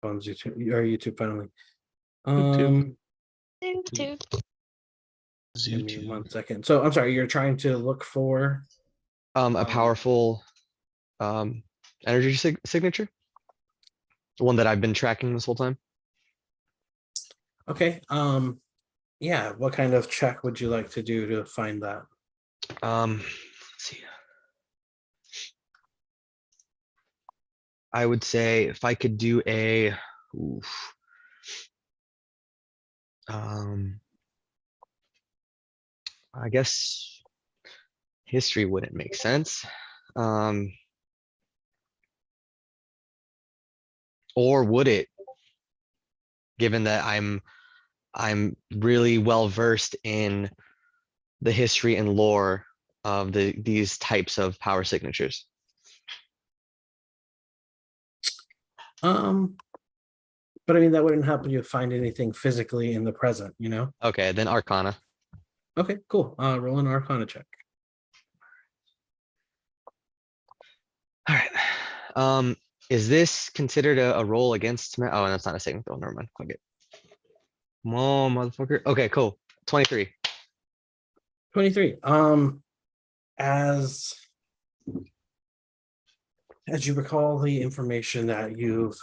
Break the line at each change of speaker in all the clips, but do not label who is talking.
on YouTube or YouTube finally.
YouTube.
Two.
Give me 1 second. So I'm sorry, you're trying to look for
A powerful energy signature. The one that I've been tracking this whole time.
okay. Yeah, what kind of check would you like to do to find that?
Let's see. I would say if I could do a I guess history wouldn't make sense. Or would it? Given that I'm really well versed in the history and lore of these types of power signatures.
But I mean that wouldn't help you find anything physically in the present, you know?
Okay, then Arcana.
Okay, cool. Roll an Arcana check.
All right. Is this considered a roll against? Oh, that's not a saving throw. Never mind. Fuck it. Come on, motherfucker. Okay, cool. 23.
23. As you recall the information that you've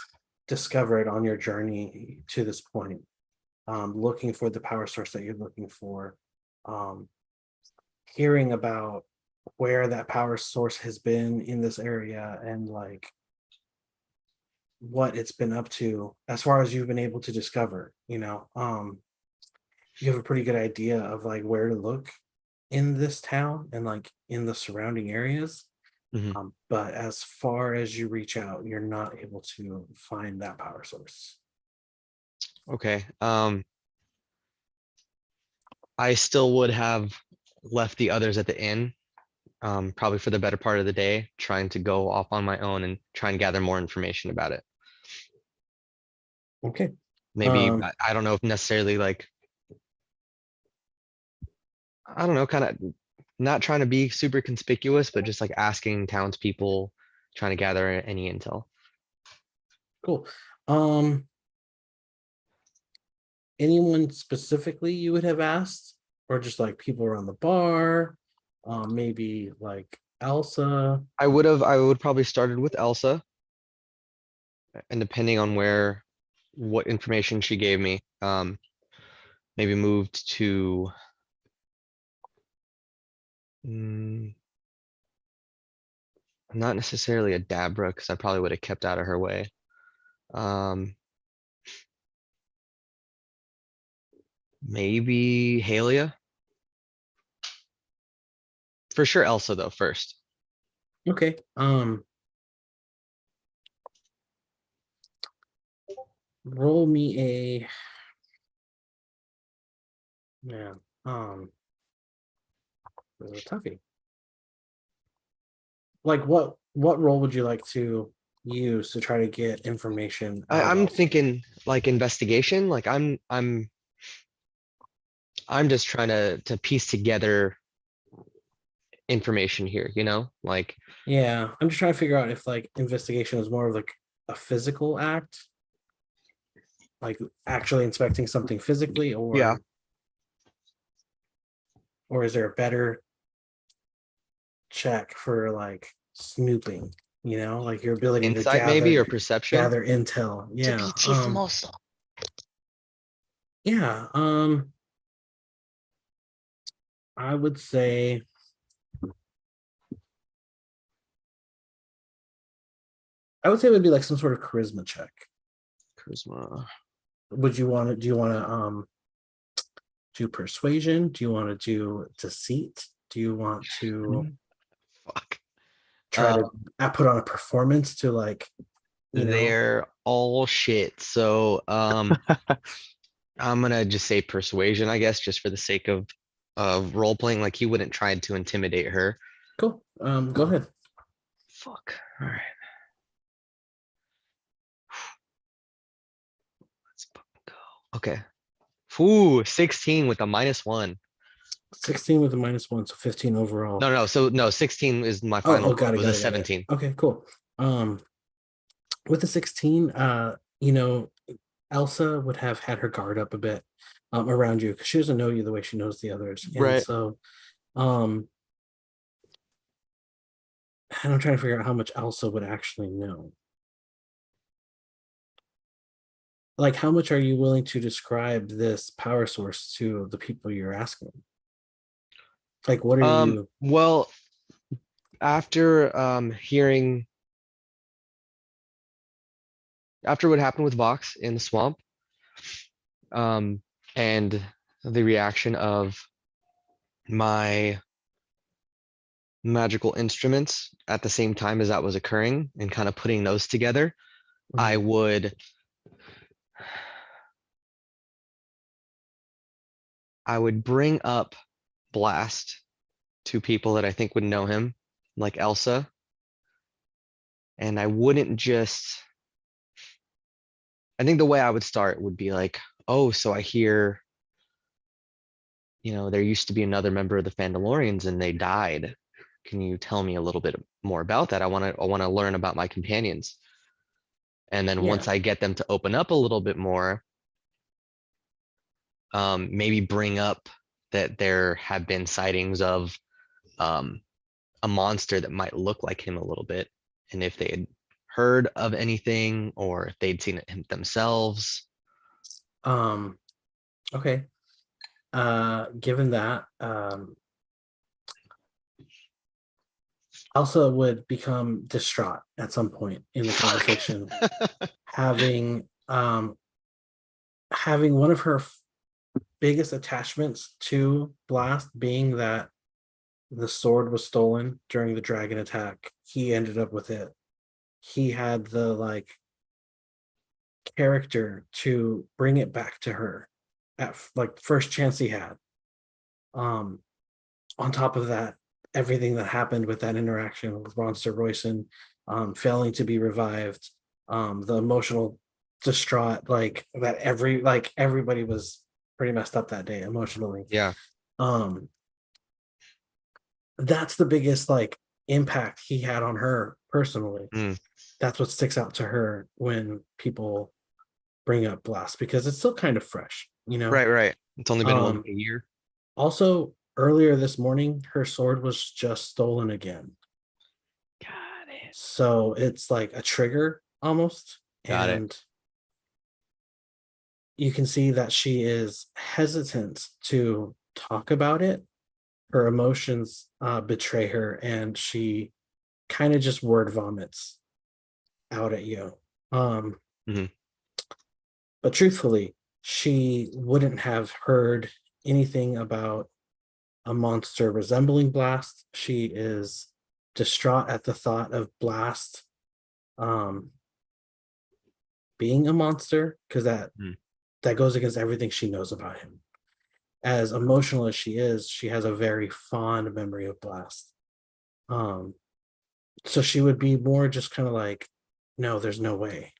discovered on your journey to this point, looking for the power source that you're looking for, hearing about where that power source has been in this area and like what it's been up to as far as you've been able to discover, you have a pretty good idea of like where to look in this town and like in the surrounding areas. But as far as you reach out, you're not able to find that power source.
Okay. I still would have left the others at the inn, probably for the better part of the day, trying to go off on my own and try and gather more information about it.
Okay.
Maybe I don't know if necessarily like, I don't know, kind of not trying to be super conspicuous, but just like asking townspeople, trying to gather any intel.
Cool. Anyone specifically you would have asked, or just like people around the bar? Maybe like Elsa.
I would probably started with Elsa. And depending on what information she gave me, maybe moved to not necessarily a Dabra, because I probably would have kept out of her way. Maybe Halia. For sure Elsa though first.
Okay. Roll me a this is a toughie. Like what role would you like to use to try to get information?
I'm thinking like investigation. Like I'm just trying to piece together information here, like.
Yeah, I'm just trying to figure out if like investigation is more of like a physical act, like actually inspecting something physically, or
Yeah.
Or is there a better check for like snooping, like your ability to
Insight
gather,
maybe, or perception.
gather intel? Yeah.
To be famoso.
Yeah. I would say it would be like some sort of charisma check.
Charisma.
Do you want to do persuasion? Do you want to do deceit? Do you want to try to put on a performance to like,
they're all shit. So I'm gonna just say persuasion, I guess, just for the sake of role playing. Like he wouldn't try to intimidate her.
Cool. Go ahead.
Fuck. All right. Let's go. Okay. Ooh, 16 with a -1.
16 with a -1, so 15 overall.
No. So no, 16 is my final.
Got it.
It was a 17.
Okay, cool. With the 16, you know, Elsa would have had her guard up a bit around you because she doesn't know you the way she knows the others, and
Right.
so um, and I'm trying to figure out how much Elsa would actually know. Like, how much are you willing to describe this power source to the people you're asking? Like, what are you?
Well, after hearing after what happened with Vox in the swamp, um, and the reaction of my magical instruments at the same time as that was occurring and kind of putting those together, I
Mhm.
would bring up Blast to people that I think would know him, like Elsa, and I wouldn't just I think the way I would start would be like, oh, so I hear, there used to be another member of the Fandalorians and they died. Can you tell me a little bit more about that? I want to learn about my companions. And then
Yeah.
once I get them to open up a little bit more, maybe bring up that there have been sightings of um, a monster that might look like him a little bit. And if they had heard of anything or if they'd seen it themselves.
Um. Okay. Given that, Elsa would become distraught at some point in the conversation, having having one of her biggest attachments to Blast being that the sword was stolen during the dragon attack. He ended up with it. He had the like character to bring it back to her at like first chance he had. Um, on top of that, everything that happened with that interaction with Ronster Royson failing to be revived, the emotional distraught, like that everybody was pretty messed up that day emotionally.
Yeah.
Um, that's the biggest like impact he had on her personally.
Mm.
That's what sticks out to her when people bring up Blast because it's still kind of fresh, you know.
Right, right. It's only been
Um,
a year.
Also, earlier this morning, her sword was just stolen again.
Got it.
So it's like a trigger almost.
Got it.
And you can see that she is hesitant to talk about it. Her emotions betray her, and she kind of just word vomits out at you.
Mhm.
But truthfully, she wouldn't have heard anything about a monster resembling Blast. She is distraught at the thought of Blast um, being a monster because
Mm.
that goes against everything she knows about him. As emotional as she is, she has a very fond memory of Blast. Um, so she would be more just kind of like, no, there's no way,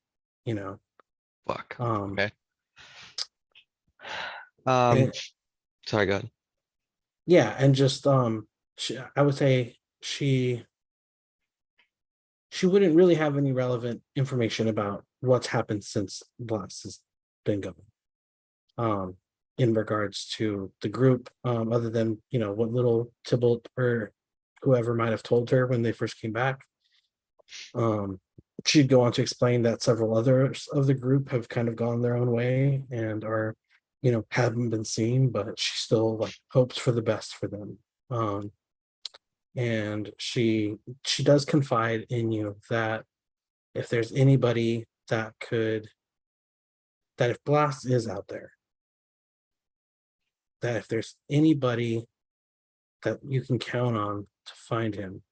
you know.
Fuck.
Um,
Okay. Um,
and
sorry, go ahead.
yeah, and just I would say she wouldn't really have any relevant information about what's happened since Blast has been gone. In regards to the group, other than what little Tybalt or whoever might have told her when they first came back. Um, she'd go on to explain that several others of the group have kind of gone their own way and are, haven't been seen, but she still like hopes for the best for them. And she does confide in you that if there's anybody that if Blast is out there, that if there's anybody that you can count on to find him,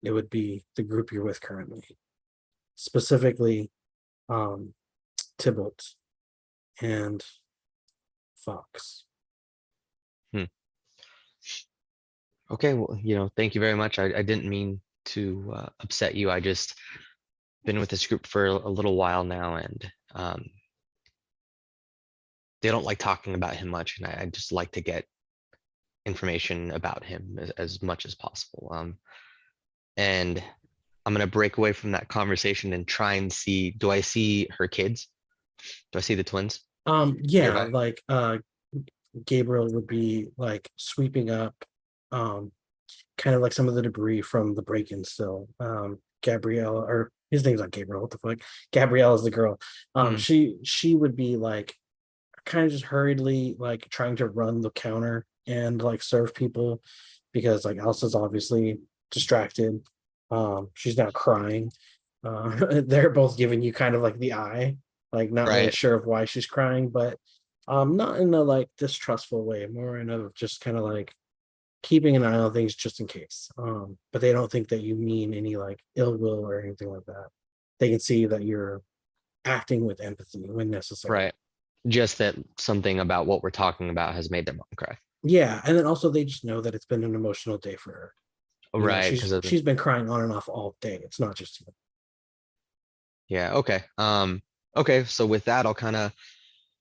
it would be the group you're with currently, specifically Tybalt and Fox.
Hmm. Okay, well, thank you very much. I didn't mean to upset you. I just been with this group for a little while now, and they don't like talking about him much, and I just like to get information about him as much as possible. And I'm gonna break away from that conversation and try and see, do I see her kids? Do I see the twins
Yeah,
nearby?
like Gabriel would be like sweeping up kind of like some of the debris from the break-in still. Gabrielle, or his name's not Gabriel, what the fuck? Gabrielle is the girl.
Hmm,
She would be like kind of just hurriedly like trying to run the counter and like serve people because like Elsa's obviously distracted. She's now crying. They're both giving you kind of like the eye, like not really
right.
sure of why she's crying, but not in a like distrustful way, more in a just kind of like keeping an eye on things just in case. But they don't think that you mean any like ill will or anything like that. They can see that you're acting with empathy when necessary.
Right. Just that something about what we're talking about has made their mom cry.
Yeah, and then also they just know that it's been an emotional day for her. You know,
Right, because of the,
she's been crying on and off all day. It's not just you.
yeah, okay. Okay, so with that, I'll kind of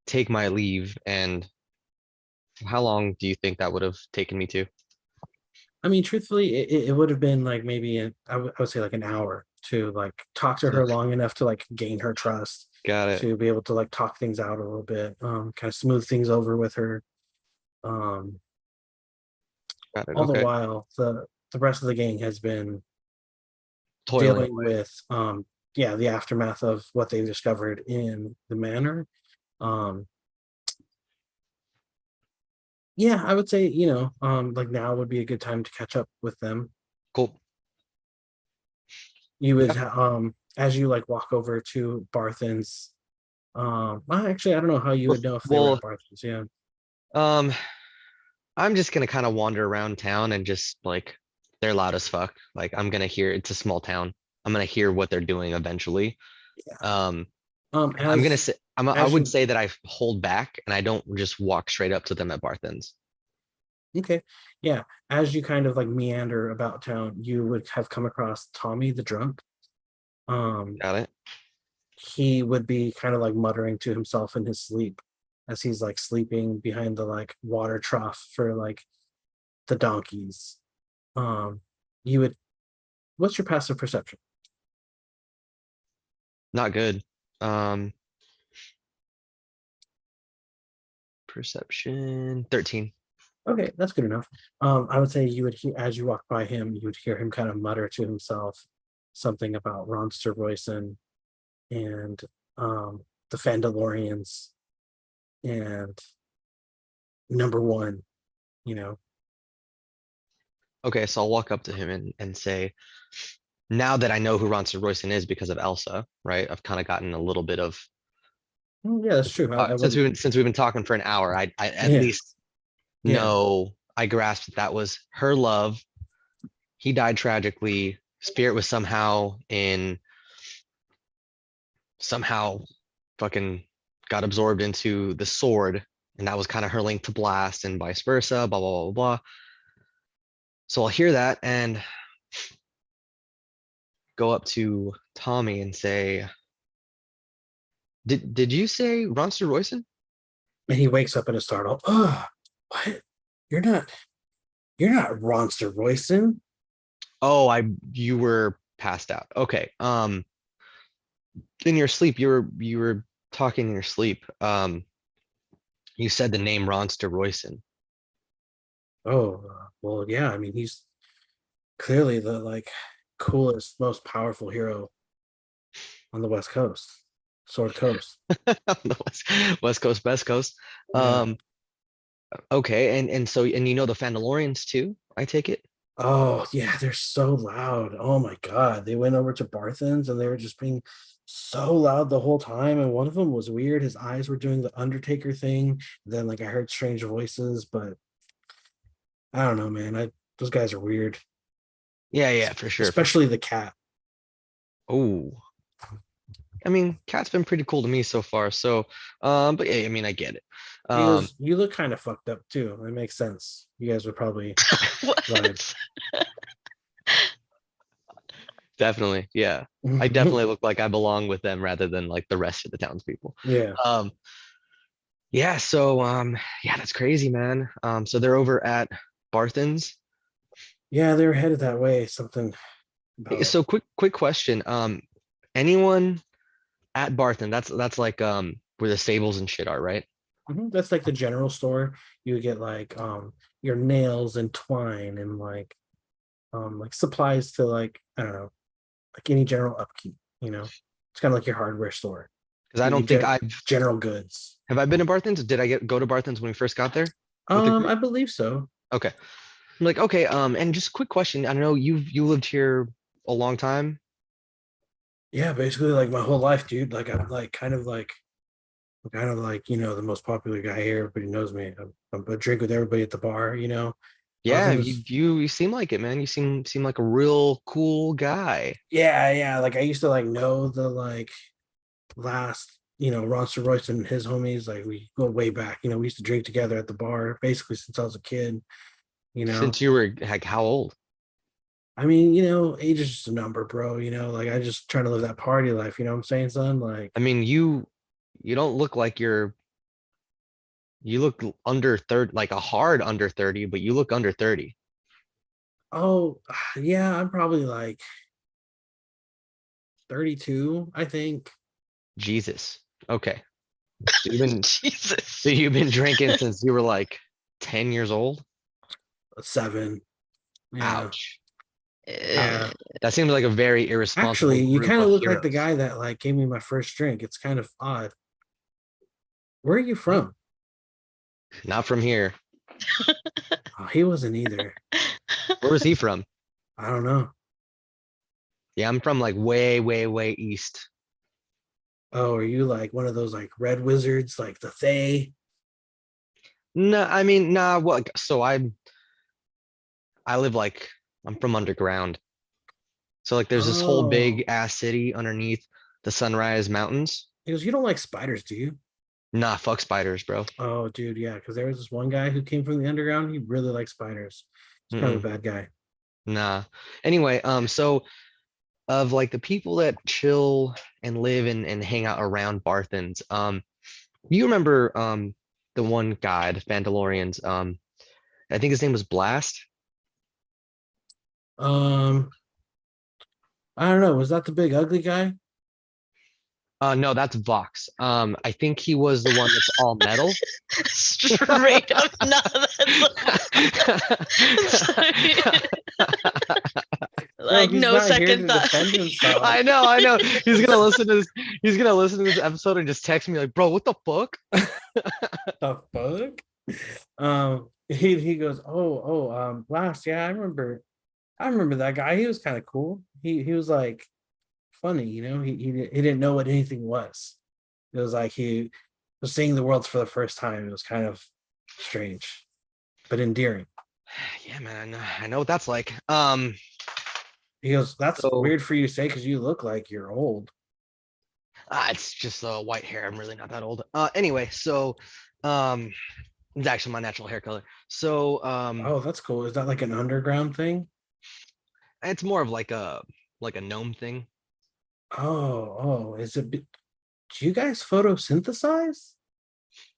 take my leave. And how long do you think that would have taken me to?
I mean, truthfully, it would have been like maybe I would say like an hour to like talk to her
Okay,
long enough to like gain her trust,
got it.
to be able to like talk things out a little bit, kind of smooth things over with her. Um,
Got it.
all the
Okay.
while, the rest of the gang has been
Toiling
dealing
away.
with yeah, the aftermath of what they discovered in the manor. Um, yeah, I would say, like now would be a good time to catch up with them.
Cool.
You would
Yeah.
as you like walk over to Barthen's. Well, actually, I don't know how you
Well,
would know if they were
well,
at Barthen's. Yeah.
um, I'm just gonna kind of wander around town and just like they're loud as fuck. Like I'm gonna hear, it's a small town. I'm gonna hear what they're doing eventually.
Yeah.
Um,
Um,
I'm gonna
as
say I
as
would
you
say that I hold back and I don't just walk straight up to them at Barthen's.
okay, yeah, as you kind of like meander about town, you would have come across Tommy the drunk. Um,
Got it.
he would be kind of like muttering to himself in his sleep as he's like sleeping behind the like water trough for like the donkeys. Um, you would what's your passive perception?
Not good. Um, Perception 13.
Okay, that's good enough. I would say you would hear as you walk by him, you would hear him kind of mutter to himself something about Ronster Royson and the Fandalorians and number one, you know.
Okay, so I'll walk up to him and say, now that I know who Ronson Royson is because of Elsa, right? I've kind of gotten a little bit of
Yeah, that's true. I
since
wouldn't.
since we've been talking for an hour, I at
Yeah,
least
yeah.
know I grasped that that was her love. He died tragically. Spirit was somehow fucking got absorbed into the sword, and that was kind of her link to Blast and vice versa, blah blah blah blah blah. So I'll hear that and go up to Tommy and say, did you say Ronster Royson?
And he wakes up in a startle. Oh, what? You're not. You're not Ronster Royson.
Oh, you were passed out. Okay. In your sleep, you were talking in your sleep. You said the name Ronster Royson.
Oh, well, yeah. I mean, he's clearly the like coolest, most powerful hero on the West Coast, Sword Coast.
The West Coast, Best Coast.
Yeah.
Um, okay, and so and you know the Fandalorians too, I take it.
Oh, yeah, they're so loud. Oh my God. They went over to Barthen's and they were just being so loud the whole time. And one of them was weird. His eyes were doing the Undertaker thing. Then like I heard strange voices, but I don't know, man. Those guys are weird.
Yeah, yeah, for sure, for
Especially
sure.
the cat.
Oh, I mean, Cat's been pretty cool to me so far. So, but yeah, I mean, I get it.
He
Um,
goes, you look kind of fucked up too. It makes sense. You guys would probably vibe.
what? Definitely, yeah. I definitely look like I belong with them rather than like the rest of the townspeople.
Yeah.
Um, yeah, so yeah, that's crazy, man. So they're over at Barthen's.
Yeah, they were headed that way. Something about
So quick question. Anyone at Barton? That's like where the stables and shit are, right?
That's like the general store. You get like your nails and twine and like supplies to like I don't know, like any general upkeep, you know. It's kind of like your hardware store.
Because I
You
don't think
get
I've
general goods.
have I been to Barton's? Did I go to Barton's when we first got there with the group?
I believe so.
Okay. I'm like, okay, and just a quick question. I know you lived here a long time.
Yeah, basically like my whole life, dude. Like I'm like kind of like, you know, the most popular guy here. Everybody knows me. I'm a drink with everybody at the bar, you know.
Yeah,
Nothing
you seem like it, man. You seem like a real cool guy.
yeah. Like I used to like know the like last, you know, Ronster Royce and his homies. Like we go way back. You know, we used to drink together at the bar basically since I was a kid, you know.
Since you were like how old?
I mean, you know, age is just a number, bro. You know, like I just trying to live that party life, you know what I'm saying, son? Like,
I mean, you don't look like you look under 30, like a hard under 30, but you look under 30.
oh yeah, I'm probably like 32, I think.
Jesus. Okay. So you've been so
Jesus.
you've been drinking since you were like 10 years old?
7. Yeah.
Ouch.
Uh,
Yeah.
Ouch. That seems like a very irresponsible
Actually, you
group
kind of
of
look like the
heroes.
guy that like gave me my first drink. It's kind of odd. Where are you
What?
from?
Not from here.
Oh, he wasn't either.
Where was he from?
I don't know.
Yeah, I'm from like way east.
Oh, are you like one of those like red wizards, like the Fae?
No, I mean, nah, what so I live like I'm from underground. So like there's this whole big
Oh,
ass city underneath the Sunrise Mountains.
he goes, you don't like spiders, do you?
Nah, fuck spiders, bro.
Oh, dude, yeah, because there was this one guy who came from the underground. He really liked spiders. He's kind of
Mm-mm,
a bad guy.
nah. Anyway, so of like the people that chill and live and hang out around Barthen's, you remember the one guy, the Mandalorians, I think his name was Blast.
Um, I don't know. Was that the big ugly guy?
No, that's Vox. I think he was the one that's all metal.
Straight up, no,
Bro,
like
he's
no
not here
second
to
thought.
defend himself.
I know. He's gonna listen to this. He's gonna listen to this episode and just text me like, bro, what the fuck?
The fuck? He goes, Blast. Yeah, I remember that guy. He was kind of cool. He was like funny, you know. He didn't know what anything was. It was like he was seeing the world for the first time. It was kind of strange, but endearing.
Yeah, man, I know what that's like.
He goes, "That's
So
weird for you to say because you look like you're old."
it's just white hair. I'm really not that old. Anyway, so it's actually my natural hair color. So
Oh, that's cool. Is that like an underground thing?
it's more of like a gnome thing.
Is it? Do you guys photosynthesize?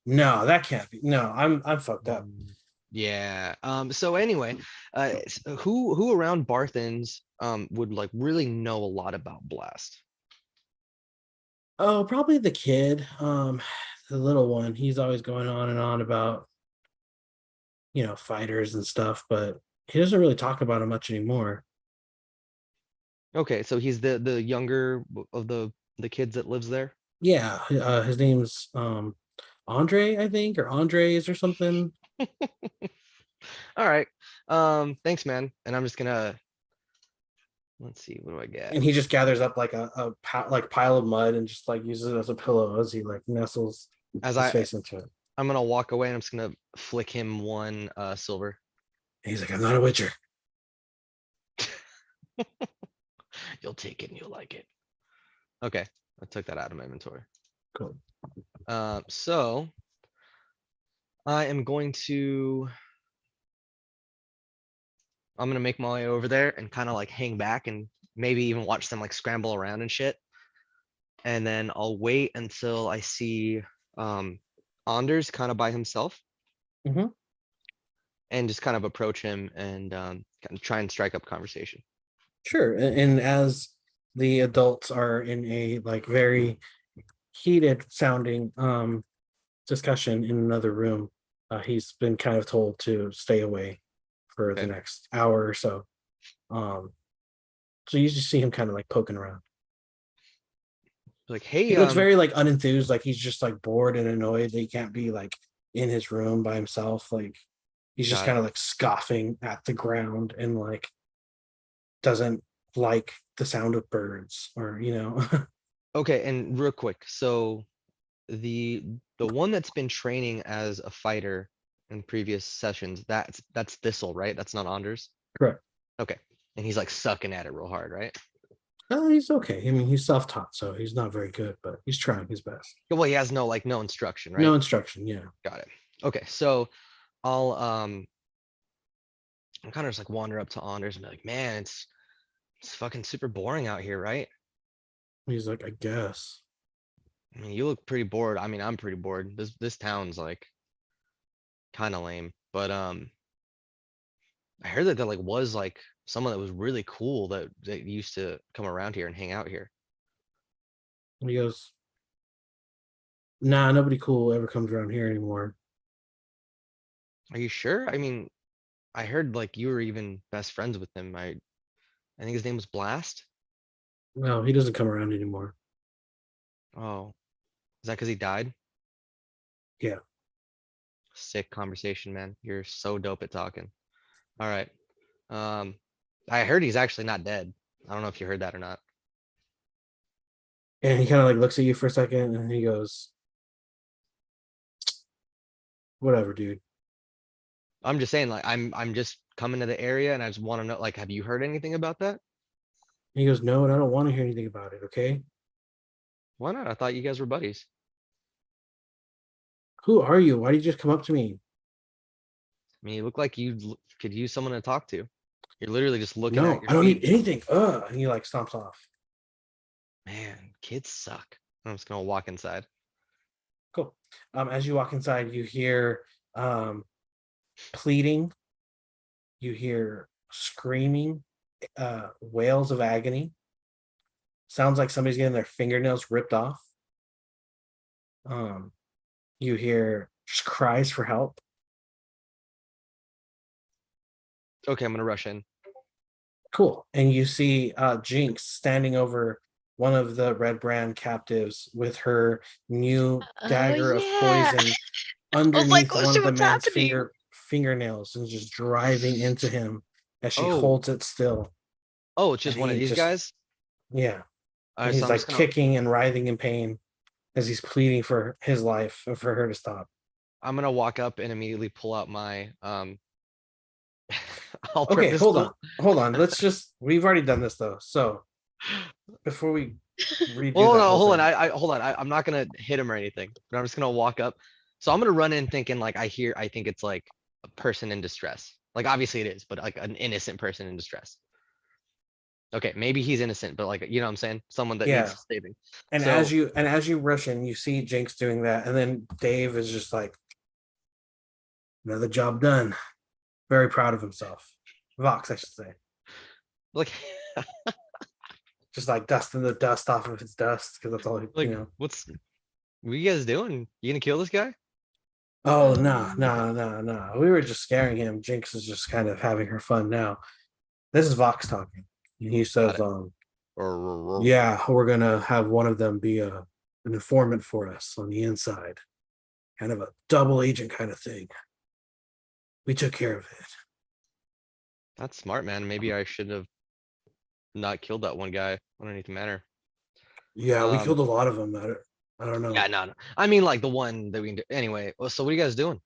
No, that can't be. No, I'm fucked up.
Yeah. So anyway, who around Barthens would like really know a lot about Blast?
Oh, probably the kid, the little one. He's always going on and on about, you know, fighters and stuff, but he doesn't really talk about it much anymore.
Okay, so he's the younger of the kids that lives there.
Yeah, his name's Andre, I think, or Andres or something.
All right. Thanks, man. And I'm just gonna let's see, what do I get?
And he just gathers up like like pile of mud and just like uses it as a pillow as he like nestles
As
his face into it.
I'm gonna walk away and I'm just gonna flick him one silver.
And he's like, I'm not a witcher.
You'll take it and you'll like it. Okay, I took that out of my inventory.
Cool.
So I am going to I'm gonna make my way over there and kind of like hang back and maybe even watch them like scramble around and shit. And then I'll wait until I see Anders kind of by himself
Mhm.
and just kind of approach him and kind of try and strike up conversation.
Sure. And as the adults are in a like very heated sounding discussion in another room, he's been kind of told to stay away for the
Okay.
next hour or so. Um, so you just see him kind of like poking around.
Like,
He
hey,
looks very like unenthused, like he's just like bored and annoyed that he can't be like in his room by himself. Like he's just
got
kind
it.
of like scoffing at the ground and like doesn't like the sound of birds or
Okay, and real quick, so the the one that's been training as a fighter in previous sessions, that's Thistle, right? That's not Anders.
correct.
Okay, and he's like sucking at it real hard, right?
He's okay. I mean, he's self-taught, so he's not very good, but he's trying his best.
Well, he has no instruction,
No
right?
instruction, yeah.
Got it. Okay, so I'll I'm kind of just like wander up to Anders and be like, man, it's fucking super boring out here, right?
He's like, I guess.
I mean, you look pretty bored. I mean, I'm pretty bored. This town's like kind of lame, but I heard that there like was like someone that was really cool that used to come around here and hang out here.
And he goes, nah, nobody cool ever comes around here anymore.
Are you sure? I mean, I heard like you were even best friends with him. I think his name was Blast.
No, he doesn't come around anymore.
Oh, is that because he died?
Yeah.
Sick conversation, man. You're so dope at talking. All right. Um, I heard he's actually not dead. I don't know if you heard that or not.
And he kind of like looks at you for a second and he goes, whatever, dude.
I'm just saying, like, I'm just coming to the area and I just want to know, like, have you heard anything about that?
And he goes, no, and I don't want to hear anything about it, okay?
Why not? I thought you guys were buddies.
Who are you? Why did you just come up to me?
I mean, you look like could use someone to talk to. You're literally just looking at
No,
your
I don't need
feet.
anything. And he like stomps off.
Man, kids suck. I'm just gonna walk inside.
Cool. As you walk inside, you hear pleading, you hear screaming, wails of agony. Sounds like somebody's getting their fingernails ripped off. You hear just cries for help.
Okay, I'm gonna rush in.
Cool. And you see Jinx standing over one of the Red Brand captives with her new
Oh
dagger of
yeah.
poison
Oh my
underneath
gosh,
one of the
what's
man's
happening?
fingernails and just driving into him as she
Oh,
holds it still.
oh, it's
And
just one of
he
these
just,
guys.
yeah.
All
And
right, so
he's
I'm
like
just gonna
kicking and writhing in pain as he's pleading for his life and for her to stop.
I'm gonna walk up and immediately pull out my ultra
Okay, hold on.
pistol.
Hold on. We've already done this though. So before we redo
Well,
that
no,
whole
hold on.
thing.
I hold on. I'm not gonna hit him or anything, but I'm just gonna walk up. So I'm gonna run in thinking like I think it's like a person in distress. Like obviously it is, but like an innocent person in distress. Okay, maybe he's innocent, but like you know what I'm saying? Someone that
Yeah.
needs saving.
And
So
as you rush in, you see Jinx doing that, and then Dave is just like, another job done. Very proud of himself. Vox, I should say.
like
Just like dusting the dust off of his dust, because that's all
like what are you guys doing? You gonna kill this guy?
Oh no, no, no, no. We were just scaring him. Jinx is just kind of having her fun now. This is Vox talking. And he
Got
says,
it. Or
yeah, we're gonna have one of them be an informant for us on the inside. Kind of a double agent kind of thing. We took care of it.
that's smart, man. Maybe I should have not killed that one guy underneath the manor.
Yeah, we
Um,
killed a lot of them. I don't know.
yeah, no. I mean like the one that we can do anyway. Well, so what are you guys doing?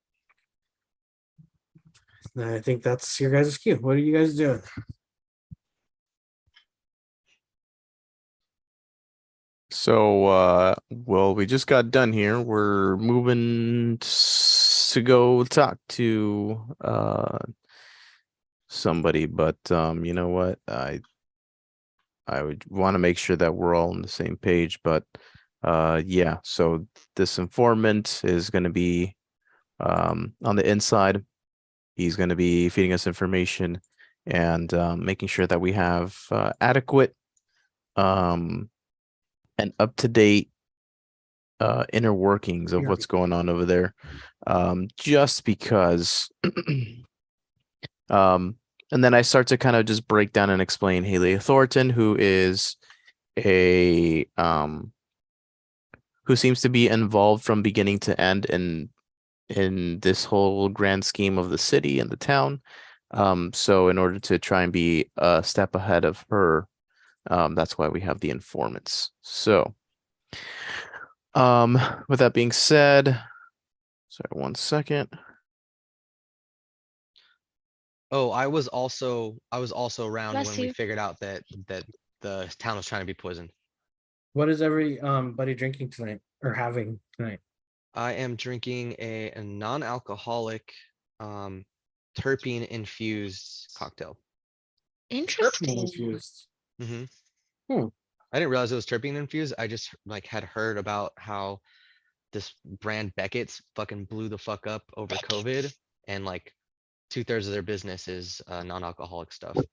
I think that's your guys' cue. What are you guys doing?
So, well, we just got done here. We're moving to go talk to somebody, but you know what? I would want to make sure that we're all on the same page, but yeah, so this informant is going to be on the inside. He's going to be feeding us information, and making sure that we have adequate and up-to-date inner workings of what's going on over there. Just because and then I start to kind of just break down and explain Haley Thornton, who is a who seems to be involved from beginning to end in this whole grand scheme of the city and the town. So in order to try and be a step ahead of her, that's why we have the informants. So with that being said, sorry, 1 second.
Oh, I was also around
Bless
when we
you.
figured out that the town was trying to be poisoned.
What is every buddy drinking tonight or having tonight?
I am drinking a non-alcoholic terpene infused cocktail.
Terpene
Interesting.
infused.
Hmm.
Hmm.
I didn't realize it was terpene infused. I just like had heard about how this brand Beckett's fucking blew the fuck up over COVID, and like 2/3 of their business is non-alcoholic stuff. And I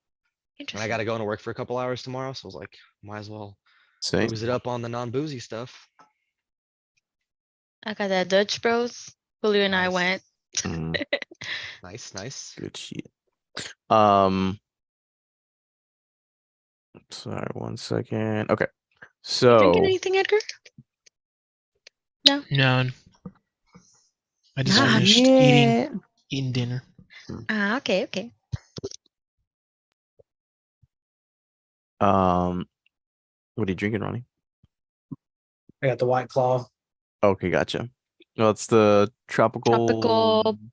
Interesting.
got to go into work for a couple hours tomorrow, so I was like, might as well
Same.
booze it up on the non-boozy stuff.
I got that Dutch Bros. Julio and I
Nice.
went.
Mm,
Nice.
good shit. Sorry, 1 second. Okay.
You
So
drinking anything, Edgar?
No. I just
Nah.
finished eating dinner.
Ah, okay.
what are you drinking, Ronnie?
I got the White Claw.
Okay, gotcha. Well, it's the
Tropical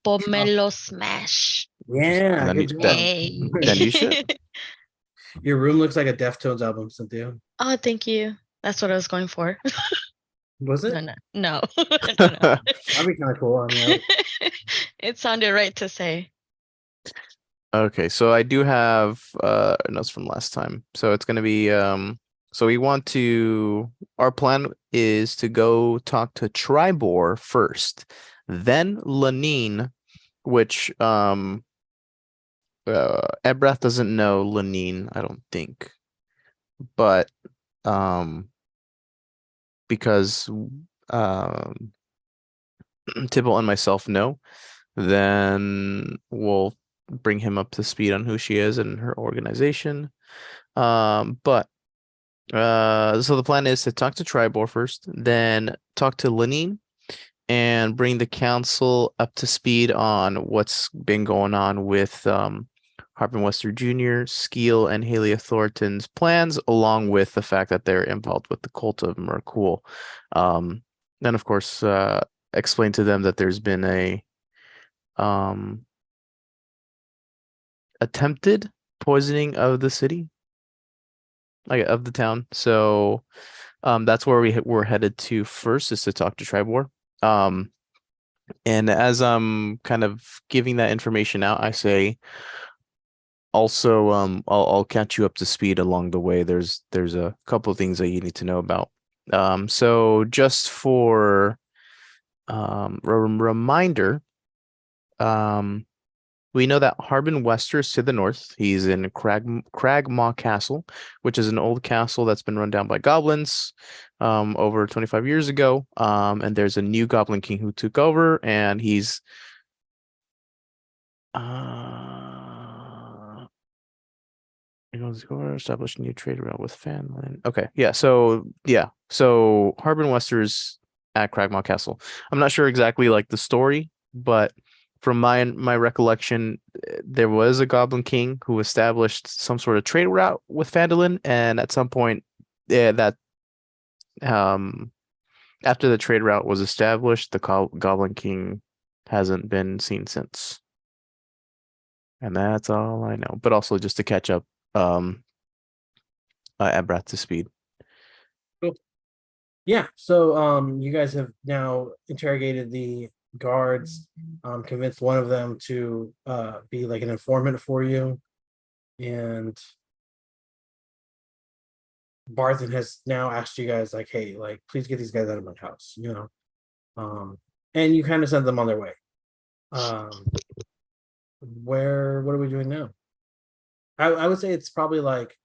pomelo smash.
Yeah,
Then
good
you-
job.
Hey.
Then you should.
Your room looks like a Deftones album, Cynthia.
Oh, thank you. That's what I was going for.
Was it?
No. No.
That'd be kind of cool. I mean,
It sounded right to say.
Okay, so I do have notes from last time. So it's gonna be so we want to our plan is to go talk to Tribor first, then Lanine, which Ebrath doesn't know Lanine, I don't think. But because Tibble and myself know, then we'll bring him up to speed on who she is and her organization. But so the plan is to talk to Tribor first, then talk to Lenine and bring the council up to speed on what's been going on with Harpen Wester Jr., Skeel, and Halia Thornton's plans, along with the fact that they're involved with the cult of Merkul. Then, of course, explain to them that there's been a attempted poisoning of the city, like of the town. So that's where we're headed to first, is to talk to Tribor. And as I'm kind of giving that information out, I say also I'll catch you up to speed along the way. There's a couple of things that you need to know about. So just for reminder, we know that Harbin Wester is to the north. He's in Cragmaw Castle, which is an old castle that's been run down by goblins over 25 years ago. And there's a new goblin king who took over, and he's established a new trade route with Fanland. Okay, yeah. So Harbin Wester's at Cragmaw Castle. I'm not sure exactly like the story, but from my recollection, there was a Goblin King who established some sort of trade route with Phandalin, and at some point, that after the trade route was established, the Goblin King hasn't been seen since. And that's all I know. But also just to catch up Ebrath to speed.
yeah. So you guys have now interrogated the guards, convinced one of them to be like an informant for you, and Barthen has now asked you guys like, hey, like, please get these guys out of my house, and you kind of send them on their way. What are we doing now? I would say it's probably like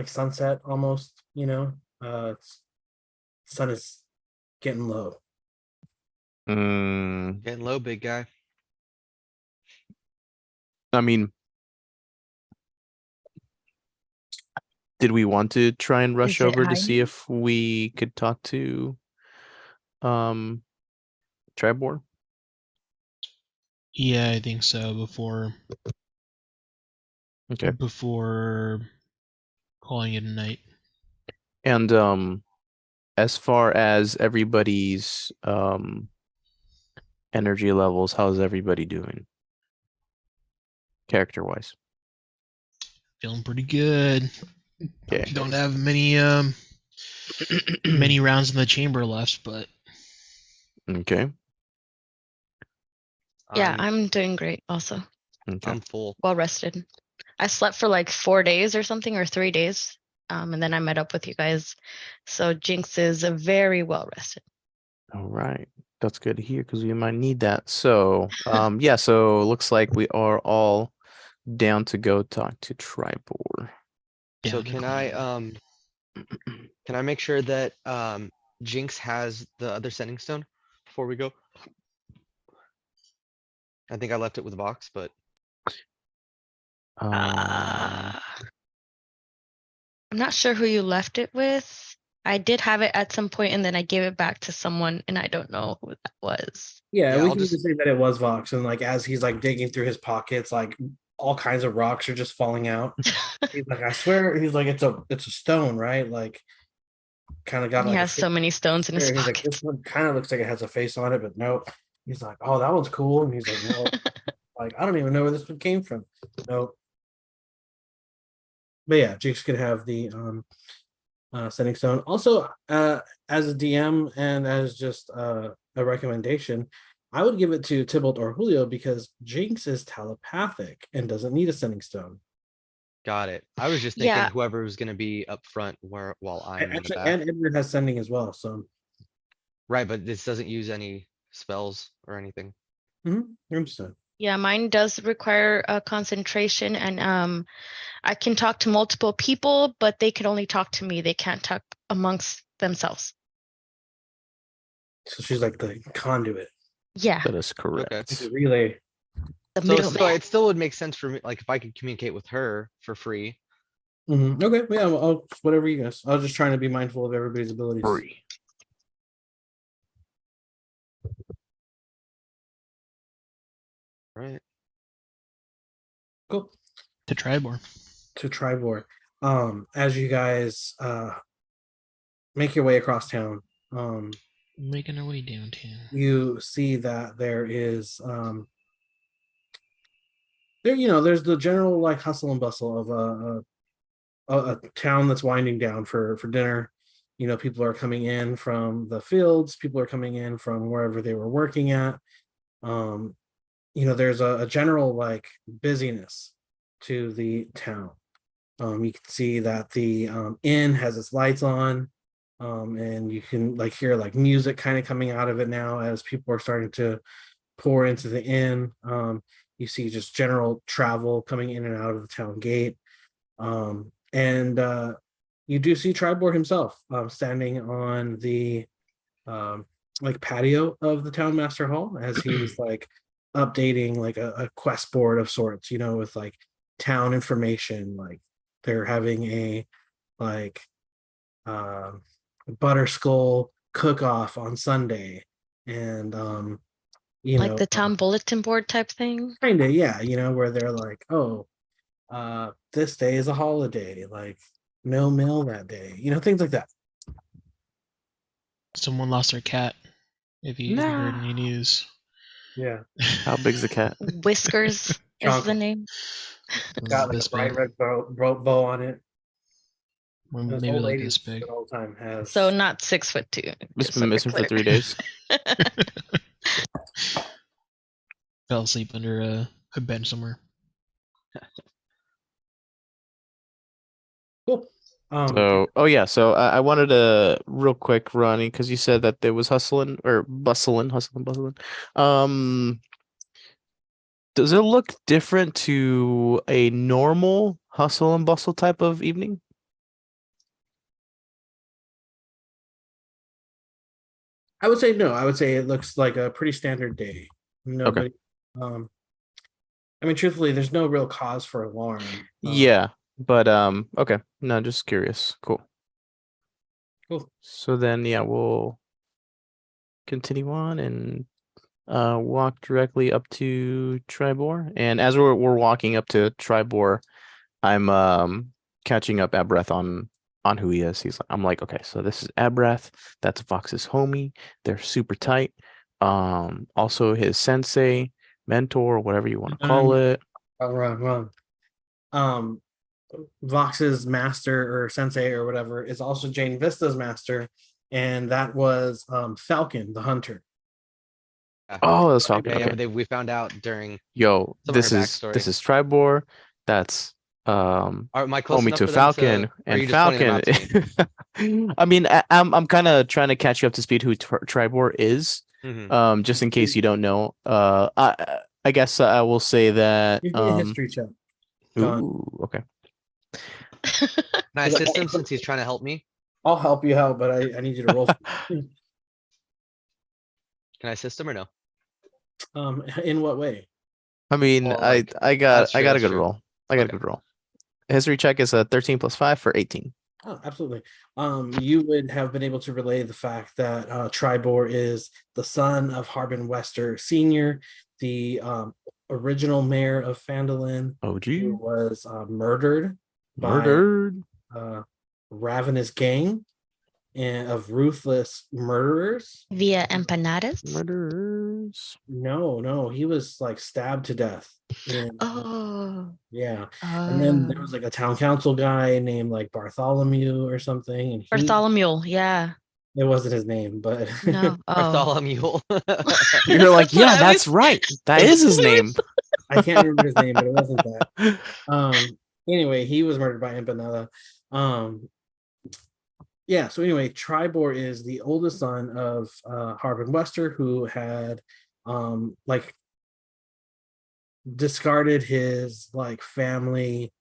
sunset almost, sun is getting low.
Mm,
Getting low, big guy.
I mean, did we want to try and rush
Is it
over to see
hiding?
if we could talk to Tribor?
Yeah, I think so. Before
Okay.
calling it a night.
And as far as everybody's energy levels, how's everybody doing? Character wise.
Feeling pretty good.
Okay.
Don't have many many rounds in the chamber left, but
Okay.
Yeah, I'm doing great also.
Okay.
I'm full.
Well rested. I slept for like 4 days or something, or 3 days. And then I met up with you guys. So Jinx is very well rested.
All right. That's good to hear because we might need that. So yeah, so looks like we are all down to go talk to Tribor.
So
down to
can
clean.
I make sure that Jinx has the other sending stone before we go? I think I left it with Vox, but
I'm not sure who you left it with. I did have it at some point and then I gave it back to someone and I don't know who that was.
Yeah,
Yeah,
we
I'll
can
just-
even say that it was Vox, and like as he's like digging through his pockets, like all kinds of rocks are just falling out. He's like, I swear, he's like, it's a stone, right? Like, kind of got
He
like a
has so many stones in his
face. He's like, this
pockets.
one kind of looks like it has a face on it, but nope. He's like, oh, that one's cool, and he's like, no, like I don't even know where this one came from. Nope. But yeah, Jinx could have the sending stone. Also, as a DM and as just a recommendation, I would give it to Tybalt or Julio because Jinx is telepathic and doesn't need a sending stone.
got it. I was just thinking
Yeah.
whoever was gonna be up front while I'm in the
Actually,
back.
and Edward has sending as well. So,
Right, but this doesn't use any spells or anything.
understood.
Yeah, mine does require a concentration and I can talk to multiple people, but they can only talk to me. They can't talk amongst themselves.
So she's like the conduit,
Yeah,
That is correct.
Okay.
the relay.
the
So still,
middleman.
it still would make sense for me, like if I could communicate with her for free.
Okay, yeah, well, whatever you guys. I was just trying to be mindful of everybody's abilities.
Free.
Right.
Cool.
To Tribor.
To Tribor. As you guys make your way across town,
Making our way downtown.
you see that there is there's the general like hustle and bustle of a town that's winding down for dinner. People are coming in from the fields, people are coming in from wherever they were working at. There's a general like busyness to the town. You can see that the inn has its lights on, and you can like hear like music kind of coming out of it now as people are starting to pour into the inn. You see just general travel coming in and out of the town gate, and you do see Tribord himself standing on the like patio of the town master hall as he's like updating like a quest board of sorts, with like town information. Like they're having a like butter skull cook off on Sunday, and
Like the town bulletin board type thing.
kind of, yeah, where they're like, oh, this day is a holiday, like no mail that day, things like that.
Someone lost their cat. If you heard any news.
Yeah,
How big's the cat?
Whiskers is
Chonky.
the name.
got like
This
a bright
big.
red bow on it.
Or
Those
maybe
old
like
ladies
this big.
all the time has.
So not 6'2".
It's
just
been
so we're
missing for
clear.
3 days.
Fell asleep under a bench somewhere.
Cool.
So, oh yeah, so I wanted to real quick, Ronnie, because you said that there was hustling or bustling. Does it look different to a normal hustle and bustle type of evening?
I would say no. I would say it looks like a pretty standard day. Nobody. Um, I mean, truthfully, there's no real cause for alarm.
Yeah, but okay. No, just curious. Cool.
Cool.
So then, yeah, we'll continue on and walk directly up to Tribor. And as we're walking up to Tribor, I'm catching up Abreth on who he is. I'm like, okay, so this is Abreth. That's Vox's homie. They're super tight. Also his sensei, mentor, whatever you want to call it.
Wrong. Vox's master or sensei or whatever is also Jane Vista's master, and that was Falcon the hunter.
Oh, that's Falcon.
Yeah,
Okay.
but we found out during
Yo,
some of
this
her
is Tribor. That's
am I close
homie
enough
to
for them
Falcon
or are
and
you just pointing them
Falcon.
out to me?
I mean, I'm kind of trying to catch you up to speed who Tribor is.
Mhm.
Just in case you don't know. I guess I will say that.
Give me a history check. Gone.
Ooh, okay.
Can I assist him since he's trying to help me?
I'll help you out, but I need you to roll.
Can I assist him or no?
In what way?
I mean,
Well, like,
I got
that's true,
a
that's
good
true.
roll. I got a
Okay.
good roll. History check is a 13 plus 5 for 18.
Oh, absolutely. You would have been able to relay the fact that Tribor is the son of Harbin Wester Sr., the original mayor of Phandalin, who
OG
was murdered by
murdered.
ravenous gang and of ruthless murderers.
Via empanadas.
Murderers.
No, he was like stabbed to death.
Oh.
Yeah. And then there was like a town council guy named like Bartholomew or something, and
Bartholomew. Yeah.
it wasn't his name, but
No. Oh.
Bartholomew.
You're like, yeah,
I
that's
was-
right. That is his name.
I can't remember his name, but it wasn't that. Anyway, he was murdered by Empanada. Yeah, so anyway, Tribor is the oldest son of Harbin Wester, who had like discarded his like family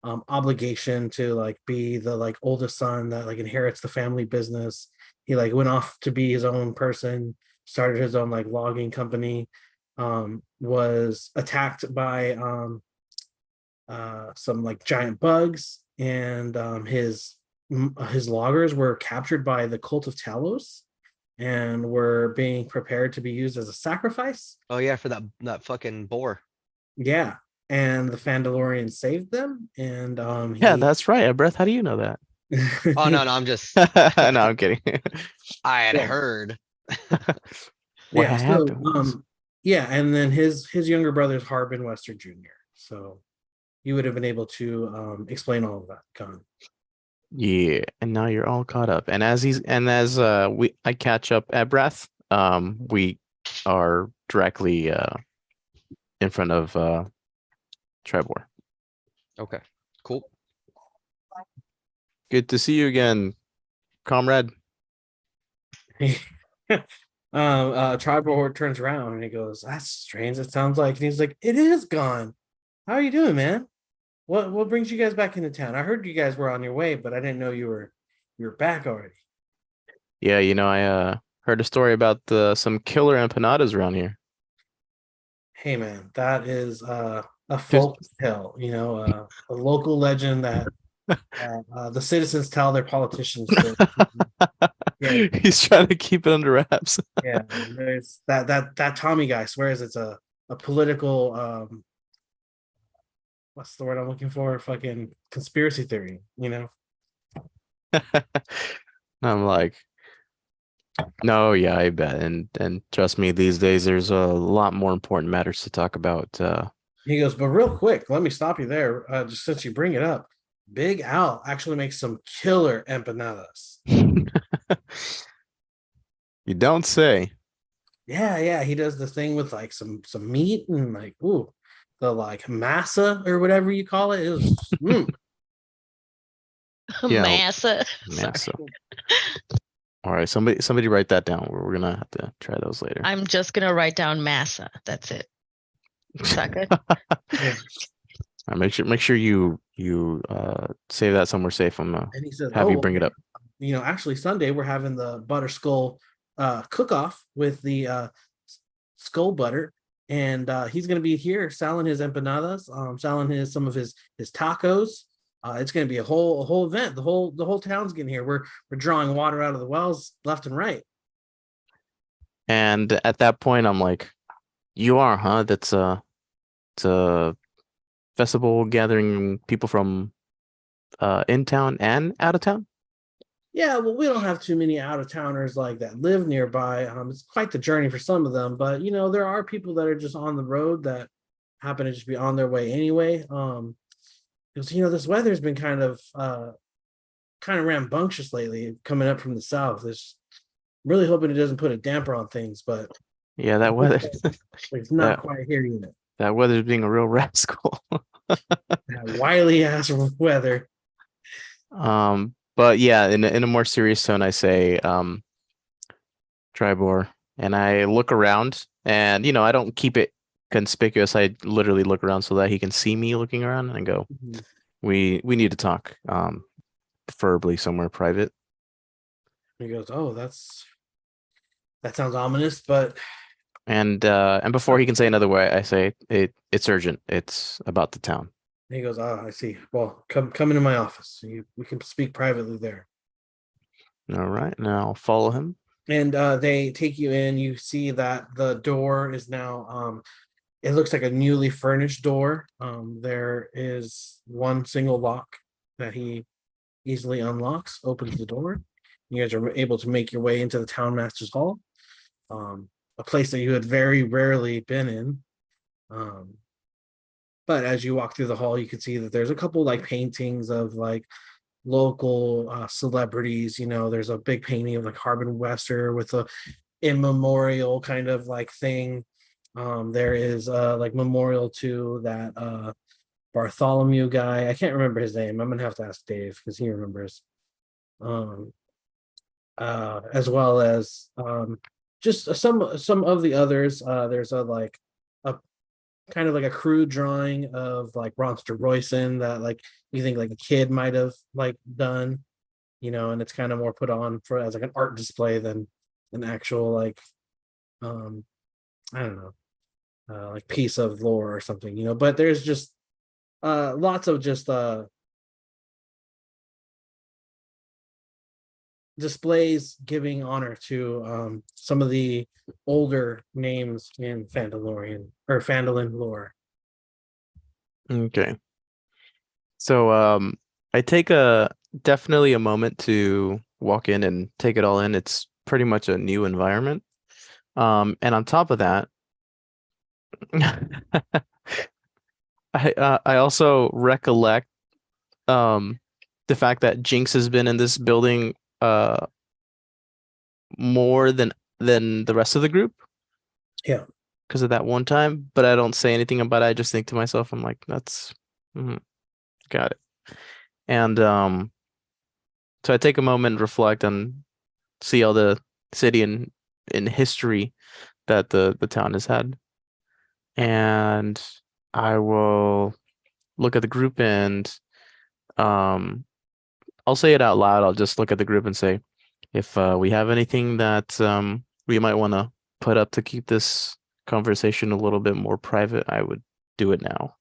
obligation to like be the like oldest son that like inherits the family business. He like went off to be his own person, started his own like logging company, was attacked by some like giant bugs, and his loggers were captured by the cult of Talos and were being prepared to be used as a sacrifice.
Oh yeah, for that fucking boar.
Yeah, and the Fandalorian saved them, and
Yeah, that's right. Breath, how do you know that?
Oh no, I'm just
No, I'm kidding.
I had
Yeah.
heard.
What
yeah,
happened?
so yeah, and then his younger brother is Harbin Wester Jr. So you would have been able to explain all of that, Con.
Yeah, and now you're all caught up. And as I catch up at Breath, we are directly in front of Tribor.
Okay, cool.
Good to see you again, comrade.
Tribal turns around and he goes, "That's strange. It sounds like," and he's like, "It is gone. How are you doing, man? What brings you guys back into town? I heard you guys were on your way, but I didn't know you were back already."
Yeah, I heard a story about some killer empanadas around here.
Hey, man, that is a folk tale. A local legend that the citizens tell their politicians. Yeah.
He's trying to keep it under wraps.
Yeah, there's that Tommy guy swears it's a political what's the word I'm looking for? Fucking conspiracy theory,
I'm like, no, yeah, I bet. And trust me, these days there's a lot more important matters to talk about.
He goes, but real quick, let me stop you there. Just since you bring it up, Big Al actually makes some killer empanadas.
You don't say.
Yeah, he does the thing with like some meat and like the like masa or whatever you call it. It was
Yeah.
Massa.
Massa. All right, somebody write that down. We're gonna have to try those later.
I'm just gonna write down massa. That's it. Is that good?
Yeah.
Make sure you save that somewhere safe. I'm
And he says,
have
"Oh,
you
well,
bring it up.
actually Sunday we're having the butter skull cook off with the skull butter, and he's going to be here selling his empanadas, selling some of his tacos. It's going to be a whole event. The whole town's getting here. We're drawing water out of the wells left and right."
And at that point, I'm like, "You are, huh? That's it's a festival gathering people from in town and out of town."
Yeah, well, we don't have too many out of towners like that live nearby. It's quite the journey for some of them, but there are people that are just on the road that happen to just be on their way anyway. Because this weather's been kind of rambunctious lately, coming up from the south. It's really hoping it doesn't put a damper on things, but
Yeah, that weather
it's not
that
quite here yet.
that weather's being a real rascal.
That wily ass weather.
But yeah, in a more serious tone, I say, Tribor, and I look around, and I don't keep it conspicuous. I literally look around so that he can see me looking around, and I go,
Mhm.
we need to talk, preferably somewhere private.
He goes, "Oh, that sounds ominous, but
And before he can say another word, I say it's urgent. It's about the town.
he goes, oh, I see. Well, come into my office. We can speak privately there."
All right, now I'll follow him.
And they take you in. You see that the door is now it looks like a newly furnished door. There is one single lock that he easily unlocks, opens the door. You guys are able to make your way into the town master's hall, a place that you had very rarely been in. But as you walk through the hall, you can see that there's a couple like paintings of like local celebrities. There's a big painting of like Harbin Wester with a immemorial kind of like thing. There is like memorial to that Bartholomew guy. I can't remember his name. I'm gonna have to ask Dave because he remembers. Um, as well as just some of the others. There's a kind of like a crude drawing of like Ronster Royson that like you think like a kid might have like done, and it's kind of more put on for as like an art display than an actual like um I don't know, like piece of lore or something, but there's just lots of just displays giving honor to some of the older names in Fandalorian or Fandolin lore.
Okay. So I take definitely a moment to walk in and take it all in. It's pretty much a new environment. And on top of that, I also recollect the fact that Jinx has been in this building more than the rest of the group.
Yeah.
Because of that one time, but I don't say anything about it. I just think to myself, I'm like, that's got it. And so I take a moment and reflect and see all the city and in history that the town has had. And I will look at the group and I'll say it out loud. I'll just look at the group and say, if we have anything that we might want to put up to keep this conversation a little bit more private, I would do it now.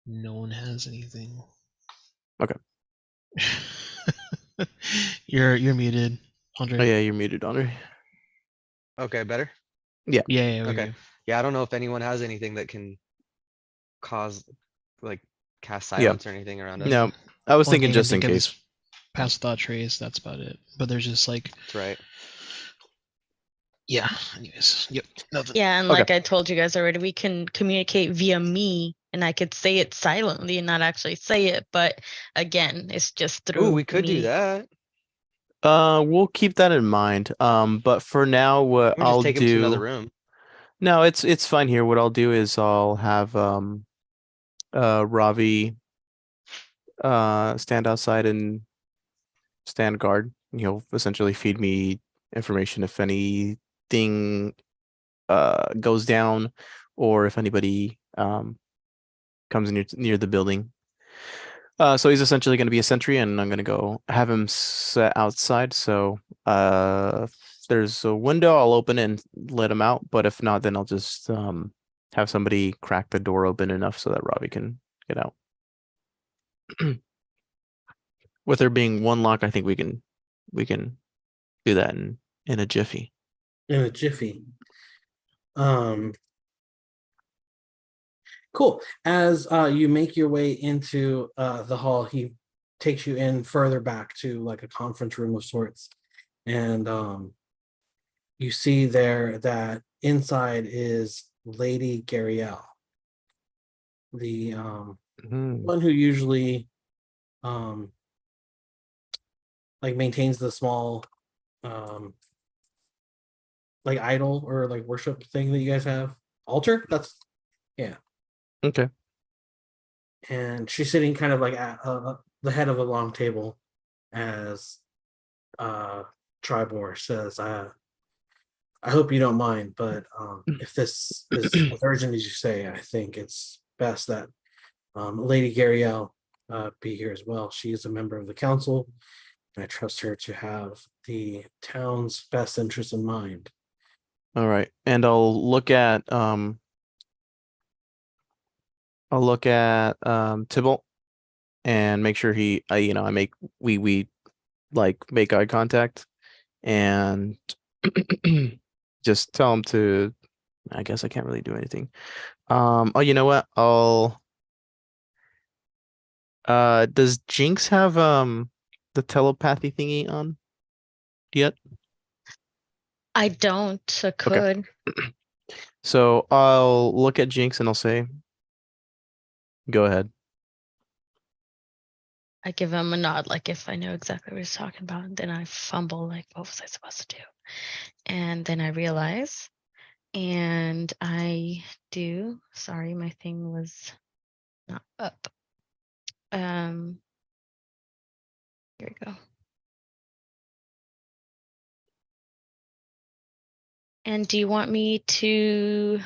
No one has anything.
Okay.
You're muted, Andre.
Oh yeah, you're muted, Andre.
Okay, better?
Yeah, we
Okay.
do.
Yeah, I don't know if anyone has anything that can cause, like, cast
Yeah.
silence or anything around us.
No, I was
Only
thinking
thing I can
just in
think of
case.
is pass without trace. That's about it. But there's just like,
That's right.
yeah. Anyways, yep. Nothing.
Yeah, and
Okay.
like I told you guys already, we can communicate via me, and I could say it silently and not actually say it. But again, it's just through
Ooh, we could do
me.
that.
We'll keep that in mind. But for now, what
We just
I'll
take him to another
do.
room.
No, it's fine here. What I'll do is I'll have Ravi stand outside and stand guard. He'll essentially feed me information if anything goes down or if anybody comes near the building. So he's essentially going to be a sentry, and I'm going to go have him set outside. So if there's a window, I'll open it and let him out. But if not, then I'll just have somebody crack the door open enough so that Robbie can get out. With there being one lock, I think we can do that in a jiffy.
In a jiffy. Cool. As you make your way into the hall, he takes you in further back to like a conference room of sorts, and you see there that inside is Lady Gariel, the one who usually like maintains the small like idol or like worship thing that you guys have. Altar? That's yeah.
Okay.
And she's sitting kind of like at the head of a long table as Tribor says, I hope you don't mind, but if this is as urgent as you say, I think it's best that Lady Gariel be here as well. She is a member of the council, and I trust her to have the town's best interest in mind.
All right. And I'll look at Tybalt and make sure he I make we like make eye contact and just tell him to, I guess I can't really do anything. Oh, you know what? Does Jinx have the telepathy thingy on yet?
I don't. I could.
So I'll look at Jinx and I'll say, go ahead.
I give him a nod, like if I know exactly what he's talking about. And then I fumble, like, what was I supposed to do? And then I realize, and I do. Sorry, my thing was not up. Here we go. And do you want me to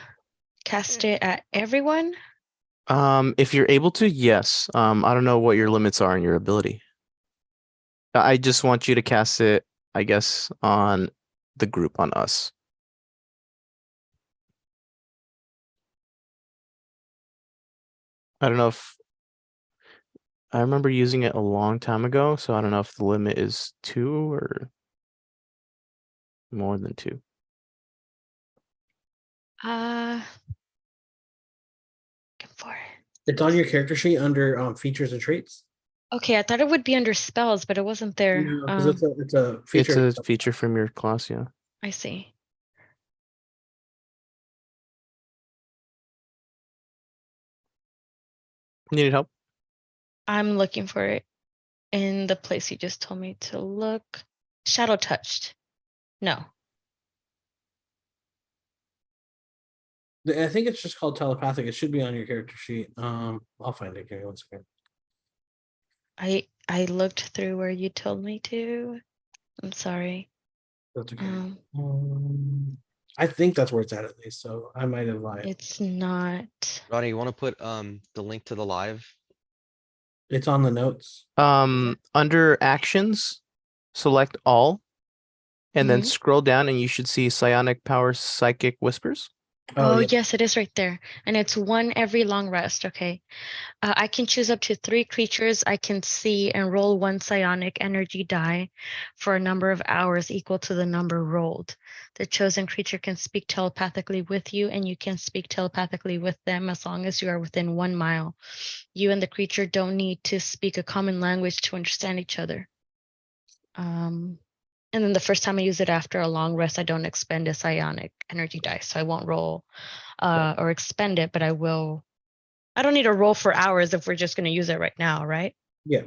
cast it at everyone?
If you're able to, yes. I don't know what your limits are in your ability. I just want you to cast it, I guess, on the group, on us. I don't know if I remember using it a long time ago, so I don't know if the limit is 2 or more than 2.
Looking for it.
It's on your character sheet under features and traits.
Okay, I thought it would be under spells, but it wasn't there.
No, 'cause it's a
It's
feature.
a feature from your class, yeah.
I see.
Need help?
I'm looking for it in the place you just told me to look. Shadow touched. No.
I think it's just called telepathic. It should be on your character sheet. I'll find it. Give me 1 second.
I looked through where you told me to. I'm sorry.
That's okay. I think that's where it's at least. So I might have lied.
It's not.
Ronnie, you want to put the link to the live?
It's on the notes.
Under actions, select all, and then
Mhm.
scroll down, and you should see Psionic Power Psychic Whispers.
Oh,
yeah.
yes, it is right there. And it's 1 every long rest. Okay. I can choose up to 3 creatures I can see and roll 1 psionic energy die for a number of hours equal to the number rolled. The chosen creature can speak telepathically with you, and you can speak telepathically with them as long as you are within 1 mile. You and the creature don't need to speak a common language to understand each other. And then the first time I use it after a long rest, I don't expend a psionic energy dice. So I won't roll or expend it, but I will. I don't need to roll for hours if we're just going to use it right now, right?
Yeah.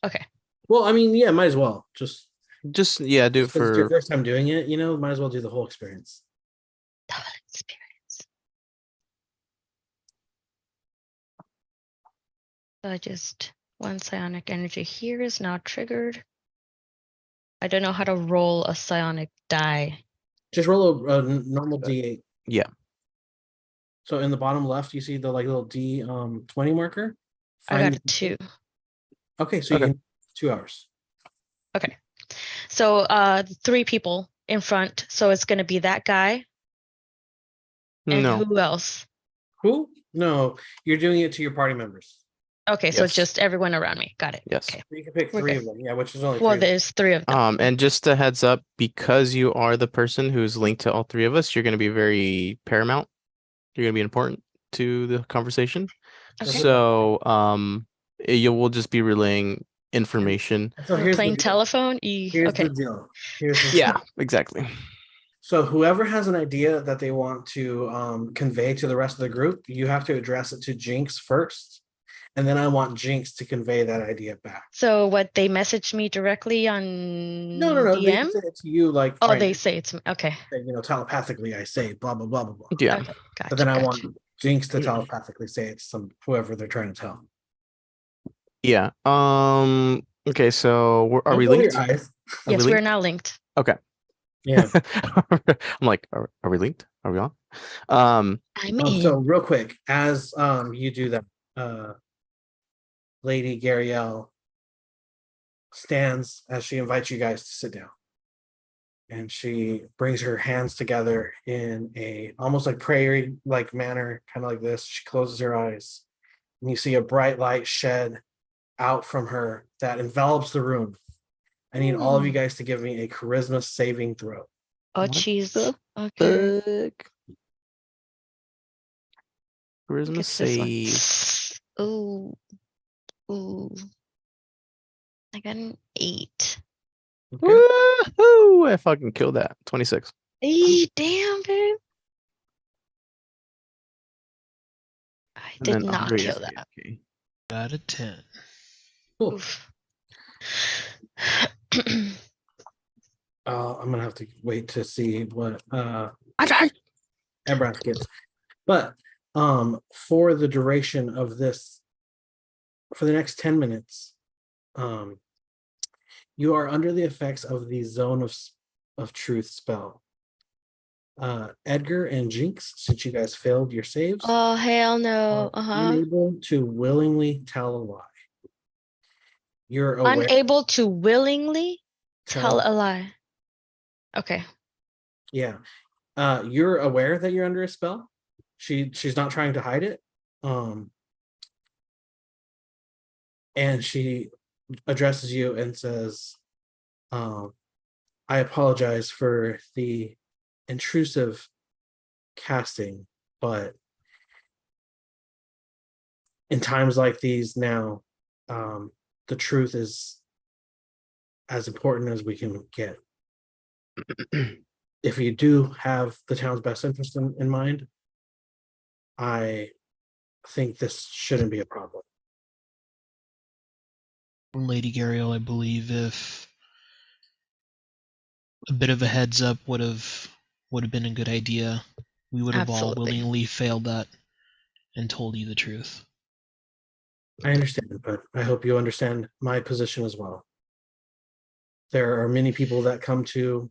Okay.
Well, I mean, yeah, might as well. Just
Yeah, do it
because it's your
for
first time doing it, might as well do the whole experience.
Double experience. So I just 1 psionic energy here is now triggered. I don't know how to roll a psionic die.
Just roll a normal D8.
Yeah.
So in the bottom left, you see the like little D 20 marker.
I got
Find
a 2.
Okay, so you
Okay.
can 2 hours.
Okay. So 3 people in front. So it's gonna be that guy. And
No.
who else?
Who? No, you're doing it to your party members.
Okay, so
Yes.
just everyone around me. Got it.
Yes.
Okay.
You can pick
We're
3
good.
of them. Yeah, which is only
Well,
3 of them.
there's 3 of them.
And just a heads up, because you are the person who's linked to all 3 of us, you're going to be very paramount. You're going to be important to the conversation.
Okay.
So, you will just be relaying information.
So
We're
here's
playing
the deal.
telephone.
Here's
Okay.
the deal. Here's the
Yeah,
deal.
exactly.
So whoever has an idea that they want to convey to the rest of the group, you have to address it to Jinx first, and then I want Jinx to convey that idea back.
So what they messaged me directly on
No, they
DM?
can say it to you like,
Oh,
all right,
they say it's okay.
telepathically. I say blah blah blah blah blah.
Yeah.
Okay, gotcha.
But then I
gotcha.
want Jinx to telepathically say it to whoever they're trying to tell.
Yeah. Okay, so are
Don't
we
roll your
linked?
eyes.
Are
Yes,
we
we're
linked?
now linked.
Okay.
Yeah.
I'm like, are we linked? Are we on?
I'm in.
So real quick, as you do that, Lady Gariel stands as she invites you guys to sit down. And she brings her hands together in a almost like prayer like manner, kind of like this. She closes her eyes, and you see a bright light shed out from her that envelops the room. I need all of you guys to give me a charisma saving throw.
Oh,
What
jeez.
the
Okay.
Fuck.
Look
Charisma
at this one.
save.
Ooh. Ooh. I got an 8.
Okay.
Woohoo! I fucking killed that. 26.
Damn, babe. I
And
did
then
not
Andre
kill
is
that.
AFK.
Got a 10.
Cool.
Oof.
I'm gonna have to wait to see what
Okay.
Ebrath gets. But for the duration of this, for the next 10 minutes, you are under the effects of the zone of truth spell. Edgar and Jinx, since you guys failed your saves,
Oh, hell no.
are unable to willingly tell a lie. You're aware.
Unable to willingly tell a lie. Okay.
Yeah. You're aware that you're under a spell. She's not trying to hide it. And she addresses you and says, I apologize for the intrusive casting, but in times like these now, the truth is as important as we can get. If you do have the town's best interest in mind, I think this shouldn't be a problem.
Lady Gariel, I believe if a bit of a heads up would have been a good idea, we would have all
Absolutely.
willingly failed that and told you the truth.
I understand, but I hope you understand my position as well. There are many people that come to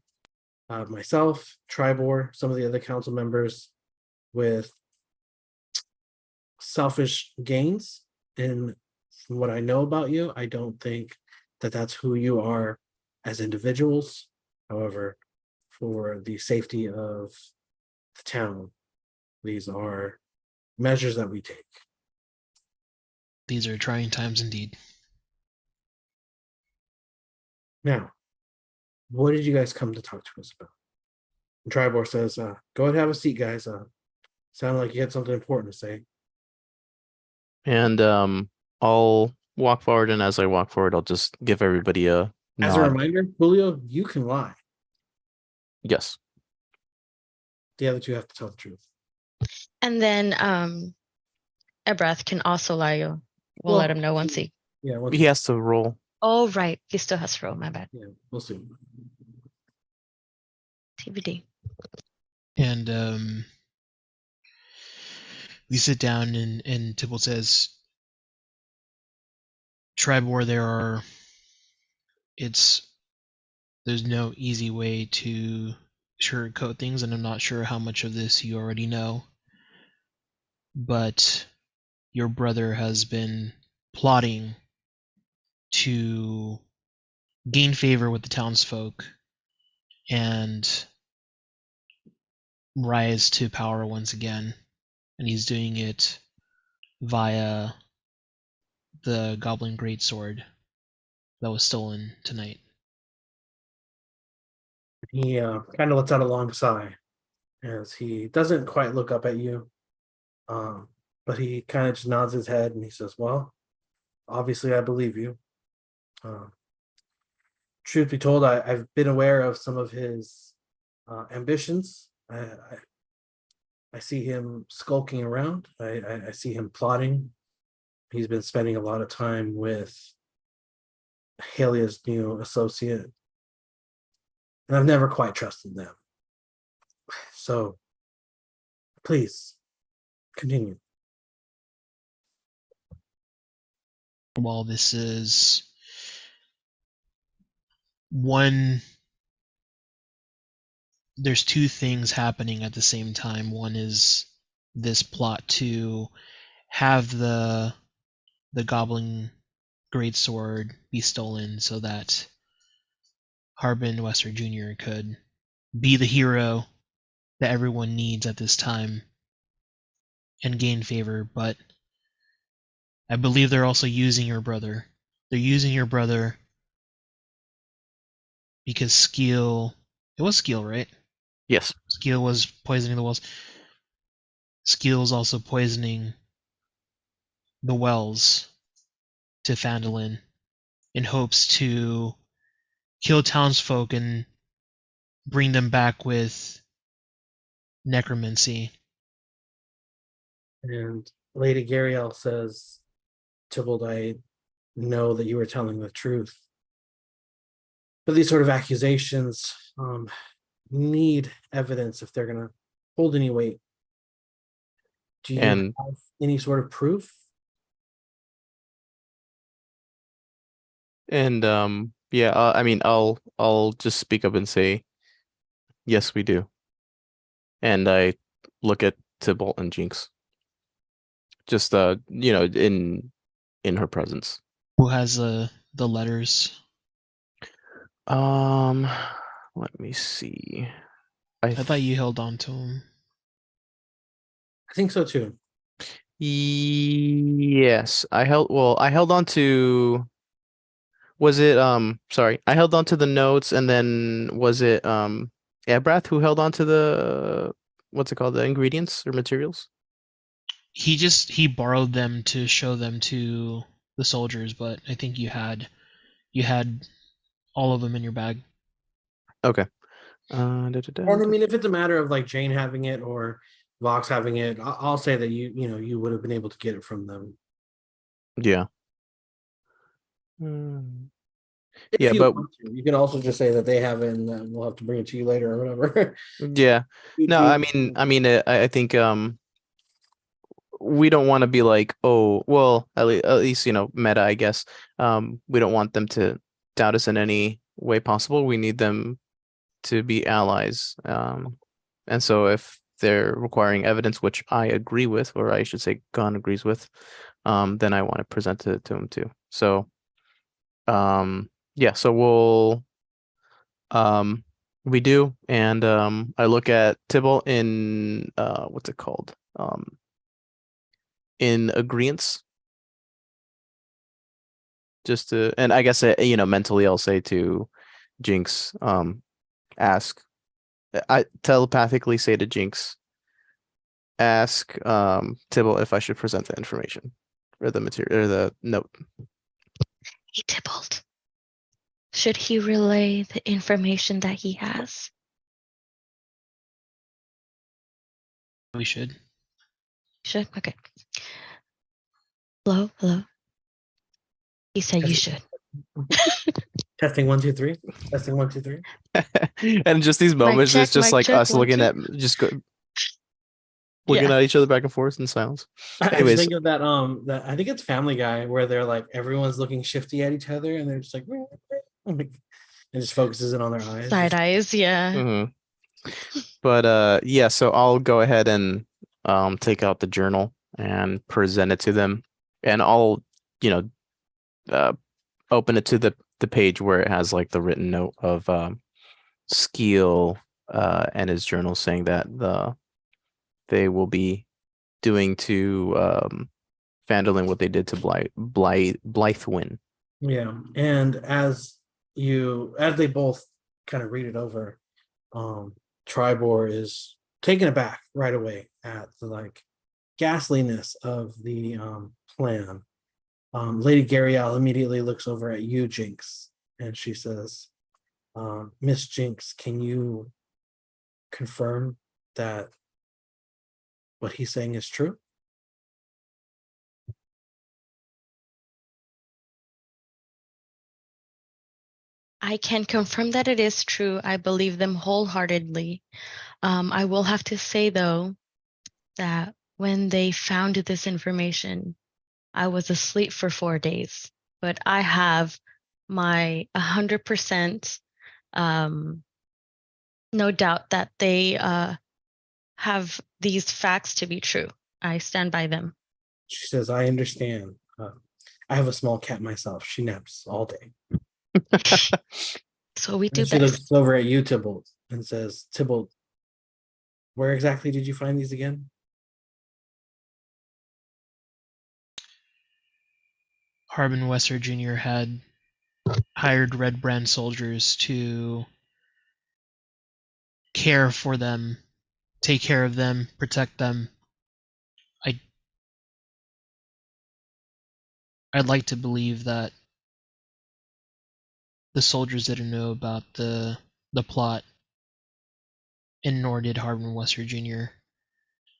myself, Tribor, some of the other council members with selfish gains. And from what I know about you, I don't think that that's who you are as individuals. However, for the safety of the town, these are measures that we take.
These are trying times indeed.
Now, what did you guys come to talk to us about? And Tribor says, go ahead, have a seat, guys. Sound like you had something important to say.
And I'll walk forward, and as I walk forward, I'll just give everybody a
As a
nod.
reminder, Julio, you can lie.
Yes.
The other two have to tell the truth.
And then Ebrath can also lie. We'll let him know once he.
Yeah,
He has to roll.
Oh, right. He still has to roll. My bad.
Yeah, we'll see.
TBD.
And we sit down and Tibble says, Tribor, it's there's no easy way to sugarcoat things, and I'm not sure how much of this you already know, but your brother has been plotting to gain favor with the townsfolk and rise to power once again, and he's doing it via the Goblin Greatsword that was stolen tonight.
He kind of lets out a long sigh as he doesn't quite look up at you, but he kind of just nods his head and he says, "Well, obviously, I believe you. Truth be told, I've been aware of some of his ambitions. I see him skulking around. I see him plotting. He's been spending a lot of time with Halia's new associate, and I've never quite trusted them. So, please continue."
While this is one, there's two things happening at the same time. One is this plot to have the Goblin Greatsword be stolen so that Harbin Wester Jr. could be the hero that everyone needs at this time and gain favor, but I believe they're also using your brother. They're using your brother because Skeel, it was Skeel, right?
Yes.
Skeel was poisoning the wells. Skeel's also poisoning the wells to Phandalin in hopes to kill townsfolk and bring them back with necromancy.
And Lady Gariel says, "Tybalt, I know that you were telling the truth. But these sort of accusations need evidence if they're going to hold any weight. Do you
And
have any sort of proof?"
yeah, I mean, I'll just speak up and say, yes, we do. And I look at Tybalt and Jinx, just in her presence.
Who has the letters?
Let me see.
I thought you held on to them.
I think so too.
Yes, I held on to, was it sorry, I held on to the notes, and then was it Abrath who held on to the, what's it called, the ingredients or materials?
He borrowed them to show them to the soldiers, but I think you had all of them in your bag.
Okay.
Or I mean, if it's a matter of like Jane having it or Vox having it, I'll say that you would have been able to get it from them.
Yeah.
If
Yeah,
you
but
want to. You can also just say that they have it and then we'll have to bring it to you later or whatever.
yeah. No, I mean, I think we don't want to be like, oh, well, at least meta, I guess. We don't want them to doubt us in any way possible. We need them to be allies. And so if they're requiring evidence, which I agree with, or I should say Gunn agrees with, then I want to present it to him too. So, yeah, so we do, and I look at Tybalt in what's it called? In agreeance. Just to, and I guess mentally I'll say to Jinx, I telepathically say to Jinx, ask Tybalt if I should present the information or the material or the note.
Hey, Tybalt. Should he relay the information that he has?
We should.
Should? Okay. Hello? Hello? He said you should.
Testing 1 2 3. Testing 1 2 3.
And just these moments,
check,
it's just
mic
like
check,
us
1
looking
2.
at looking
Yeah.
at each other back and forth in silence.
I just
Anyways,
think of that I think it's Family Guy where they're like everyone's looking shifty at each other and they're just like and just focuses it on their eyes.
Side
Just-
eyes, yeah.
Mhm. But yeah, so I'll go ahead and take out the journal and present it to them, and I'll uh open it to the page where it has like the written note of Skeel and his journal saying that they will be doing to Phandalin what they did to Blythewyn.
Yeah, and as they both kind of read it over, Tribor is taken aback right away at the like ghastliness of the plan. Lady Gariel immediately looks over at you, Jinx, and she says, Miss Jinx, can you confirm that what he's saying is true?
I can confirm that it is true. I believe them wholeheartedly. I will have to say, though, that when they found this information, I was asleep for 4 days, but I have my 100% no doubt that they have these facts to be true. I stand by them.
She says, I understand. I have a small cat myself. She naps all day.
So we do
And she
best.
looks over at you, Tybalt, and says, Tybalt, where exactly did you find these again?
Harbin Wesser Jr. had hired Red Brand soldiers to care for them, take care of them, protect them. I'd like to believe that the soldiers didn't know about the plot, and nor did Harbin Wesser Jr.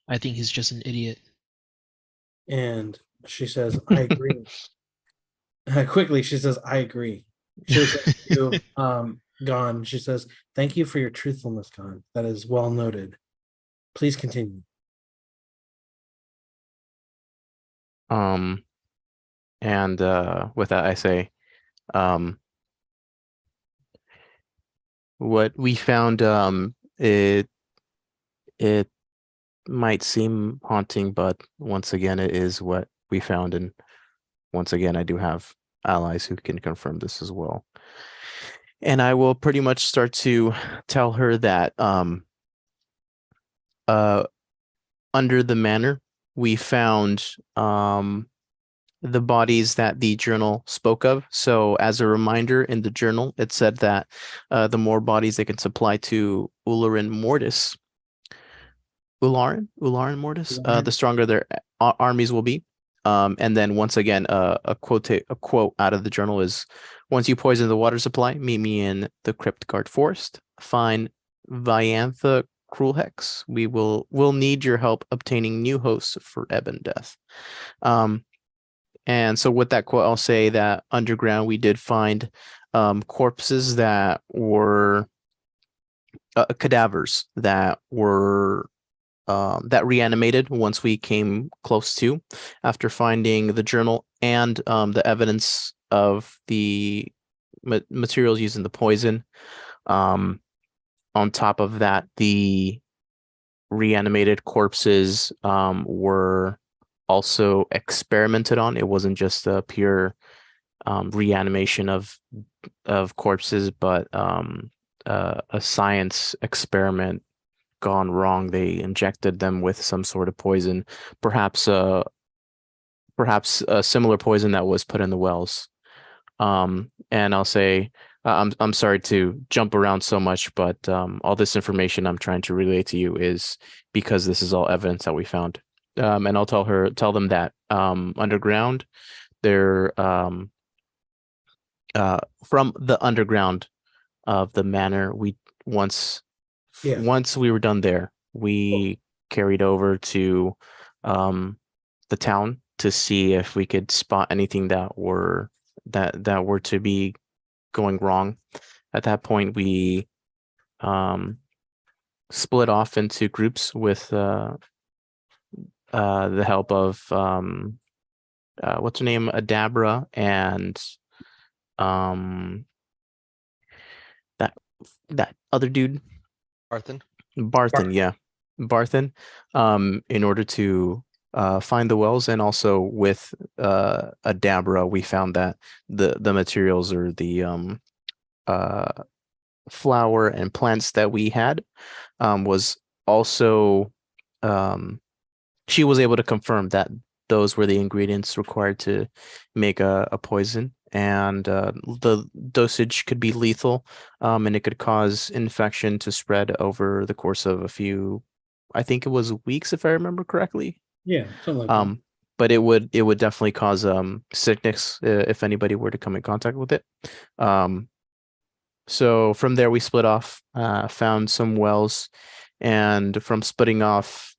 I think he's just an idiot.
And she says, I agree. Quickly, she says, I agree. She looks at you, Gon. She says, thank you for your truthfulness, Gon. That is well noted. Please continue.
And with that, I say, what we found, it might seem haunting, but once again, it is what we found, and once again, I do have allies who can confirm this as well. And I will pretty much start to tell her that under the manor, we found the bodies that the journal spoke of. So as a reminder, in the journal, it said that the more bodies they can supply to Ularin Mortis, Mortis, the stronger their armies will be. And then once again, a quote out of the journal is, once you poison the water supply, meet me in the Cryptguard Forest. Find Viantha Cruelhex. We'll need your help obtaining new hosts for Ebb and Death. And so with that quote, I'll say that underground we did find corpses that were cadavers that were that reanimated once we came close to, after finding the journal and the evidence of the materials used in the poison. On top of that, the reanimated corpses were also experimented on. It wasn't just a pure reanimation of corpses, but a science experiment gone wrong. They injected them with some sort of poison, perhaps a similar poison that was put in the wells. And I'll say, I'm sorry to jump around so much, but all this information I'm trying to relay to you is because this is all evidence that we found. And I'll tell them that underground, they're from the underground of the manor. Once we were done there, we carried over to the town to see if we could spot anything that were to be going wrong. At that point, we split off into groups with the help of what's her name, Adabra, and that other dude,
Arthur.
Barthen, yeah, Barthen, in order to find the wells, and also with Adabra, we found that the materials or the uh flower and plants that we had was also she was able to confirm that those were the ingredients required to make a poison, and the dosage could be lethal, and it could cause infection to spread over the course of a few, I think it was weeks, if I remember correctly.
Yeah, something like that.
But it would definitely cause sickness if anybody were to come in contact with it. So from there we split off, found some wells, and from splitting off,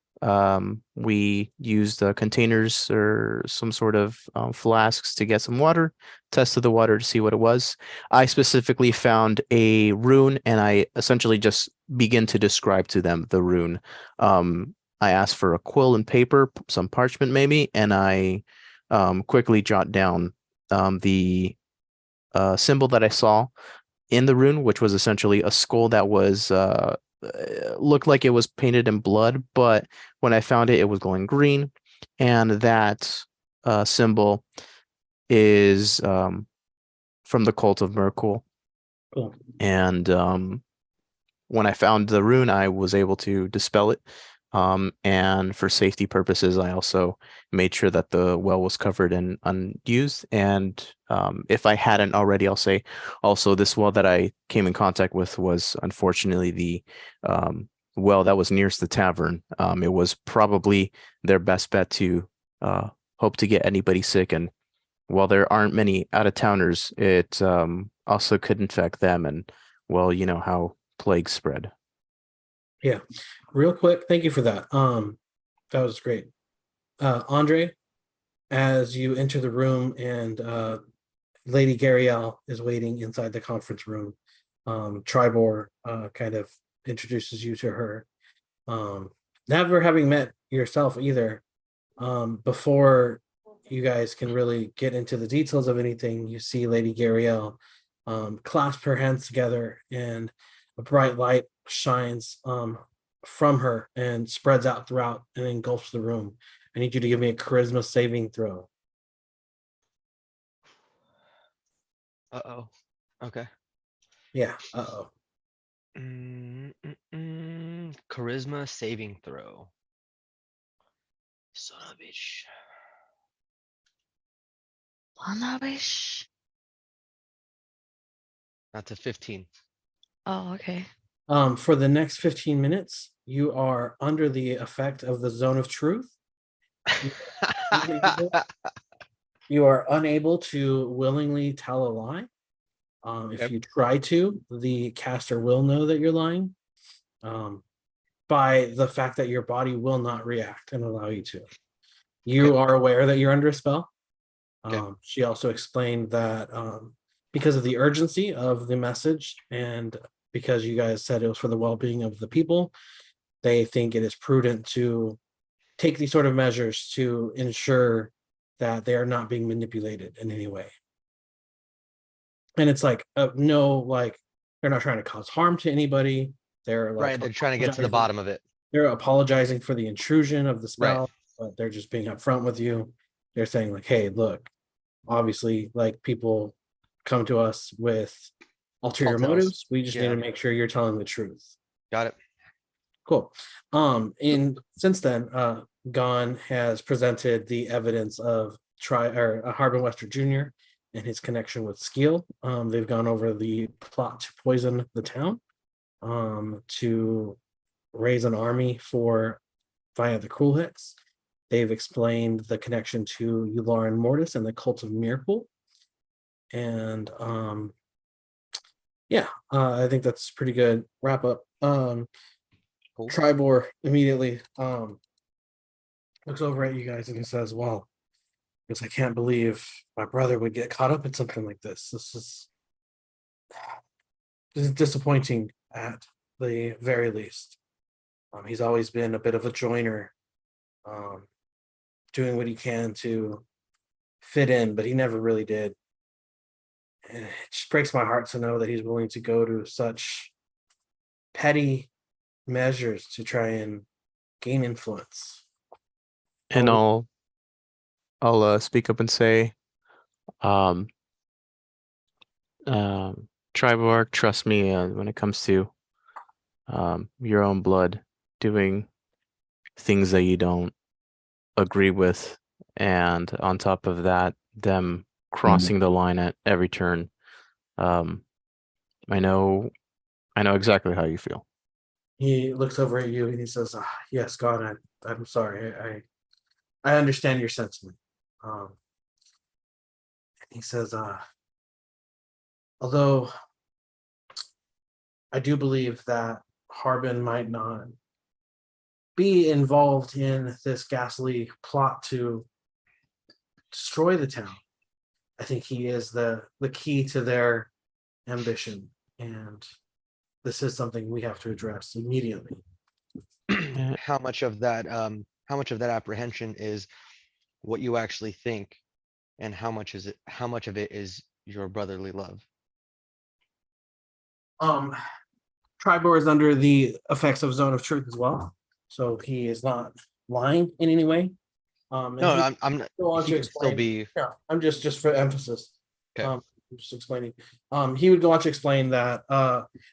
we used containers or some sort of flasks to get some water, tested the water to see what it was. I specifically found a rune, and I essentially just begin to describe to them the rune. I asked for a quill and paper, some parchment maybe, and I quickly jot down the symbol that I saw in the rune, which was essentially a skull that was looked like it was painted in blood, but when I found it, it was glowing green, and that symbol is from the cult of Merkul.
Cool.
And when I found the rune, I was able to dispel it. And for safety purposes, I also made sure that the well was covered and unused. And if I hadn't already, I'll say also this well that I came in contact with was unfortunately the well that was nearest the tavern. It was probably their best bet to hope to get anybody sick. And while there aren't many out-of-towners, it also could infect them. And well, you know how plagues spread.
Yeah. Real quick, thank you for that. That was great. Andre, as you enter the room and Lady Gariel is waiting inside the conference room, Tribor kind of introduces you to her. Never having met yourself either, before you guys can really get into the details of anything, you see Lady Gariel clasp her hands together, and a bright light shines from her and spreads out throughout and engulfs the room. I need you to give me a charisma saving throw.
Uh-oh. Okay.
Yeah. Uh-oh.
Charisma saving throw. Son of a bitch.
Lanabish.
That's a 15.
Oh, okay.
For the next 15 minutes, you are under the effect of the zone of truth. You are unable to willingly tell a lie. If
Yep.
you try to, the caster will know that you're lying, by the fact that your body will not react and allow you to. You are aware that you're under a spell.
Okay.
She also explained that because of the urgency of the message, and because you guys said it was for the well-being of the people, they think it is prudent to take these sort of measures to ensure that they are not being manipulated in any way. And it's like no, like they're not trying to cause harm to anybody. They're like
Right, they're trying to get to the bottom of it.
They're apologizing for the intrusion of the spell,
Right.
but they're just being upfront with you. They're saying like, hey, look, obviously, like people come to us with ulterior
Telltales.
motives. We just need
Yeah.
to make sure you're telling the truth.
Got it.
Cool. Since then, Gon has presented the evidence of Harbin Wester Jr. and his connection with Skeel. They've gone over the plot to poison the town, to raise an army for via the Cruel Hicks. They've explained the connection to Yularin Mortis and the cult of Mirpool. And I think that's pretty good wrap up.
Cool.
Tribor immediately looks over at you guys and he says, well, because I can't believe my brother would get caught up in something like this. This is disappointing at the very least. He's always been a bit of a joiner, doing what he can to fit in, but he never really did. It just breaks my heart to know that he's willing to go to such petty measures to try and gain influence.
And
Oh.
I'll speak up and say, um, Triborg, trust me when it comes to your own blood doing things that you don't agree with, and on top of that, them crossing the line at every turn. I know exactly how you feel.
He looks over at you and he says, "Yes, God, I'm sorry. I understand your sentiment." He says, "Although I do believe that Harbin might not be involved in this ghastly plot to destroy the town, I think he is the key to their ambition, and this is something we have to address immediately."
How much of that apprehension is what you actually think, and how much of it is your brotherly love?
Tribor is under the effects of Zone of Truth as well, so he is not lying in any way. And
No,
he
I'm not.
go on
He
to
could still
explain.
be
Yeah, I'm just for emphasis.
okay.
I'm just explaining. He would go on to explain that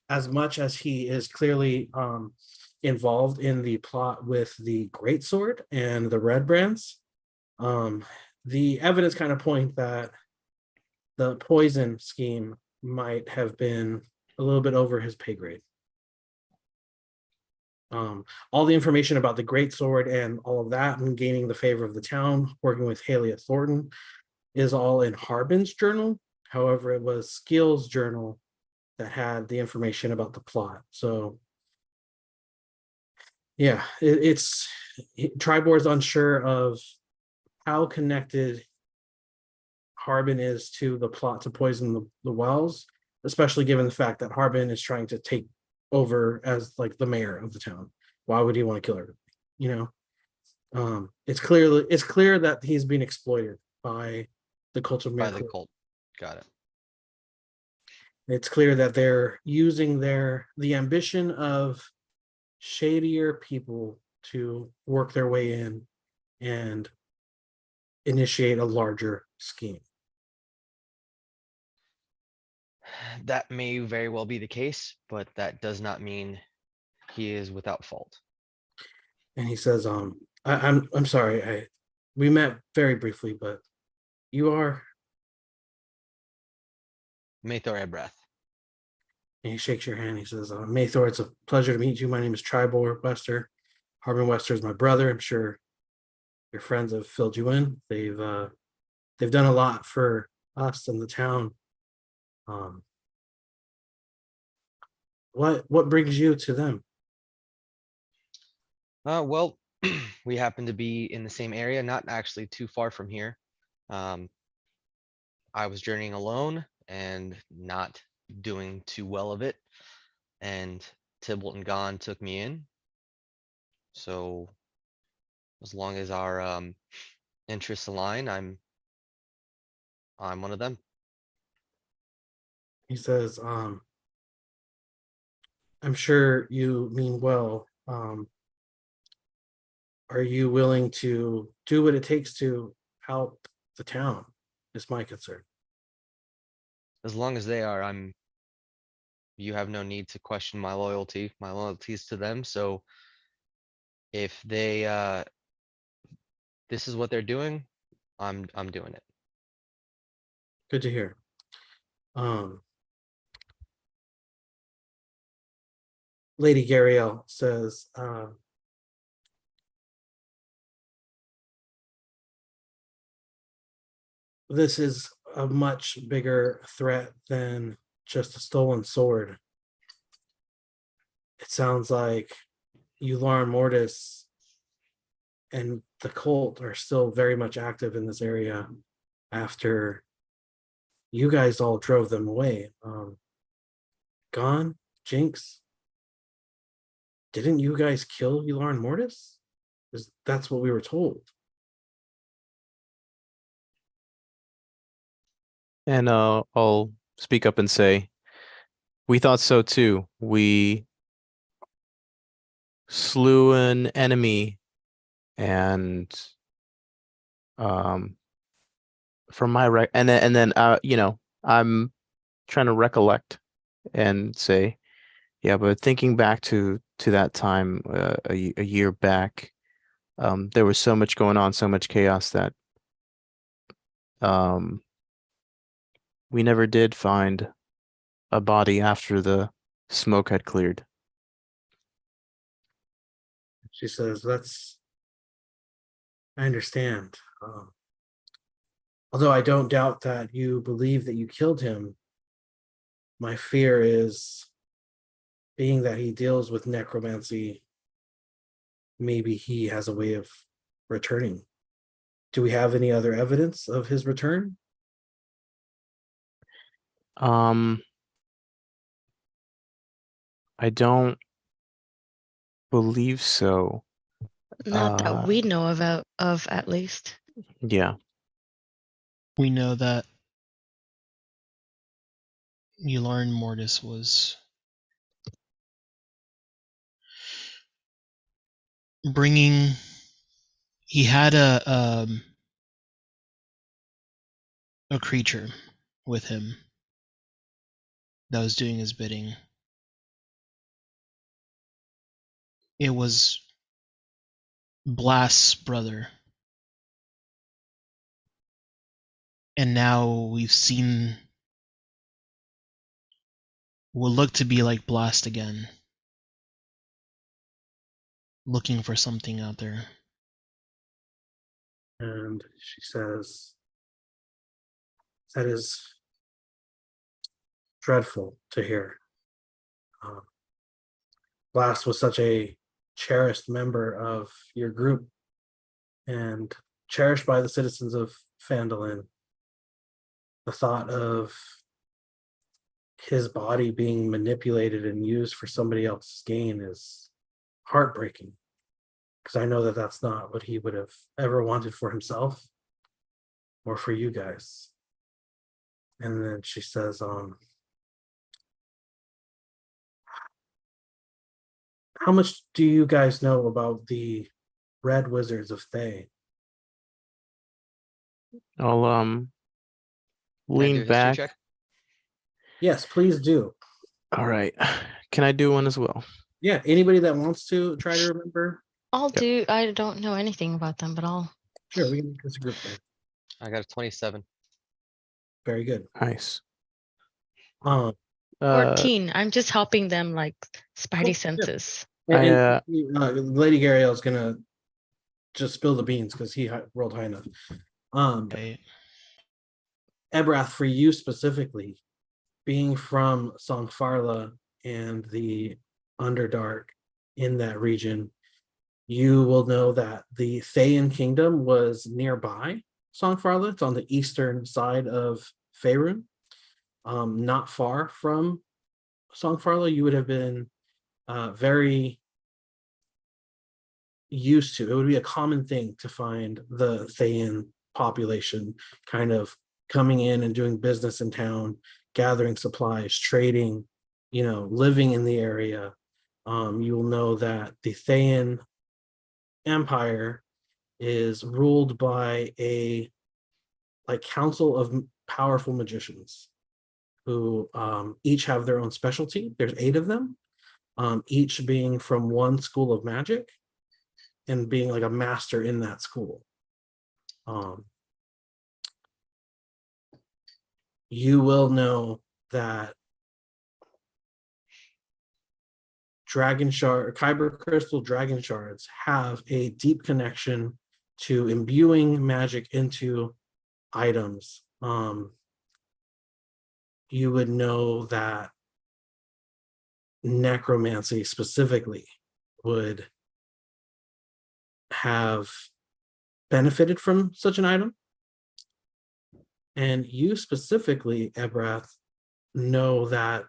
as much as he is clearly involved in the plot with the Great Sword and the Red Brands, the evidence kind of point that the poison scheme might have been a little bit over his pay grade. All the information about the Great Sword and all of that and gaining the favor of the town, working with Halia Thornton, is all in Harbin's journal. However, it was Skill's journal that had the information about the plot. So yeah, it's Tribor's unsure of how connected Harbin is to the plot to poison the wells, especially given the fact that Harbin is trying to take over as like the mayor of the town. Why would he want to kill everybody? You know, it's clear that he's being exploited by the cult of
By the
Miracle.
cult. Got it.
It's clear that they're using the ambition of shadier people to work their way in and initiate a larger scheme.
That may very well be the case, but that does not mean he is without fault.
And he says, I'm sorry, we met very briefly, but you are."
Mathor I breath.
And he shakes your hand. He says, "Mathor, it's a pleasure to meet you. My name is Tribor Wester. Harbin Wester is my brother. I'm sure your friends have filled you in. They've done a lot for us and the town. What brings you to them?"
Well, we happen to be in the same area, not actually too far from here. I was journeying alone and not doing too well of it, and Tybalt and Gon took me in. So as long as our interests align, I'm one of them.
He says, "I'm sure you mean well. Are you willing to do what it takes to help the town?" Is my concern.
As long as they are, you have no need to question my loyalty. My loyalty is to them. So if they this is what they're doing, I'm doing it.
Good to hear. Lady Gariel says, "This is a much bigger threat than just a stolen sword. It sounds like Ular Mortis and the cult are still very much active in this area after you guys all drove them away. Gone, Jinx, didn't you guys kill Ular Mortis? That's what we were told."
And I'll speak up and say, we thought so too. We slew an enemy, and from my and then I'm trying to recollect and say, yeah, but thinking back to that time, a year back, there was so much going on, so much chaos that we never did find a body after the smoke had cleared.
She says, I understand. Although I don't doubt that you believe that you killed him, my fear is, being that he deals with necromancy, maybe he has a way of returning. Do we have any other evidence of his return?
I don't believe so.
Not that we know of at least.
Yeah.
We know that Yularen Mortis was bringing. He had a creature with him that was doing his bidding. It was Blast's brother. And now we've seen what looked to be like Blast again. Looking for something out there.
And she says, that is dreadful to hear. Blast was such a cherished member of your group and cherished by the citizens of Phandalin. The thought of his body being manipulated and used for somebody else's gain is heartbreaking, because I know that that's not what he would have ever wanted for himself or for you guys. And then she says, how much do you guys know about the Red Wizards of Thay?
I'll
Can I do
lean
a history
back.
check?
Yes, please do.
All right. Can I do one as well?
Yeah, anybody that wants to try to remember,
I'll
Yep.
do. I don't know anything about them, but I'll.
sure, we can make this a group thing.
I got a 27.
Very good.
Nice.
Um,
14. I'm just helping them, like, spidey
Cool, yeah.
senses.
and Lady Gariel's gonna just spill the beans because he rolled high enough.
Right?
Ebrath, for you specifically, being from Songfarla and the Underdark in that region, you will know that the Thayan kingdom was nearby Songfarla. It's on the eastern side of Faerun, not far from Songfarla. You would have been very used to. It would be a common thing to find the Thayan population kind of coming in and doing business in town, gathering supplies, trading, living in the area. You will know that the Thayan Empire is ruled by a council of powerful magicians who each have their own specialty. There's 8 of them, each being from one school of magic and being like a master in that school. You will know that Kyber crystal dragon shards have a deep connection to imbuing magic into items. You would know that necromancy specifically would have benefited from such an item. And you specifically, Ebrath, know that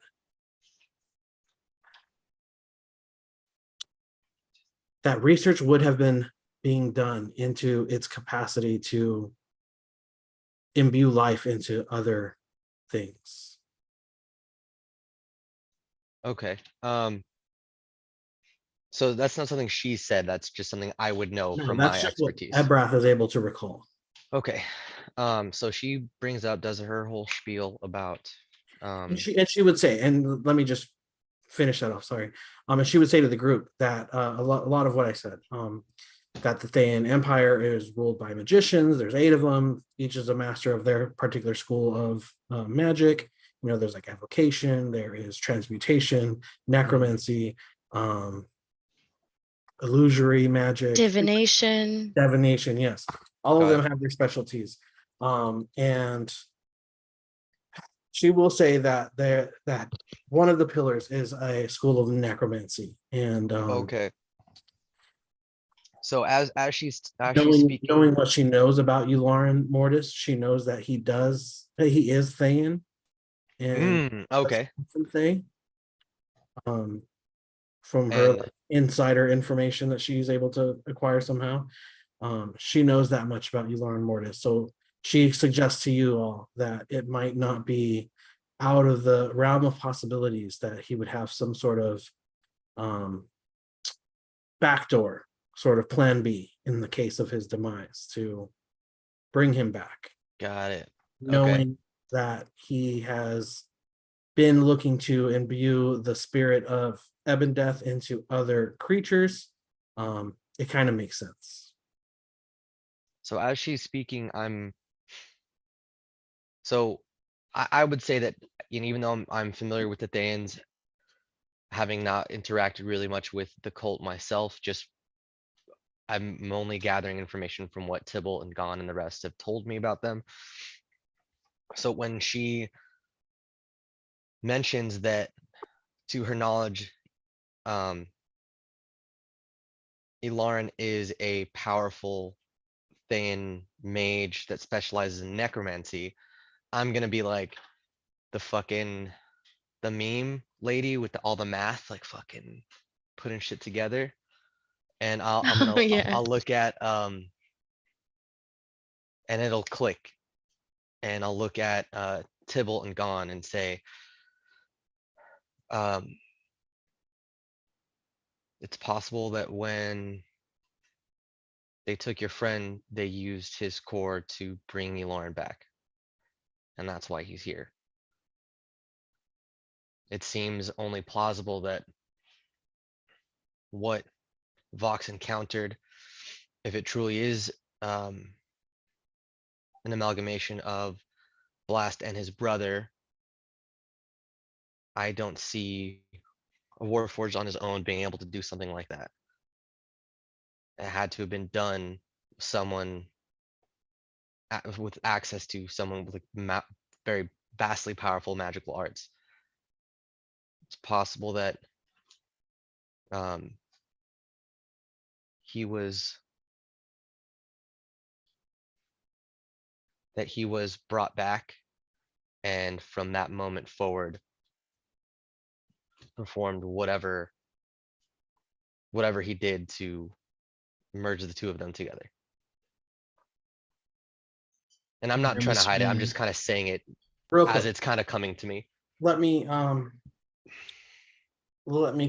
research would have been being done into its capacity to imbue life into other things.
Okay. So that's not something she said. That's just something I would know
No,
from
that's
my
just what
expertise.
Ebrath is able to recall.
Okay. So she brings up, does her whole spiel about
And she would say, and let me just finish that off. Sorry. And she would say to the group that a lot of what I said, that the Thayan Empire is ruled by magicians. There's 8 of them. Each is a master of their particular school of magic. You know, there's like evocation, there is transmutation, necromancy, illusory magic,
Divination.
divination. Yes, all of
Got
them have their specialties. And she will say that that one of the pillars is a school of necromancy, and
okay. So as she's
knowing
speaking,
what she knows about Yularen Mortis, she knows that he is Thayan and
okay.
from Thay, from her
And
like, insider information that she's able to acquire somehow. She knows that much about Yularen Mortis, so she suggests to you all that it might not be out of the realm of possibilities that he would have some sort of backdoor sort of plan B in the case of his demise to bring him back,
got it.
knowing that he has been looking to imbue the spirit of Ebon Death into other creatures. It kind of makes sense.
So as she's speaking, so I would say that, you know, even though I'm familiar with the Thayans, having not interacted really much with the cult myself, just I'm only gathering information from what Tybalt and Gon and the rest have told me about them. So when she mentions that, to her knowledge, Ilaren is a powerful Thayan mage that specializes in necromancy, I'm gonna be like the meme lady with all the math, like fucking putting shit together. And
Oh, yeah.
I'll look at and it'll click, and I'll look at Tybalt and Gon and say, it's possible that when they took your friend, they used his core to bring Ilaren back, and that's why he's here. It seems only plausible that what Vox encountered, if it truly is an amalgamation of Blast and his brother, I don't see a Warforged on his own being able to do something like that. It had to have been done someone with access to someone with like very vastly powerful magical arts. It's possible that he was brought back, and from that moment forward performed whatever he did to merge the two of them together. And I'm not
There
trying to
must have
hide it. I'm
been
just kind of saying it
Real
as
quick,
it's kind of coming to me.
let me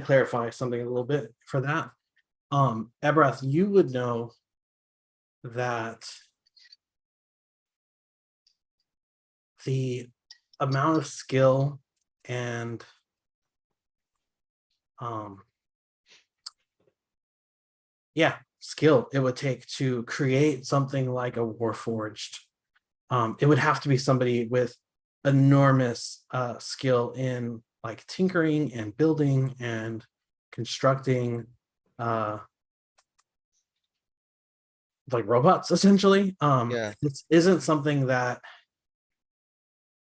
clarify something a little bit for that. Ebrath, you would know that the amount of skill and skill it would take to create something like a Warforged. It would have to be somebody with enormous skill in like tinkering and building and constructing like robots essentially.
Yeah,
This isn't something that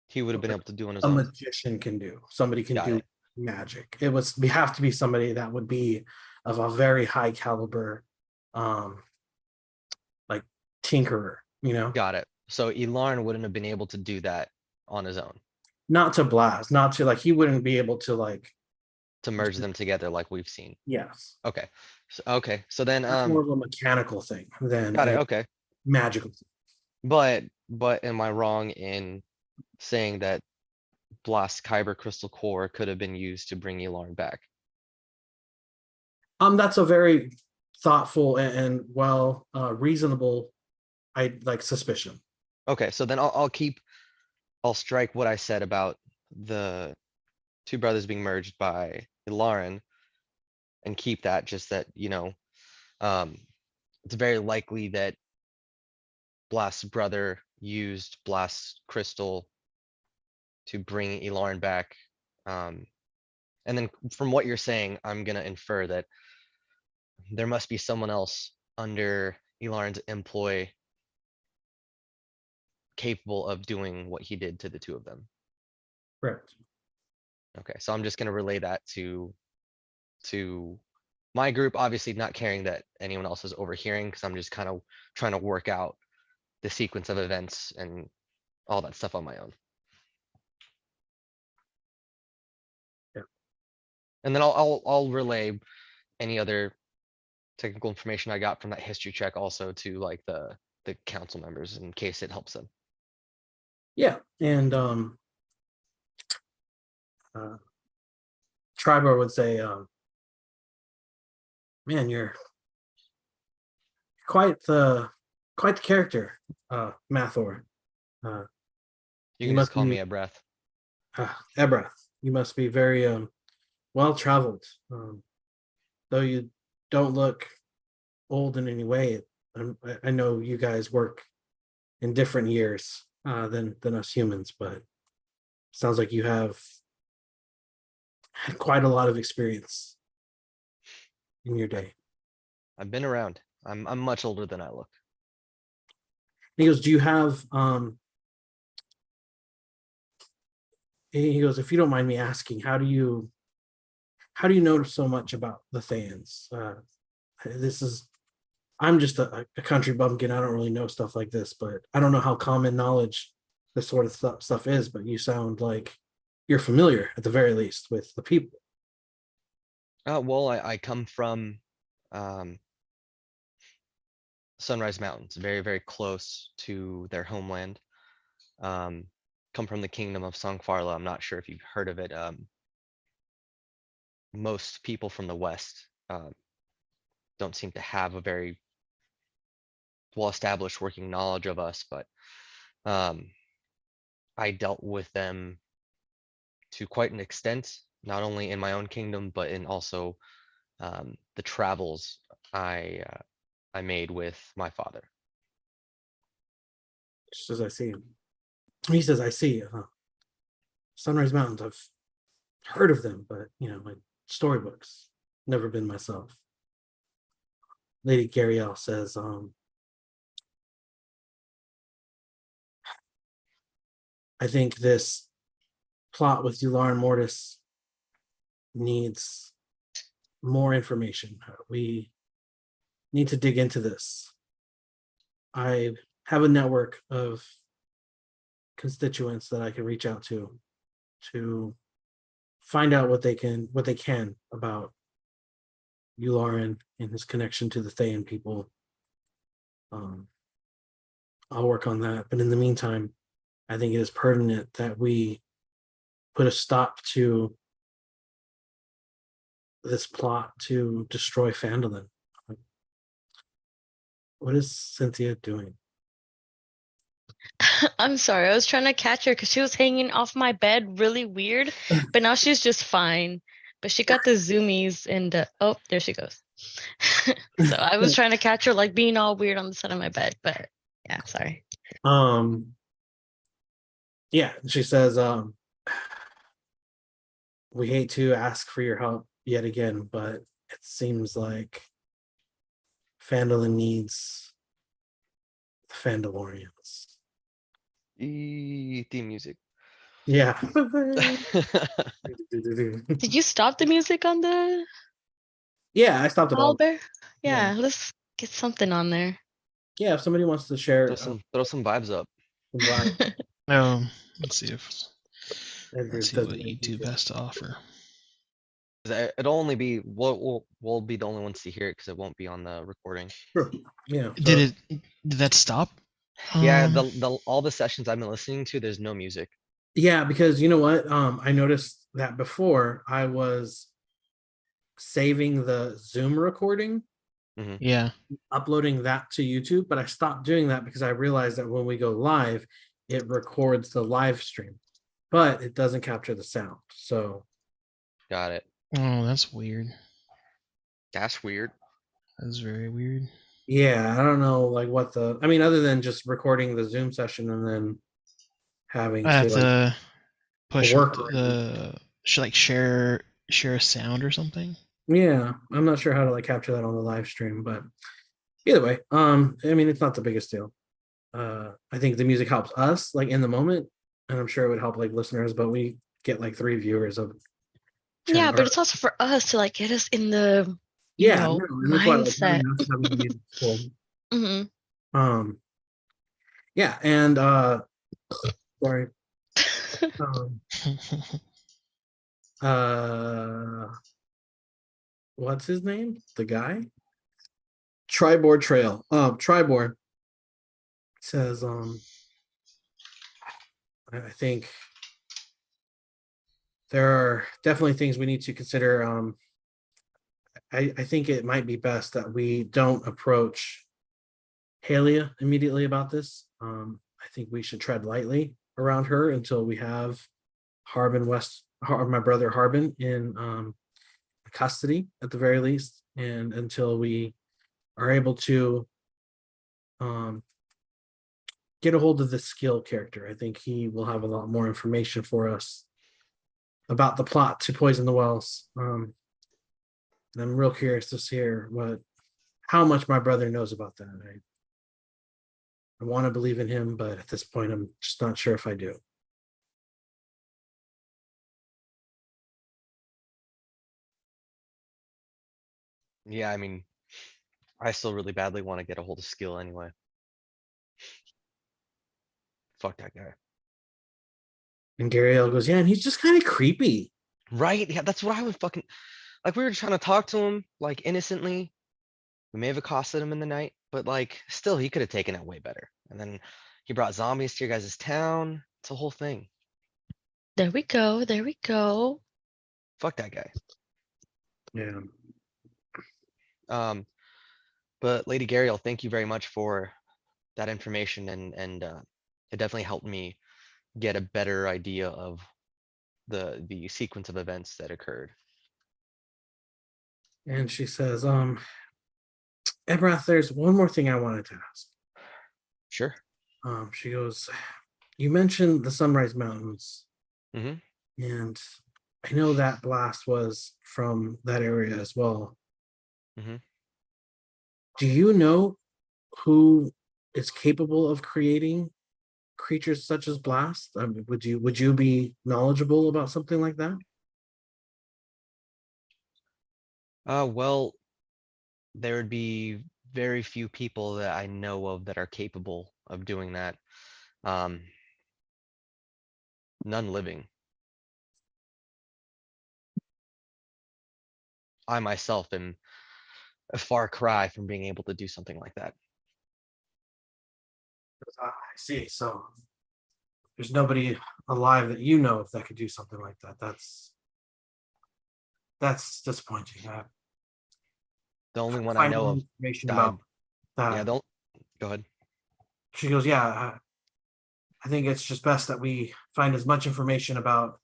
he would have been able to do on his
a
own.
magician can do. Somebody can
Got
do
it.
magic. We have to be somebody that would be of a very high caliber like tinkerer, you know.
Got it. So Ilaren wouldn't have been able to do that on his own,
Not to blast, not to like he wouldn't be able to like
to merge them together like we've seen.
yes.
Okay. So then
That's more of a mechanical thing than
got it.
a
Okay.
magical thing.
But am I wrong in saying that Blast Kyber crystal core could have been used to bring Elarn back.
That's a very thoughtful and well reasonable suspicion.
Okay, so then I'll strike what I said about the two brothers being merged by Elarn and keep that, just that, it's very likely that Blast's brother used Blast Crystal to bring Elarn back. And then from what you're saying, I'm gonna infer that there must be someone else under Elarn's employ capable of doing what he did to the two of them.
Correct.
Okay, so I'm just gonna relay that to my group, obviously not caring that anyone else is overhearing, because I'm just kind of trying to work out the sequence of events and all that stuff on my own.
Yeah.
And then I'll relay any other technical information I got from that history check also to like the council members in case it helps them.
Yeah, and Tribor would say, "Man, you're quite the character, Mathor.
You
You
can just
must
call
be-
me a breath.
Ebrath. You must be very well traveled. Though you don't look old in any way. I know you guys work in different years than us humans, but sounds like you have had quite a lot of experience in your day."
I've been around. I'm much older than I look.
He goes, "Do you have he goes, if you don't mind me asking, how do you know so much about the Thans? I'm just a country bumpkin. I don't really know stuff like this, but I don't know how common knowledge this sort of stuff is, but you sound like you're familiar at the very least with the people."
Well, I come from Sunrise Mountains, very, very close to their homeland. Come from the kingdom of Songfarla. I'm not sure if you've heard of it. Most people from the West don't seem to have a very well-established working knowledge of us, but I dealt with them to quite an extent, not only in my own kingdom, but in also the travels I made with my father.
Just as I see him. He says, "I see. Sunrise Mountains. I've heard of them, but like storybooks. Never been myself." Lady Gariel says, "I think this plot with Dular Mortis needs more information. We need to dig into this. I have a network of constituents that I can reach out to find out what they can about Yularen and his connection to the Thayan people. I'll work on that. But in the meantime, I think it is pertinent that we put a stop to this plot to destroy Phandalin." What is Cynthia doing?
I'm sorry. I was trying to catch her because she was hanging off my bed really weird, but now she's just fine. But she got the zoomies and oh, there she goes. So I was trying to catch her like being all weird on the side of my bed, but yeah, sorry.
Yeah, she says, "We hate to ask for your help yet again, but it seems like Phandalin needs the Phandalorians."
Theme music.
Yeah.
Did you stop the music on the
Yeah, I stopped it all.
Owlbear?
Yeah.
Yeah, let's get something on there.
Yeah, if somebody wants to share
Throw some vibes up.
vibe,
Let's see
Edward
what
doesn't make
YouTube
music.
has to offer.
It'll only be we'll be the only ones to hear it because it won't be on the recording.
Sure. Yeah.
Did that stop?
Yeah, the all the sessions I've been listening to, there's no music.
Yeah, because you know what? I noticed that before I was saving the Zoom recording,
Yeah.
uploading that to YouTube, but I stopped doing that because I realized that when we go live, it records the live stream, but it doesn't capture the sound. So
Got it.
Oh, that's weird.
That's weird.
That's very weird.
yeah, I don't know like what the I mean, other than just recording the Zoom session and then having
I
to
have
like
to push with
work around.
the should like share a sound or something.
Yeah, I'm not sure how to like capture that on the live stream, but either way, I mean, it's not the biggest deal. I think the music helps us like in the moment, and I'm sure it would help like listeners, but we get like 3 viewers of
Yeah,
channel.
but it's also for us to like get us in the,
Yeah, no, and that's why like
mindset.
having the music is cool.
Hmm.
Um, yeah, and sorry, um, uh, what's his name? The guy, Tribord Trail. Tribord says, I think there are definitely things we need to consider. I think it might be best that we don't approach Halia immediately about this. I think we should tread lightly around her until we have my brother Harbin in custody at the very least, and until we are able to um, get a hold of the skill character. I think he will have a lot more information for us about the plot to poison the wells. And I'm real curious to hear how much my brother knows about that. I want to believe in him, but at this point, I'm just not sure if I do.
Yeah, I mean, I still really badly want to get a hold of skill anyway. Fuck that guy.
And Gariel goes, yeah, and he's just kind of creepy.
Right? Yeah, that's what I was fucking like. We were trying to talk to him like innocently. We may have accosted him in the night, but like still he could have taken it way better. And then he brought zombies to your guys' town. It's a whole thing.
There we go. There we go.
Fuck that guy.
Yeah.
But Lady Gariel, thank you very much for that information and it definitely helped me get a better idea of the sequence of events that occurred.
And she says, Ebrath, there's one more thing I wanted to ask.
Sure.
She goes, you mentioned the Sunrise Mountains,
Hmm.
and I know that blast was from that area as well.
Hmm.
Do you know who is capable of creating creatures such as blast? I mean, would you be knowledgeable about something like that?
Well, there would be very few people that I know of that are capable of doing that. Um, None living. I myself am a far cry from being able to do something like that.
I see. So there's nobody alive that you know of that could do something like that. That's disappointing.
The only one I
Find
know
more
of
information
died.
about that.
Yeah, don't go ahead.
She goes, yeah, I think it's just best that we find as much information about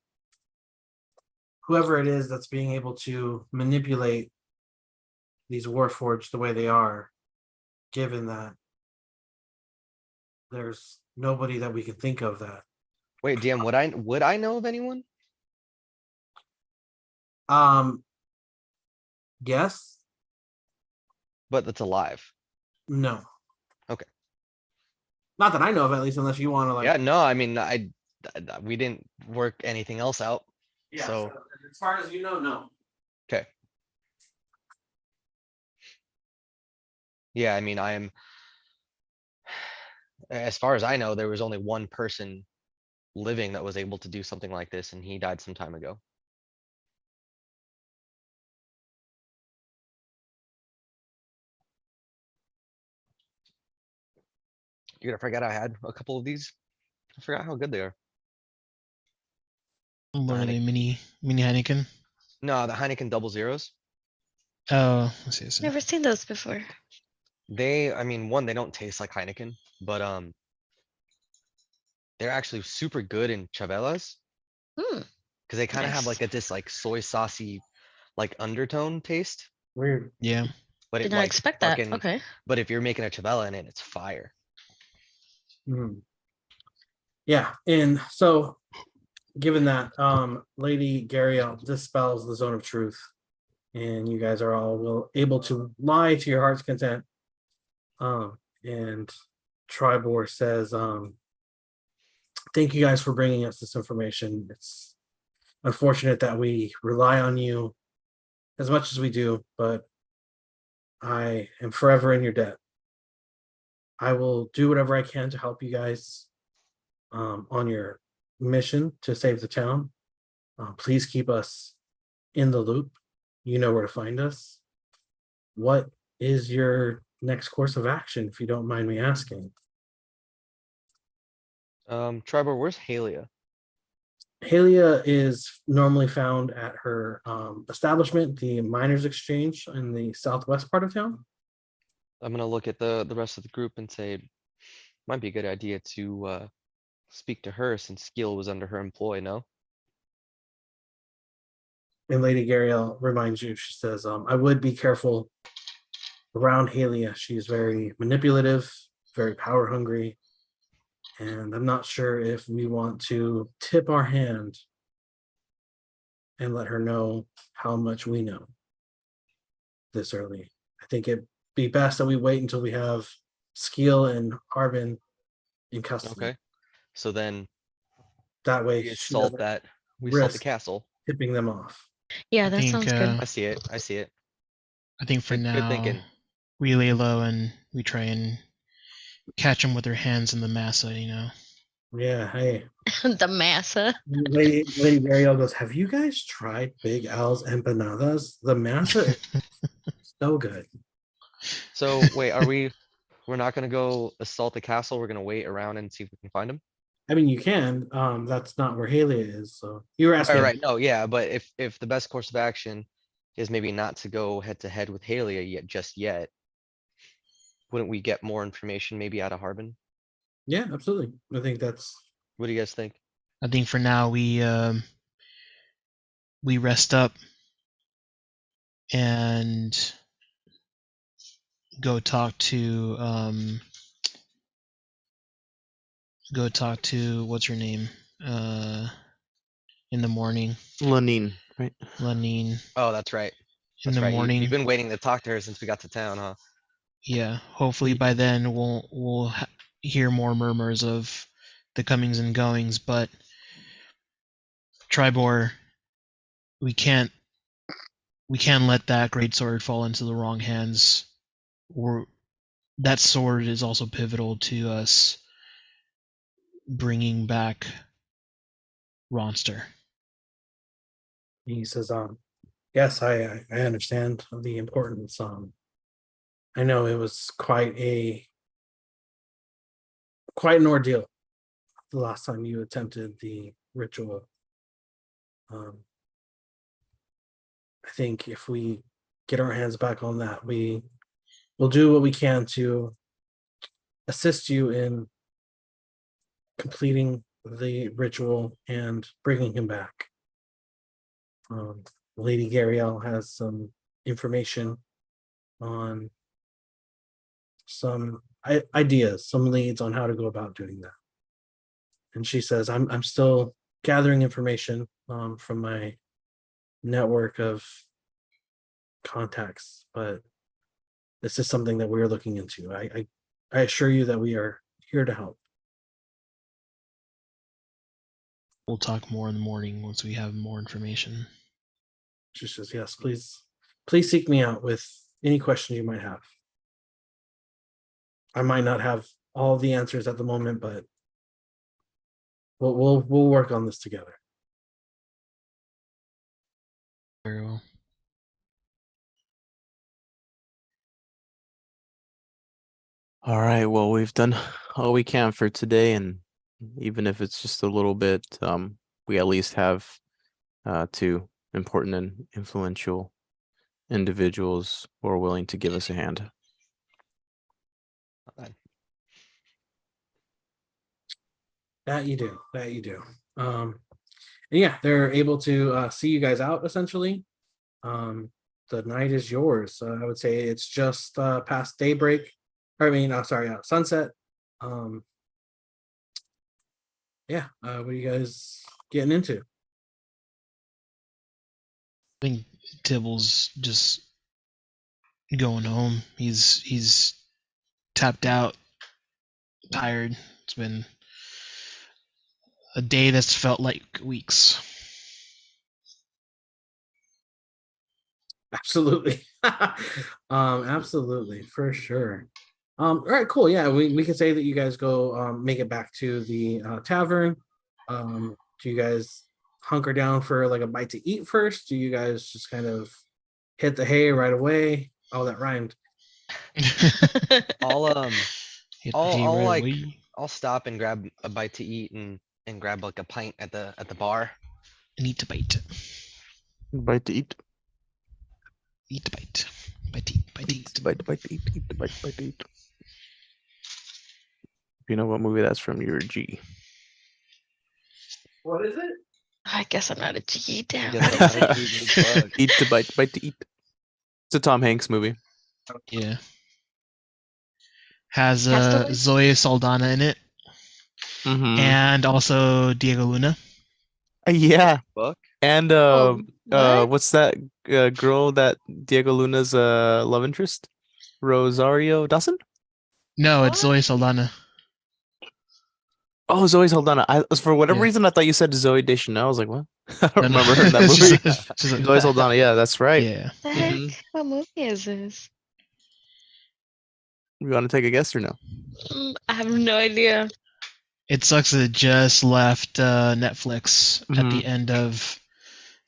whoever it is that's being able to manipulate these Warforged the way they are, given that there's nobody that we can think of that.
Wait, DM, would I know of anyone?
Um, yes,
But that's alive.
no.
Okay.
Not that I know of, at least, unless you want to like.
Yeah, no, I mean, we didn't work anything else out.
Yeah.
So,
As far as you know, no.
okay. Yeah, I mean, as far as I know, there was only one person living that was able to do something like this, and he died some time ago. Dude, I forgot I had a couple of these. I forgot how good they are.
What are they?
Heineken.
Mini Heineken?
No, the Heineken double zeros.
Oh, let's see. Let's see.
Never seen those before.
I mean, one, they don't taste like Heineken, but they're actually super good in chavelas
Hmm.
because they kind of have
Nice.
like this like soy saucy like undertone taste.
Weird.
Yeah.
But
Did
it
not
like
expect that.
fucking.
Okay.
But if you're making a chavela in it, it's fire.
Mhm. Yeah, and so given that, Lady Gariel dispels the zone of truth, and you guys are all able to lie to your heart's content. And Tribor says, thank you guys for bringing us this information. It's unfortunate that we rely on you as much as we do, but I am forever in your debt. I will do whatever I can to help you guys on your mission to save the town. Please keep us in the loop. You know where to find us. What is your next course of action, if you don't mind me asking?
Tribor, where's Halia?
Halia is normally found at her establishment, the Miners Exchange, in the southwest part of town.
I'm gonna look at the rest of the group and say, might be a good idea to speak to her since Skill was under her employ, no?
And Lady Gariel reminds you, she says, I would be careful around Halia. She's very manipulative, very power hungry. And I'm not sure if we want to tip our hand and let her know how much we know this early. I think it'd be best that we wait until we have Skill and Harbin in custody.
Okay. So then
That way
we
she
assault
doesn't
that. We assault the
risk
castle.
tipping them off.
Yeah,
I
that
think,
sounds good.
I see it. I see it.
I think for
Good
now,
thinking.
we lay low and we try and catch them with their hands in the massa, you know.
Yeah, hey.
The massa.
Lady Ariel goes, have you guys tried Big Al's empanadas? The massa is so good.
So wait, we're not gonna go assault the castle. We're gonna wait around and see if we can find him.
I mean, you can. That's not where Halia is. So you were asking.
Right. No, yeah, but if the best course of action is maybe not to go head to head with Halia yet, wouldn't we get more information maybe out of Harbin?
Yeah, absolutely. I think that's.
What do you guys think?
I think for now we rest up and go talk to what's her name in the morning.
Lanine, right?
Lanine.
Oh, that's right.
In
That's
the
right.
morning.
You've been waiting to talk to her since we got to town, huh?
Yeah. Hopefully by then we'll hear more murmurs of the comings and goings, but Tribor, we can't let that great sword fall into the wrong hands. Or that sword is also pivotal to us bringing back Ronster.
He says, yes, I understand the importance. I know it was quite an ordeal the last time you attempted the ritual. I think if we get our hands back on that, we will do what we can to assist you in completing the ritual and bringing him back. Lady Gariel has some information on some ideas, some leads on how to go about doing that. And she says, I'm still gathering information from my network of contacts, but this is something that we're looking into. I assure you that we are here to help.
We'll talk more in the morning once we have more information.
She says, yes, please seek me out with any questions you might have. I might not have all the answers at the moment, but we'll work on this together.
Very well.
All right. Well, we've done all we can for today, and even if it's just a little bit we at least have two important and influential individuals who are willing to give us a hand.
Not bad.
That you do. That you do. And yeah, they're able to see you guys out essentially. The night is yours. I would say it's just past daybreak. I mean, sorry, sunset. Yeah, what are you guys getting into?
I think Tibble's just going home. He's tapped out, tired. It's been a day that's felt like weeks.
Absolutely. Absolutely, for sure. All right, cool. Yeah, we can say that you guys go make it back to the tavern. Do you guys hunker down for like a bite to eat first? Do you guys just kind of hit the hay right away? Oh, that rhymed.
I'll
Hit the
I'll
hay
I'll
right
like
away
I'll stop and grab a bite to eat and grab like a pint at the bar.
and eat the bite.
Bite to eat.
Eat the bite. Bite to eat. Bite to eat.
Bite to eat. Eat the bite to eat. If you know what movie that's from, you're a G.
What is it?
I guess I'm not a G. Damn.
Guess
What
I'm
is it?
not a G, fuck.
Eat the bite to eat. It's a Tom Hanks movie.
Yeah. Has
Castaway?
Zoe Saldana in it,
Mm-hmm.
and also Diego Luna.
Yeah,
Fuck.
and
Oh, what?
what's that girl that Diego Luna's love interest? Rosario Dawson?
No, it's
What?
Zoe Saldana.
Oh, Zoe Saldana. For whatever
Yeah.
reason I thought you said Zoe Deschanel. I was like, what? I don't
No, no.
remember her in that
She's
movie.
she's a-
Zoe Saldana. Yeah, that's right.
yeah.
The heck?
Mhm.
What movie is this?
You want to take a guess or no?
I have no idea.
It sucks that it just left Netflix at
Mhm.
the end of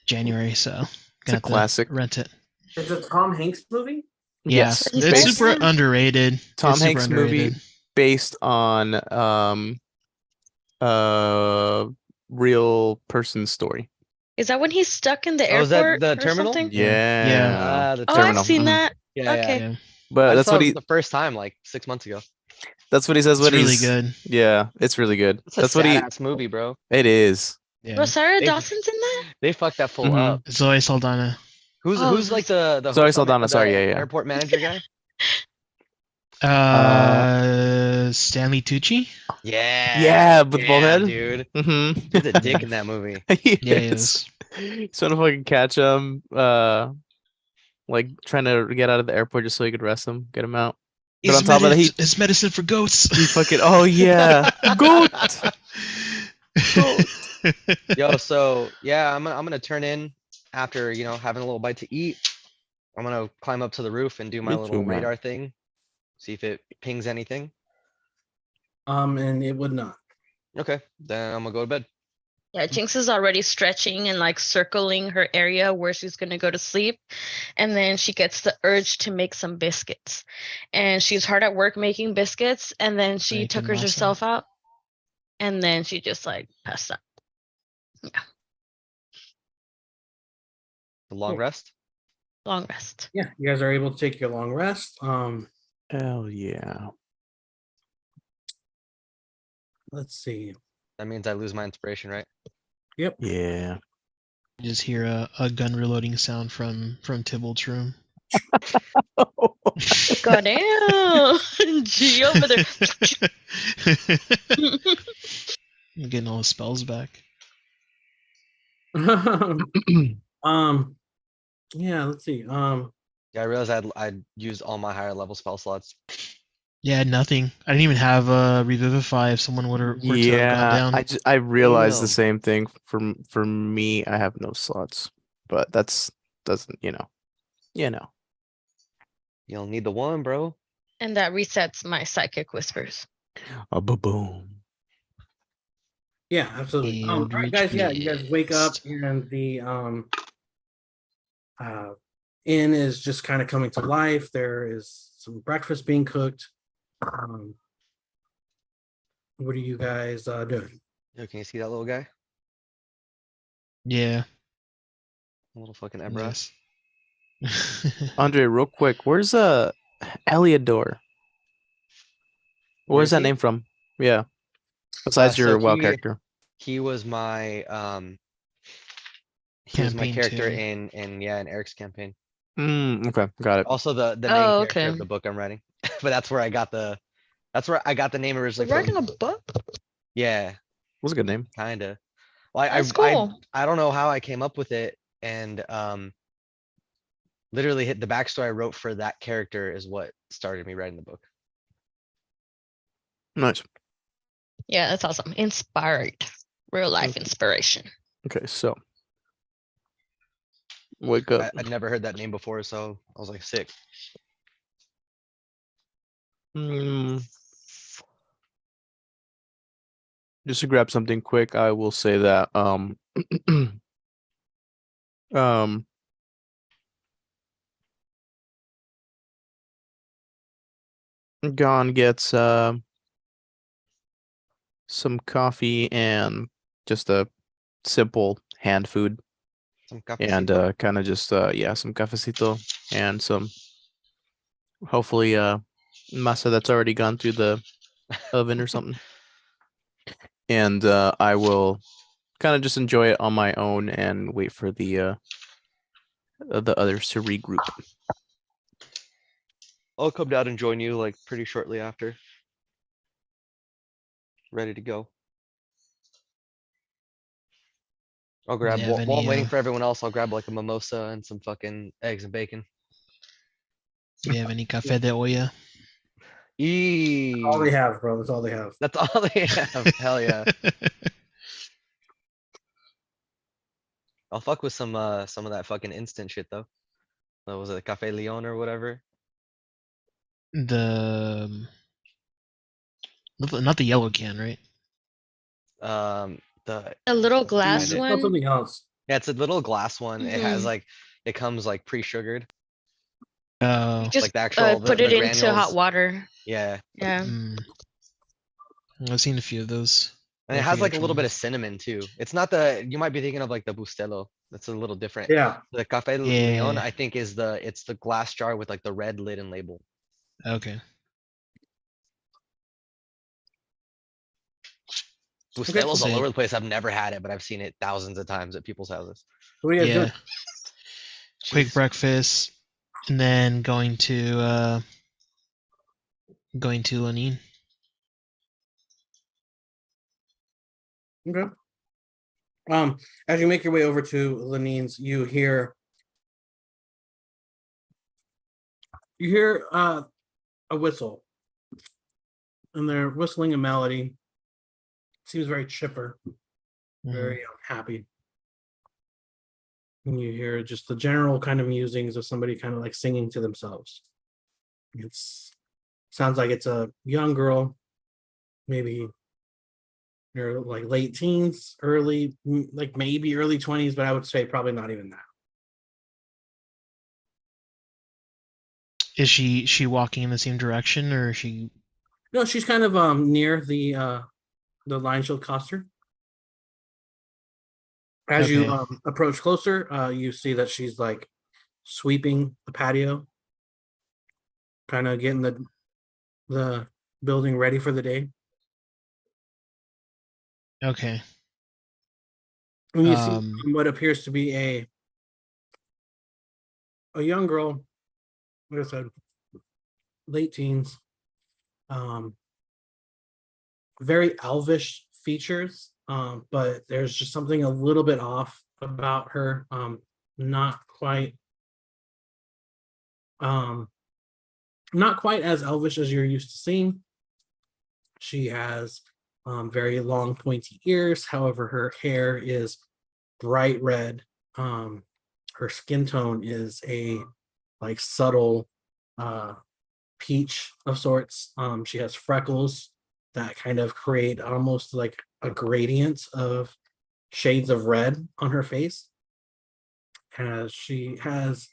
January, so
It's
gonna
a
have to
classic.
rent it.
It's a Tom Hanks movie.
Yeah,
Yes,
Is
it's
this
super
one?
underrated.
Tom
It's super
Hanks movie
underrated.
based on real person story.
Is that when he's stuck in the
Oh, is that
airport
the
or
terminal?
something?
Yeah.
Ah, the
Oh,
Terminal.
I've seen
Mhm.
that.
Yeah, yeah.
Okay.
Yeah,
But
I
that's
saw
what
it
he.
the first time like 6 months ago.
That's what he says
it's
when
really
he's.
good.
Yeah, it's really good.
It's a
That's what
sad
he.
ass movie, bro.
It is.
Yeah,
Rosario
They-
Dawson's in that?
They fucked that fool
Mhm.
up.
Zoe Saldana.
Who's
Oh,
like the
Zoe
host on
Saldana,
the
sorry, yeah.
airport manager guy?
Stanley Tucci.
Yeah.
with bald head?
dude.
Mm-hmm.
He's a dick in that movie.
Yeah, he is.
He's trying to fucking catch him. Like trying to get out of the airport just so he could rest him, get him out. But on top of that,
It's medicine for goats.
he fucking. Oh yeah, goat.
Yo, so yeah, I'm gonna turn in after having a little bite to eat. I'm gonna climb up to the roof and do my
Me
little
too, man.
radar thing. See if it pings anything.
And it would not.
Okay, then I'm gonna go to bed.
Yeah, Jinx is already stretching and like circling her area where she's gonna go to sleep. And then she gets the urge to make some biscuits. And she's hard at work making biscuits. And then she
Making
tuckers
masa.
herself out. And then she just like passed out.
The long
Cool.
rest.
Long rest.
Yeah, you guys are able to take your long rest.
Hell yeah.
Let's see.
That means I lose my inspiration, right?
Yep.
Yeah.
You just hear a gun reloading sound from Tybalt's room.
Goddamn. G over there.
I'm getting all his spells back.
Yeah, let's see.
Yeah, I realized I'd used all my higher level spell slots.
Yeah, nothing. I didn't even have Revivify if someone were to have gone
Yeah,
down.
I realized the
Damn.
same thing. For me, I have no slots, but doesn't
You'll need the one, bro.
And that resets my psychic whispers.
a boom.
Yeah, absolutely. All right,
Eldritch
guys. Yeah, you guys wake up
Blast.
and the inn is just kind of coming to life. There is some breakfast being cooked. What are you guys doing?
Yo, can you see that little guy?
Yeah.
A little fucking Ebra.
Nice.
Andre, real quick, where's Eliodor?
Where
Where's
is
that
he?
name from? Yeah, besides
So
your WoW character.
he was my
Campaign
character
2.
in Eric's campaign.
Okay, got it.
Also the main
Oh,
character of
okay.
the book I'm writing. But that's where I got the name
You're
originally
writing a
from.
book?
Yeah,
What's a good name?
kinda. Well,
That's cool.
I don't know how I came up with it, and literally hit the backstory I wrote for that character is what started me writing the book.
Nice.
Yeah, that's awesome. Inspired. Real life inspiration.
Okay, so wake up.
I'd never heard that name before, so I was like, sick.
Just to grab something quick, I will say that Gon gets some coffee and just a simple hand food,
Some
and
cafecito.
kind of just yeah, some cafecito and some hopefully masa that's already gone through the oven or something. And I will kind of just enjoy it on my own and wait for the others to regroup.
I'll come down and join you like pretty shortly after. Ready to go. I'll
Do you
grab
have
while I'm
any,
waiting for everyone else. I'll grab like a mimosa and some fucking eggs and bacon.
do you have any café de olla?
All they
Eee,
have, bro. That's all they have.
that's all they have. Hell yeah. I'll fuck with some of that fucking instant shit though. What was it, Cafe Leon or whatever?
The not the yellow can, right?
The
A little
let me
glass
find it.
It's not
one.
something else.
Yeah, it's a little glass one. It has
Mhm.
like it comes like pre-sugared,
Oh,
You just
like the actual
put it
the
into hot
granules.
water.
Yeah,
Yeah.
I've seen a few of those.
and it
I
has
forget
like a
which
little bit
one.
of cinnamon too. It's not the you might be thinking of like the Bustelo. That's a little different.
Yeah.
The Cafe Leon,
Yeah.
I think, is it's the glass jar with like the red lid and label.
Okay.
Bustelo's all
So
over the place. I've never had it, but I've seen it thousands of times at people's houses.
What are you guys
yeah,
doing?
quick
Jeez.
breakfast, and then going to Lenin.
Okay. As you make your way over to Lenin's, you hear a whistle, and they're whistling a melody. Seems very chipper, very happy. And you hear just the general kind of musings of somebody kind of like singing to themselves. It's sounds like it's a young girl, maybe you're like late teens, like maybe early 20s, but I would say probably not even that.
Is she walking in the same direction, or is she?
No, she's kind of near the Lion Shield coster. As you
Okay.
approach closer, you see that she's like sweeping the patio, kind of getting the building ready for the day.
Okay.
And you see what appears to be a young girl, like I said, late teens, very elvish features, but there's just something a little bit off about her. Not quite, not quite as elvish as you're used to seeing. She has very long, pointy ears. However, her hair is bright red. Her skin tone is a like subtle peach of sorts. She has freckles that kind of create almost like a gradient of shades of red on her face. As she has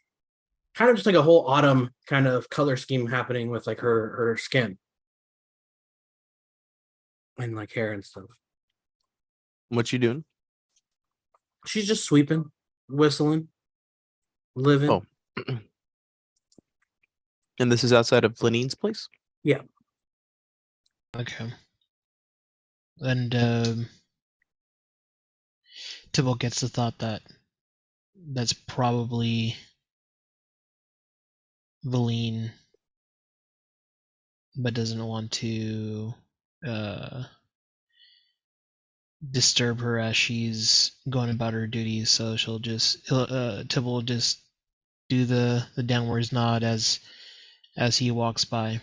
kind of just like a whole autumn kind of color scheme happening with like her skin and like hair and stuff.
What you doing?
She's just sweeping, whistling, living.
Oh. And this is outside of Lanine's place?
Yeah.
Okay. And Tybalt gets the thought that that's probably Valine, but doesn't want to disturb her as she's going about her duties. So Tybalt will just do the downwards nod as he walks by.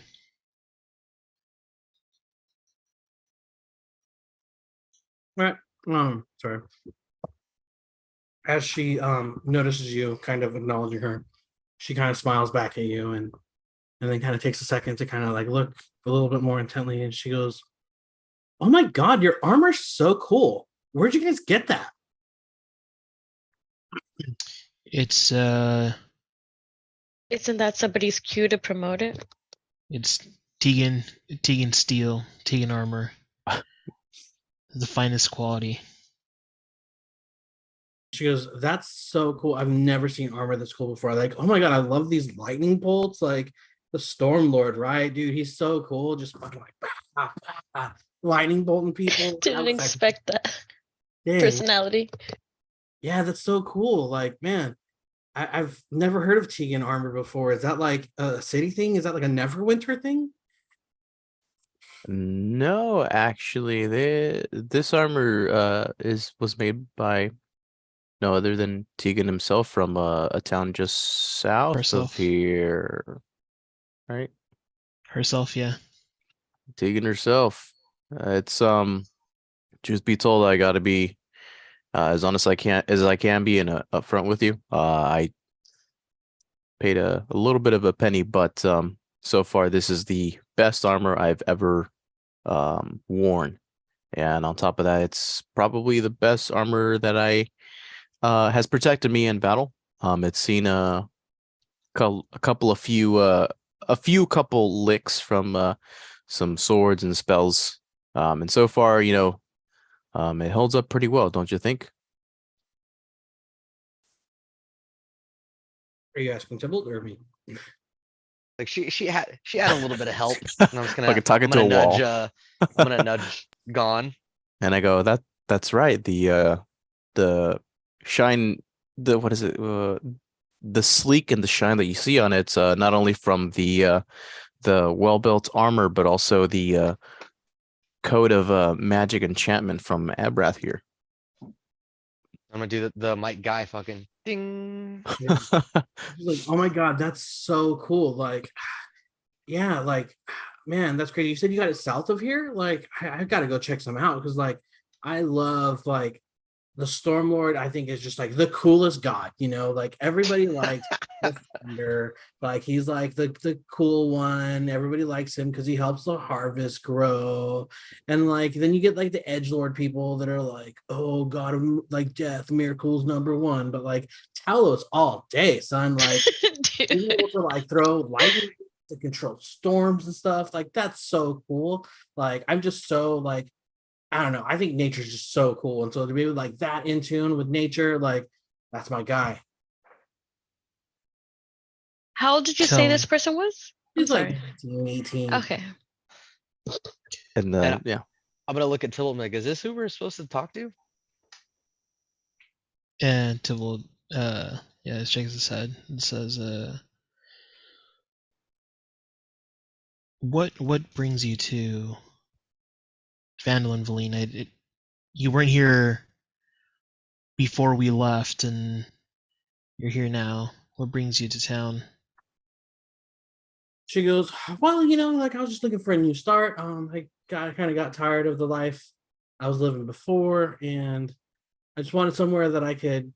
Right. Sorry. As she notices you, kind of acknowledging her, she kind of smiles back at you and then kind of takes a second to kind of like look a little bit more intently, and she goes, "Oh my god, your armor's so cool. Where'd you guys get that?"
It's
Isn't that somebody's cue to promote it?
it's Tegan steel, Tegan armor, the finest quality.
She goes, "That's so cool. I've never seen armor that's cool before. Like, oh my god, I love these lightning bolts. Like the Storm Lord, right, dude? He's so cool. Just fucking like lightning bolting people."
Didn't expect that
Dang.
personality.
Yeah, that's so cool. Like, man, I've never heard of Tegan armor before. Is that like a city thing? Is that like a Neverwinter thing?
No, actually, this armor was made by no other than Tegan himself from a town just south
Herself.
of here, right?
Herself, yeah.
Tegan herself. It's truth be told, I gotta be as honest as I can be and upfront with you. I paid a little bit of a penny, but so far this is the best armor I've ever worn, and on top of that, it's probably the best armor that I has protected me in battle. It's seen a couple licks from some swords and spells, and so far, it holds up pretty well, don't you think?
Are you asking Tybalt or me?
Like she had a little bit of help. And I'm just gonna
Like talking
I'm
to
gonna
a wall.
nudge I'm gonna nudge Gone.
And I go, that's right. The shine, the what is it? The sleek and the shine that you see on it's not only from the well-built armor, but also the code of magic enchantment from Abrath here.
I'm gonna do the Mike Guy fucking ding.
She's like, oh my god, that's so cool. Like, yeah, like, man, that's crazy. You said you got it south of here? Like, I gotta go check some out because like I love like the Stormlord. I think is just like the coolest god, like everybody likes the Thunder, like he's like the cool one. Everybody likes him because he helps the harvest grow. And like then you get like the Edgelord people that are like, oh god of like death, miracles #1. But like Talos all day, son. Like being able to like throw lightning to control storms and stuff, like that's so cool. Like I'm just so like, I don't know. I think nature's just so cool. And so to be like that in tune with nature, like that's my guy.
How old did you say this person was? I'm
He's like
sorry.
19, 18.
Okay.
And
And
yeah,
I'm gonna look at Tybalt and be like, is this who we're supposed to talk to?
And Tybalt, shakes his head and says, what brings you to Vandal and Valine? You weren't here before we left, and you're here now. What brings you to town?
She goes, well, like I was just looking for a new start. I kind of got tired of the life I was living before, and I just wanted somewhere that I could,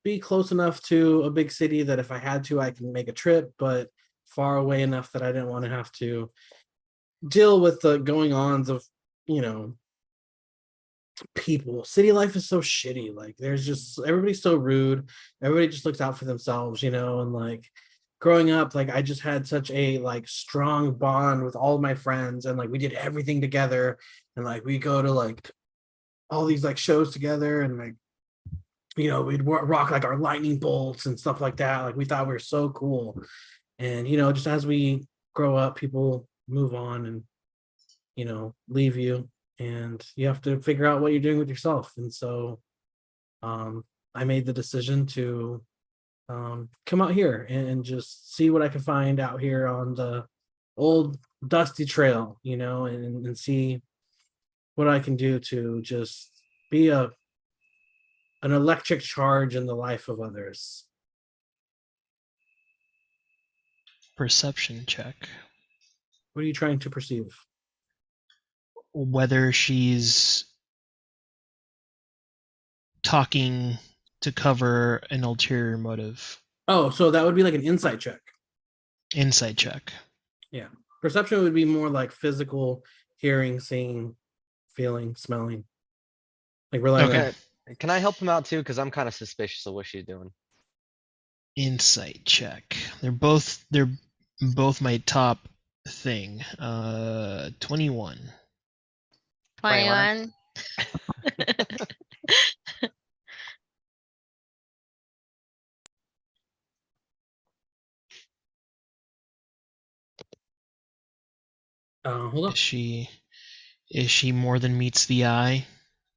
be close enough to a big city that if I had to, I can make a trip, but far away enough that I didn't want to have to deal with the going ons of, people. City life is so shitty. Like there's just everybody's so rude. Everybody just looks out for themselves, and like growing up, like I just had such a like strong bond with all of my friends, and like we did everything together, and like we go to like all these like shows together, and like we'd rock like our lightning bolts and stuff like that. Like we thought we were so cool. And just as we grow up, people move on and leave you, and you have to figure out what you're doing with yourself. And so I made the decision to come out here and just see what I can find out here on the old dusty trail, and see what I can do to just be an electric charge in the life of others.
Perception check.
What are you trying to perceive?
Whether she's talking to cover an ulterior motive.
Oh, so that would be like an insight check.
Insight check.
Yeah. Perception would be more like physical, hearing, seeing, feeling, smelling. Like relying
Okay.
on.
Can I help him out too? Because I'm kind of suspicious of what she's doing.
Insight check. They're both my top thing. 21.
21.
Hold on.
Is she more than meets the eye?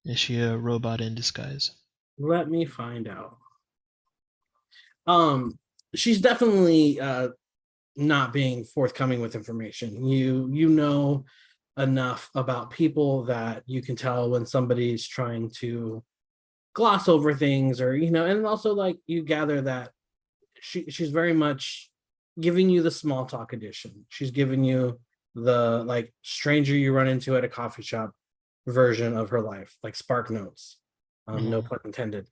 Is she a robot in disguise?
Let me find out. She's definitely not being forthcoming with information. You know enough about people that you can tell when somebody's trying to gloss over things, or and also like you gather that she's very much giving you the small talk edition. She's giving you the like stranger you run into at a coffee shop version of her life, like Spark Notes. No pun intended.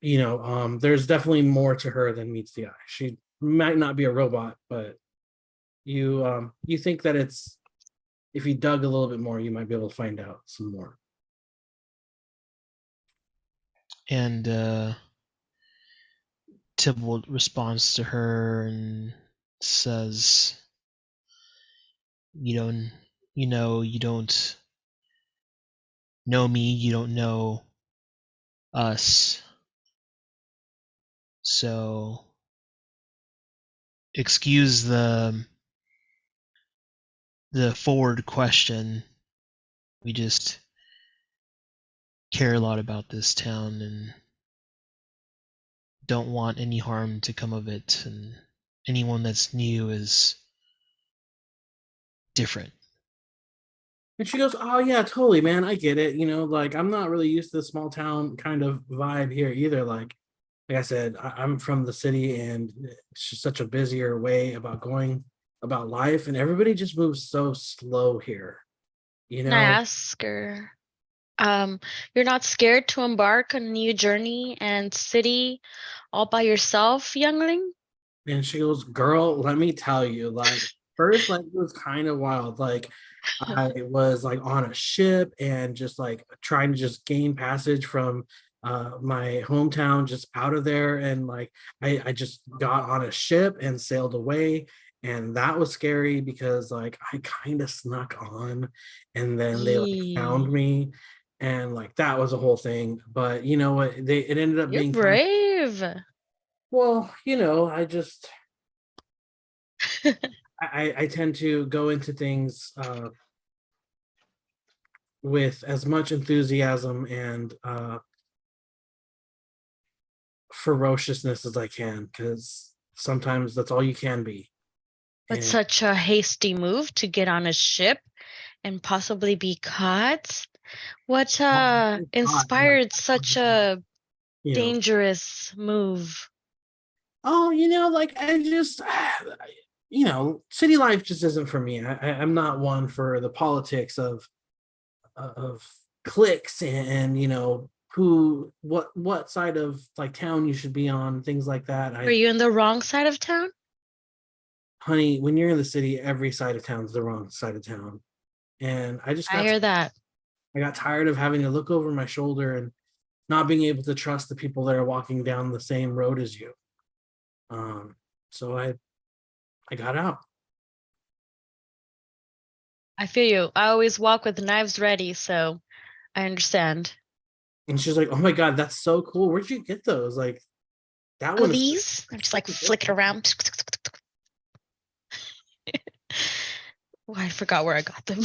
There's definitely more to her than meets the eye. She might not be a robot, but you think that it's, if you dug a little bit more, you might be able to find out some more.
And Tybalt responds to her and says, you don't know me, you don't know us. So excuse the forward question. We just care a lot about this town and don't want any harm to come of it, and anyone that's new is different.
And she goes, "Oh yeah, totally, man. I get it. Like I'm not really used to the small town kind of vibe here either. Like I said, I'm from the city, and it's just such a busier way about going about life, and everybody just moves so slow here.
Can I ask her, you're not scared to embark on a new journey and city all by yourself, youngling?
And she goes, "Girl, let me tell you, like first, like it was kind of wild. Like I was like on a ship and just like trying to just gain passage from my hometown just out of there, and like I just got on a ship and sailed away, and that was scary because like I kind of snuck on, and then they like found me, and like that was a whole thing. But you know what, it ended up
You're
being
brave.
well, I just I tend to go into things with as much enthusiasm and ferociousness as I can, because sometimes that's all you can be.
But
And
such a hasty move to get on a ship and possibly be caught. What inspired such a dangerous move?
Oh, like I just city life just isn't for me. I'm not one for the politics of cliques and what side of like town you should be on, things like that.
Were you in the wrong side of town?
Honey, when you're in the city, every side of town is the wrong side of town. And I
hear that.
I got tired of having to look over my shoulder and not being able to trust the people that are walking down the same road as you. So I got out.
I feel you. I always walk with knives ready, so I understand.
And she's like, "Oh my god, that's so cool. Where'd you get those? Like that
Oh,
one is
these? I'm just like flick it around. Oh, I forgot where I got them.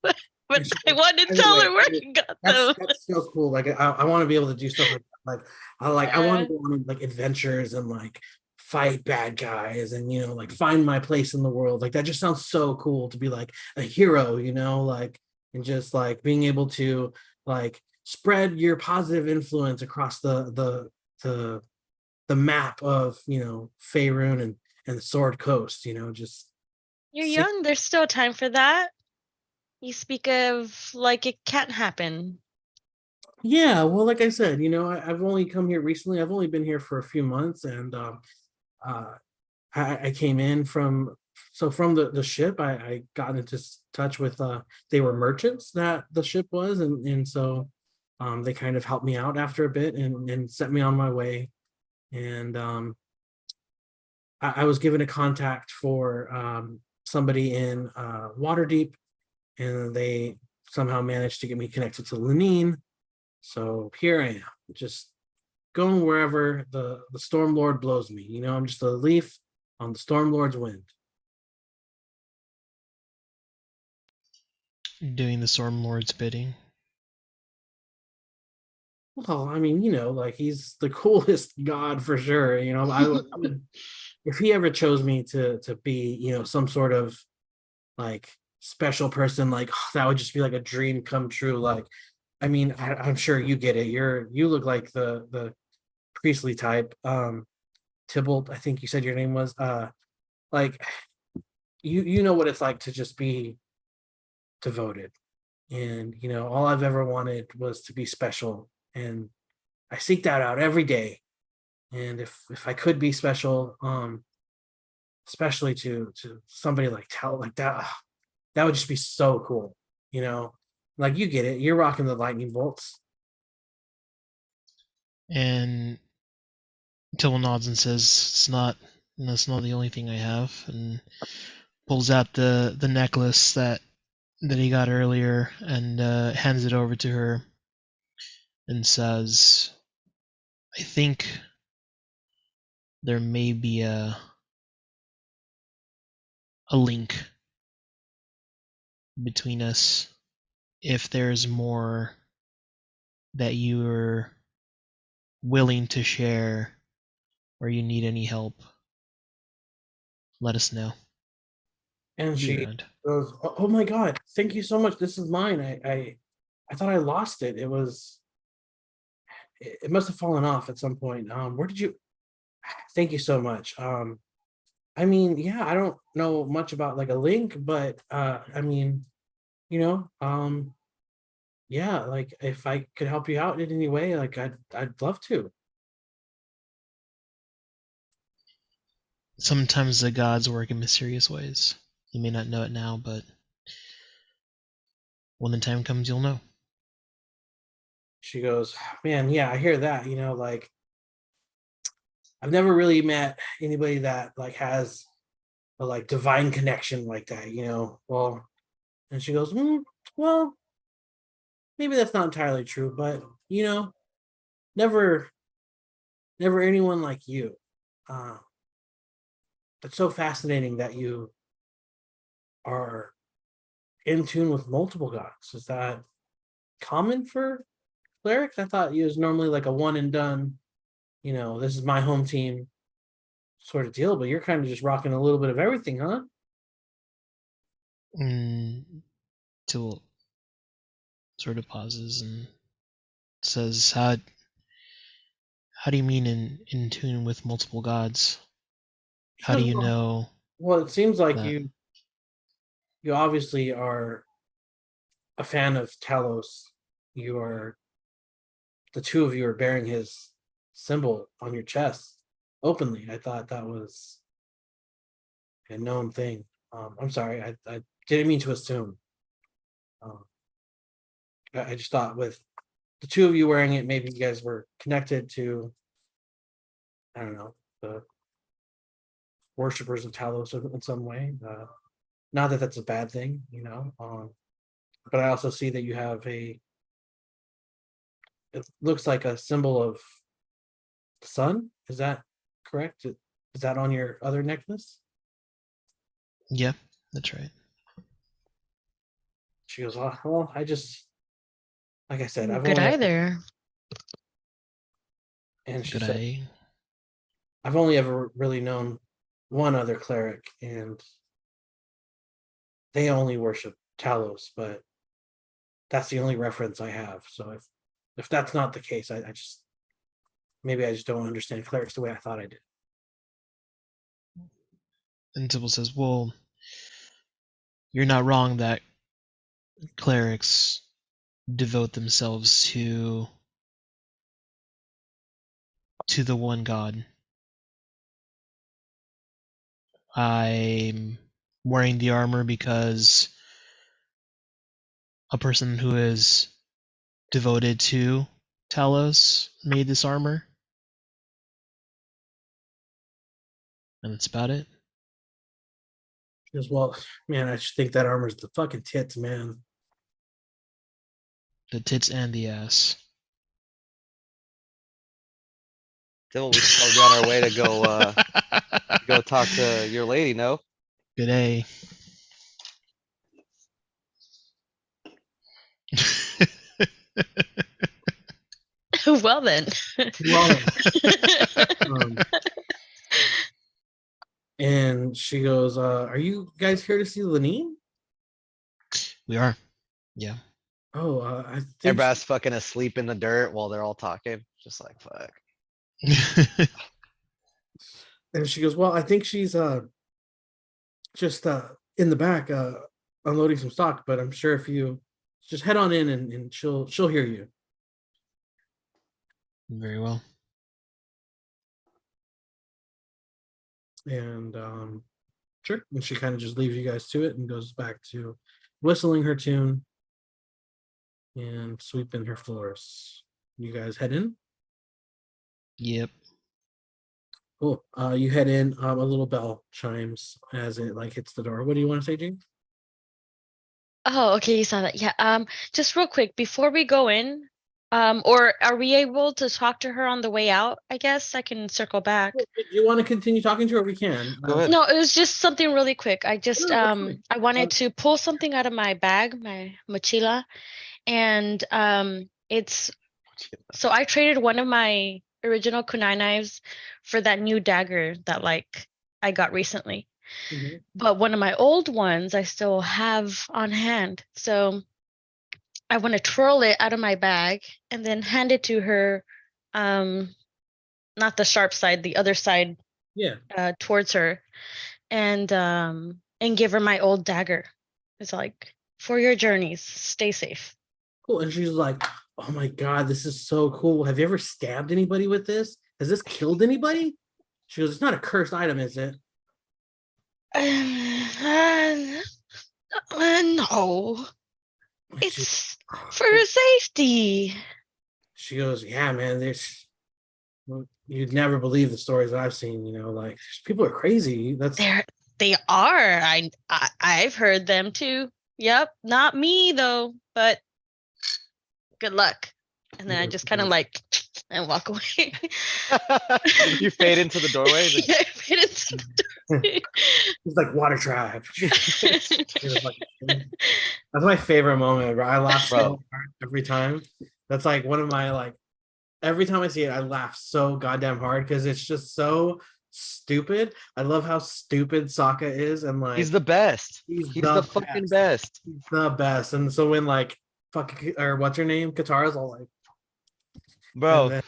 but
And she's
I
like,
wanted
by
to
the
tell
way,
her where I got them.
that's so cool. Like I want to be able to do stuff like that. I want
Yeah.
to go on like adventures and like fight bad guys and like find my place in the world. Like that just sounds so cool to be like a hero, like and just like being able to like spread your positive influence across the map of Faerun and the Sword Coast, just
You're
see-
young. There's still time for that. You speak of like it can't happen.
yeah, well, like I said, I've only come here recently. I've only been here for a few months, and uh, I came in from the ship. I got into touch with they were merchants that the ship was, and so they kind of helped me out after a bit and set me on my way. And I was given a contact for somebody in Waterdeep, and they somehow managed to get me connected to Lenine. So here I am, just going wherever the Storm Lord blows me. I'm just a leaf on the Storm Lord's wind.
Doing the Storm Lord's bidding.
Well, I mean, like he's the coolest god for sure. I would if he ever chose me to be, some sort of like special person, like that would just be like a dream come true. Like, I mean, I'm sure you get it. You look like the priestly type. Tybalt, I think you said your name was. Like you know what it's like to just be devoted. And all I've ever wanted was to be special. And I seek that out every day. And if I could be special, especially to somebody like like that, that would just be so cool. Like you get it. You're rocking the lightning bolts.
And Tibble nods and says, that's not the only thing I have, and pulls out the necklace that he got earlier and hands it over to her and says, I think there may be a link between us if there's more that you're willing to share or you need any help. Let us know.
And
Be
she
around.
goes, "Oh my god, thank you so much. This is mine. I thought I lost it. It must have fallen off at some point. Where did you Thank you so much. I mean, yeah, I don't know much about like a link, but I mean, you know, um, yeah, like if I could help you out in any way, like I'd love to."
Sometimes the gods work in mysterious ways. You may not know it now, but when the time comes, you'll know.
She goes, "Man, yeah, I hear that. Like I've never really met anybody that like has a like divine connection like that. Well, and she goes, well, maybe that's not entirely true, but never, never anyone like you. Uh, it's so fascinating that you are in tune with multiple gods. Is that common for clerics? I thought it was normally like a one and done. This is my home team sort of deal, but you're kind of just rocking a little bit of everything, huh?
Till sort of pauses and says, how do you mean in tune with multiple gods?
She
How do
goes,
you
well,
know
it seems like
that?
you obviously are a fan of Talos. You are The two of you are bearing his symbol on your chest openly. I thought that was a known thing. I'm sorry, I didn't mean to assume. Um, I just thought with the two of you wearing it, maybe you guys were connected to, I don't know, the worshippers of Talos in some way. Not that that's a bad thing, but I also see that you have a it looks like a symbol of the sun. Is that correct? Is that on your other necklace?
Yeah, that's right.
She goes, oh, well, I just, like I said, I've
Good
only
eye
ever,
there.
and she
Good
said,
eye.
I've only ever really known one other cleric, and they only worship Talos, but that's the only reference I have. So if that's not the case, I just maybe I just don't understand clerics the way I thought I did.
And Tibble says, well, you're not wrong that clerics devote themselves to the one God. I'm wearing the armor because a person who is devoted to Talos made this armor. And that's about it.
She goes, well, man, I just think that armor's the fucking tits, man.
The tits and the ass.
Still, we should probably be on our way to go talk to your lady, no?
Good day.
Well then.
Well, um, and she goes, are you guys here to see Lenine?
We are. Yeah.
Oh, I think
Everybody's fucking asleep in the dirt while they're all talking. Just like fuck.
and she goes, well, I think she's just in the back unloading some stock, but I'm sure if you just head on in and she'll hear you.
Very well.
And sure. And she kind of just leaves you guys to it and goes back to whistling her tune and sweeping her floors. You guys head in.
Yep.
Cool. You head in. A little bell chimes as it like hits the door. What do you want to say, James?
Oh, okay, you saw that. Yeah. Just real quick before we go in, or are we able to talk to her on the way out? I guess I can circle back.
Do you want to continue talking to her? We can.
Go ahead.
No, it was just something really quick. I just
No, that's fine.
I wanted to pull something out of my bag, my mochila, and it's so I traded one of my original kunai knives for that new dagger that like I got recently.
Mhm.
But one of my old ones I still have on hand. So I want to twirl it out of my bag and then hand it to her, not the sharp side, the other side,
Yeah.
towards her, and give her my old dagger. It's like, for your journeys, stay safe.
Cool. And she's like, oh my God, this is so cool. Have you ever stabbed anybody with this? Has this killed anybody? She goes, it's not a cursed item, is it?
No,
And she,
it's for safety.
she goes, yeah, man, you'd never believe the stories that I've seen, like people are crazy.
They are. I've heard them too. Yep, not me though, but good luck. And then I just kind of like and walk away.
You fade into the doorway. Like,
Yeah, I fade into the doorway.
It's like water tribe. That's my favorite moment, bro. I laugh so
Bro.
hard every time. That's like one of my like every time I see it, I laugh so goddamn hard because it's just so stupid. I love how stupid Sokka is, and like
he's the best.
he's
He's the fucking best.
He's the best. And so when like fucking or what's her name? Katara's all like,
Bro,
then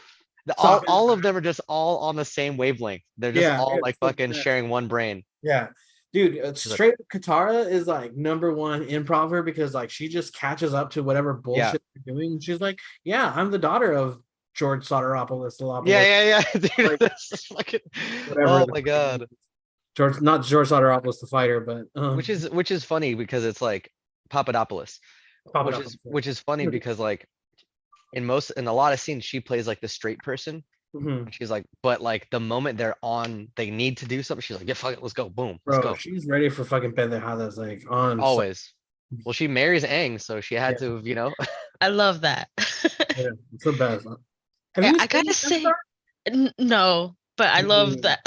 all of them are just all on the same wavelength. They're just
Yeah,
all
it's
like
the
fucking
best.
sharing one brain.
yeah. Dude,
like-
straight Katara is like number one improver because like she just catches up to whatever bullshit they're doing. She's like, yeah, I'm the daughter of George Soteropoulos.
Yeah. Dude,
Like,
that's just fucking.
whatever
Oh
the
my
fuck
god.
it is. not George Soteropoulos the fighter, but
Which is funny because it's like Papadopoulos.
Papadopoulos.
Which is funny because like in a lot of scenes she plays like the straight person.
Mhm.
And she's like, but like the moment they need to do something, she's like, yeah, fuck it, let's go, boom, let's
Bro,
go.
she's ready for fucking pendejadas like on
Always. Well, she marries Aang, so she had
Yeah.
to.
I love that.
Yeah, it's the best. Have you
I gotta
seen
say, no, but I love
Avatar?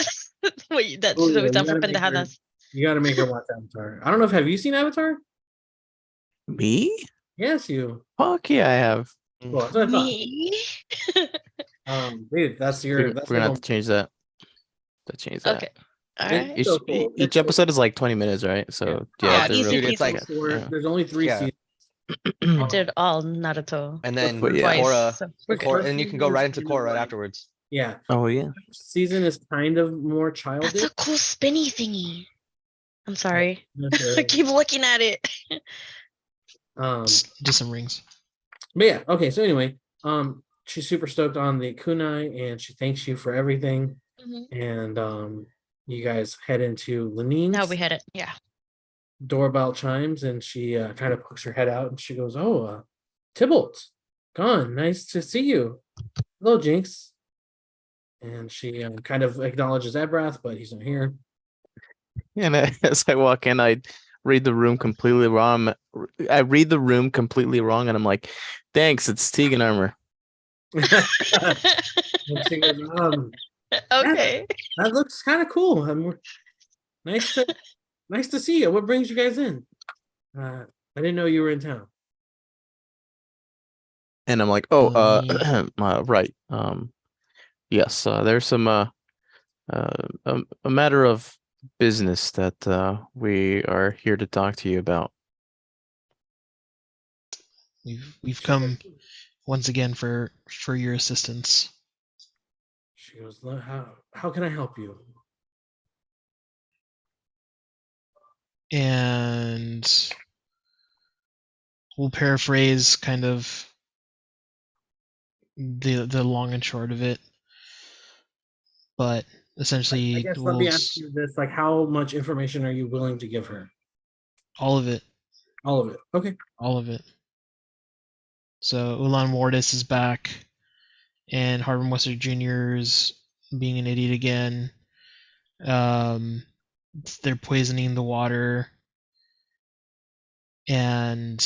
that. Wait, that
Oh
she's
yeah,
always
you
down for
gotta make her.
pendejadas.
You gotta make her watch Avatar. I don't know if have you seen Avatar?
Me?
Yes, you.
Fuck yeah, I have.
Well, that's what I thought.
Me?
Dude, that's your. That's
We're
like
gonna have to change that. To change that.
Okay. All
it's
right.
Each,
so cool.
each
It's so
episode is like 20 minutes, right? So yeah,
Aw,
they're
easy
real
Dude,
quick.
it's
peasy.
like,
to
short.
get,
There's only 3
yeah.
seasons.
I did all Naruto
And then
But yeah.
twice,
Korra,
so we're
The
good.
first
and you can go
season's
right into
kind of
Korra right
like-
afterwards.
Yeah,
Oh yeah.
season is kind of more
That's
childish.
a cool spinny thingy. I'm sorry.
That's
I keep looking at it.
Do some rings.
But yeah, okay. So anyway, she's super stoked on the kunai, and she thanks you for everything.
Mhm.
And you guys head into Lenine's.
Now we hit it. Yeah.
Doorbell chimes, and she kind of pokes her head out, and she goes, "Oh, Tybalt, gone. Nice to see you. Hello, Jinx." And she kind of acknowledges Ebrath, but he's not here.
And as I walk in, I read the room completely wrong. I read the room completely wrong, and I'm like, "Thanks, it's Tegan armor."
And she goes,
Okay.
that looks kind of cool. Nice to see you. What brings you guys in? I didn't know you were in town."
And I'm like,
Oh,
right. Yes, there's some a matter of business that we are here to talk to you about.
we've come once again for your assistance.
She goes, how can I help you?"
And we'll paraphrase kind of the long and short of it. But essentially,
I guess let me ask you this: like, how much information are you willing to give her?
all of it.
All of it. Okay.
All of it. So Ulan Wardis is back, and Harvard Wester Jr.'s being an idiot again. They're poisoning the water, and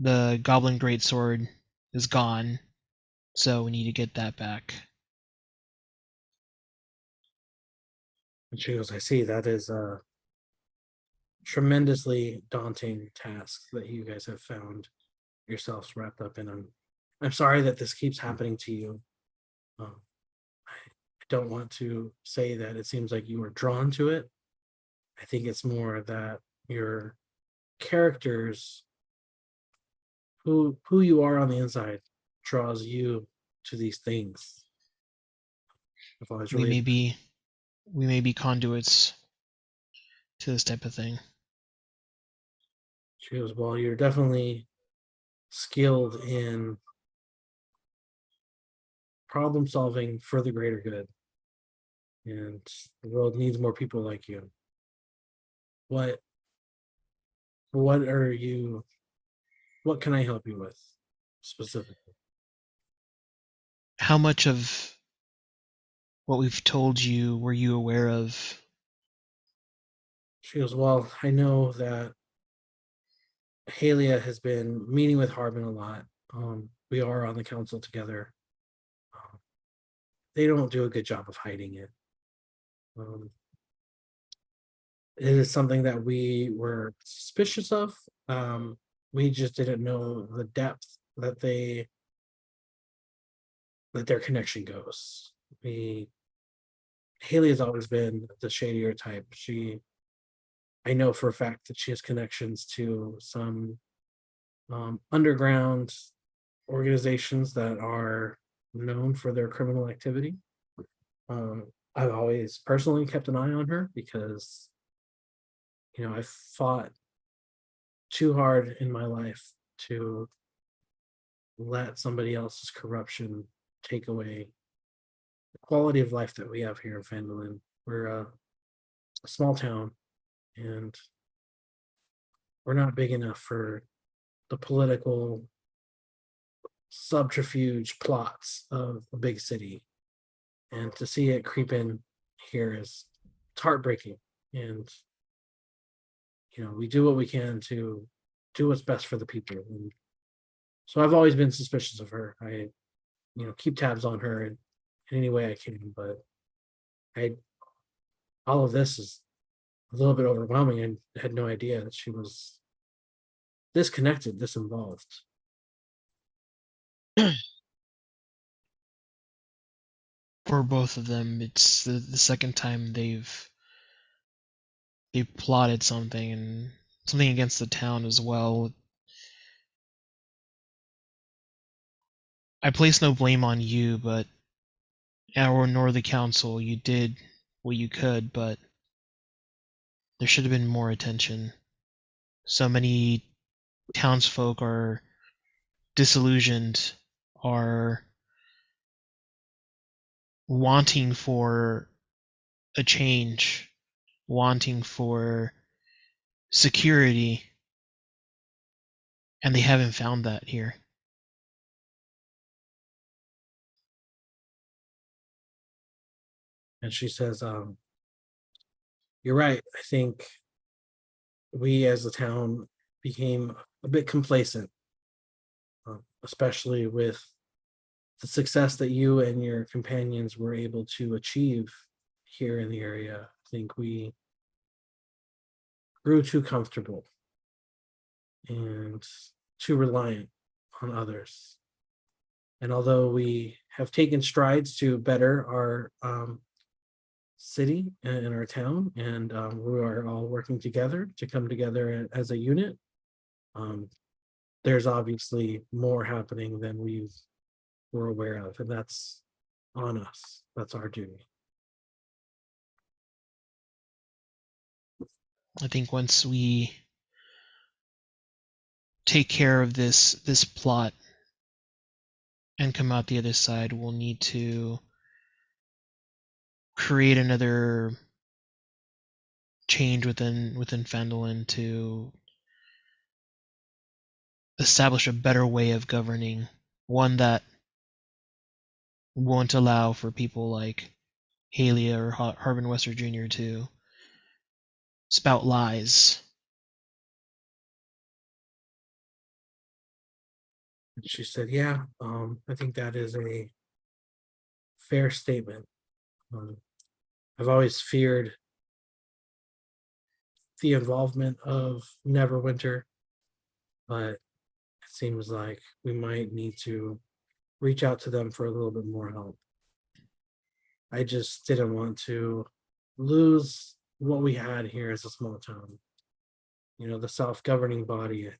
the Goblin Greatsword is gone, so we need to get that back.
And she goes, "I see. That is a tremendously daunting task that you guys have found yourselves wrapped up in. I'm sorry that this keeps happening to you. I don't want to say that it seems like you were drawn to it. I think it's more that your characters, who you are on the inside, draws you to these things." I've always
We
really
may be conduits to this type of thing.
She goes, "Well, you're definitely skilled in problem solving for the greater good. And the world needs more people like you. What are you, what can I help you with specifically?"
How much of what we've told you were you aware of?
She goes, "Well, I know that Halia has been meeting with Harbin a lot. We are on the council together. They don't do a good job of hiding it. It is something that we were suspicious of. We just didn't know the depth that their connection goes. Haley has always been the shadier type. I know for a fact that she has connections to some underground organizations that are known for their criminal activity. I've always personally kept an eye on her because, I've fought too hard in my life to let somebody else's corruption take away the quality of life that we have here in Phandalin. We're a small town, and we're not big enough for the political subterfuge plots of a big city. And to see it creep in here is heartbreaking. And we do what we can to do what's best for the people. And so I've always been suspicious of her. I, keep tabs on her in any way I can, but I all of this is a little bit overwhelming. I had no idea that she was this connected, this involved.
For both of them, it's the second time they've plotted something, and something against the town as well. I place no blame on you, but nor the council. You did what you could, but there should have been more attention. So many townsfolk are disillusioned, are wanting for a change, wanting for security, and they haven't found that here.
And she says, you're right. I think we as a town became a bit complacent, especially with the success that you and your companions were able to achieve here in the area. I think we grew too comfortable and too reliant on others. And although we have taken strides to better our city and our town, and we are all working together to come together as a unit, there's obviously more happening than we were aware of, and that's on us. That's our duty.
I think once we take care of this plot and come out the other side, we'll need to create another change within Phandalin to establish a better way of governing, one that won't allow for people like Halia or Harbin Wester Jr. to spout lies.
And she said, yeah, I think that is a fair statement. I've always feared the involvement of Neverwinter, but it seems like we might need to reach out to them for a little bit more help. I just didn't want to lose what we had here as a small town. The self-governing body.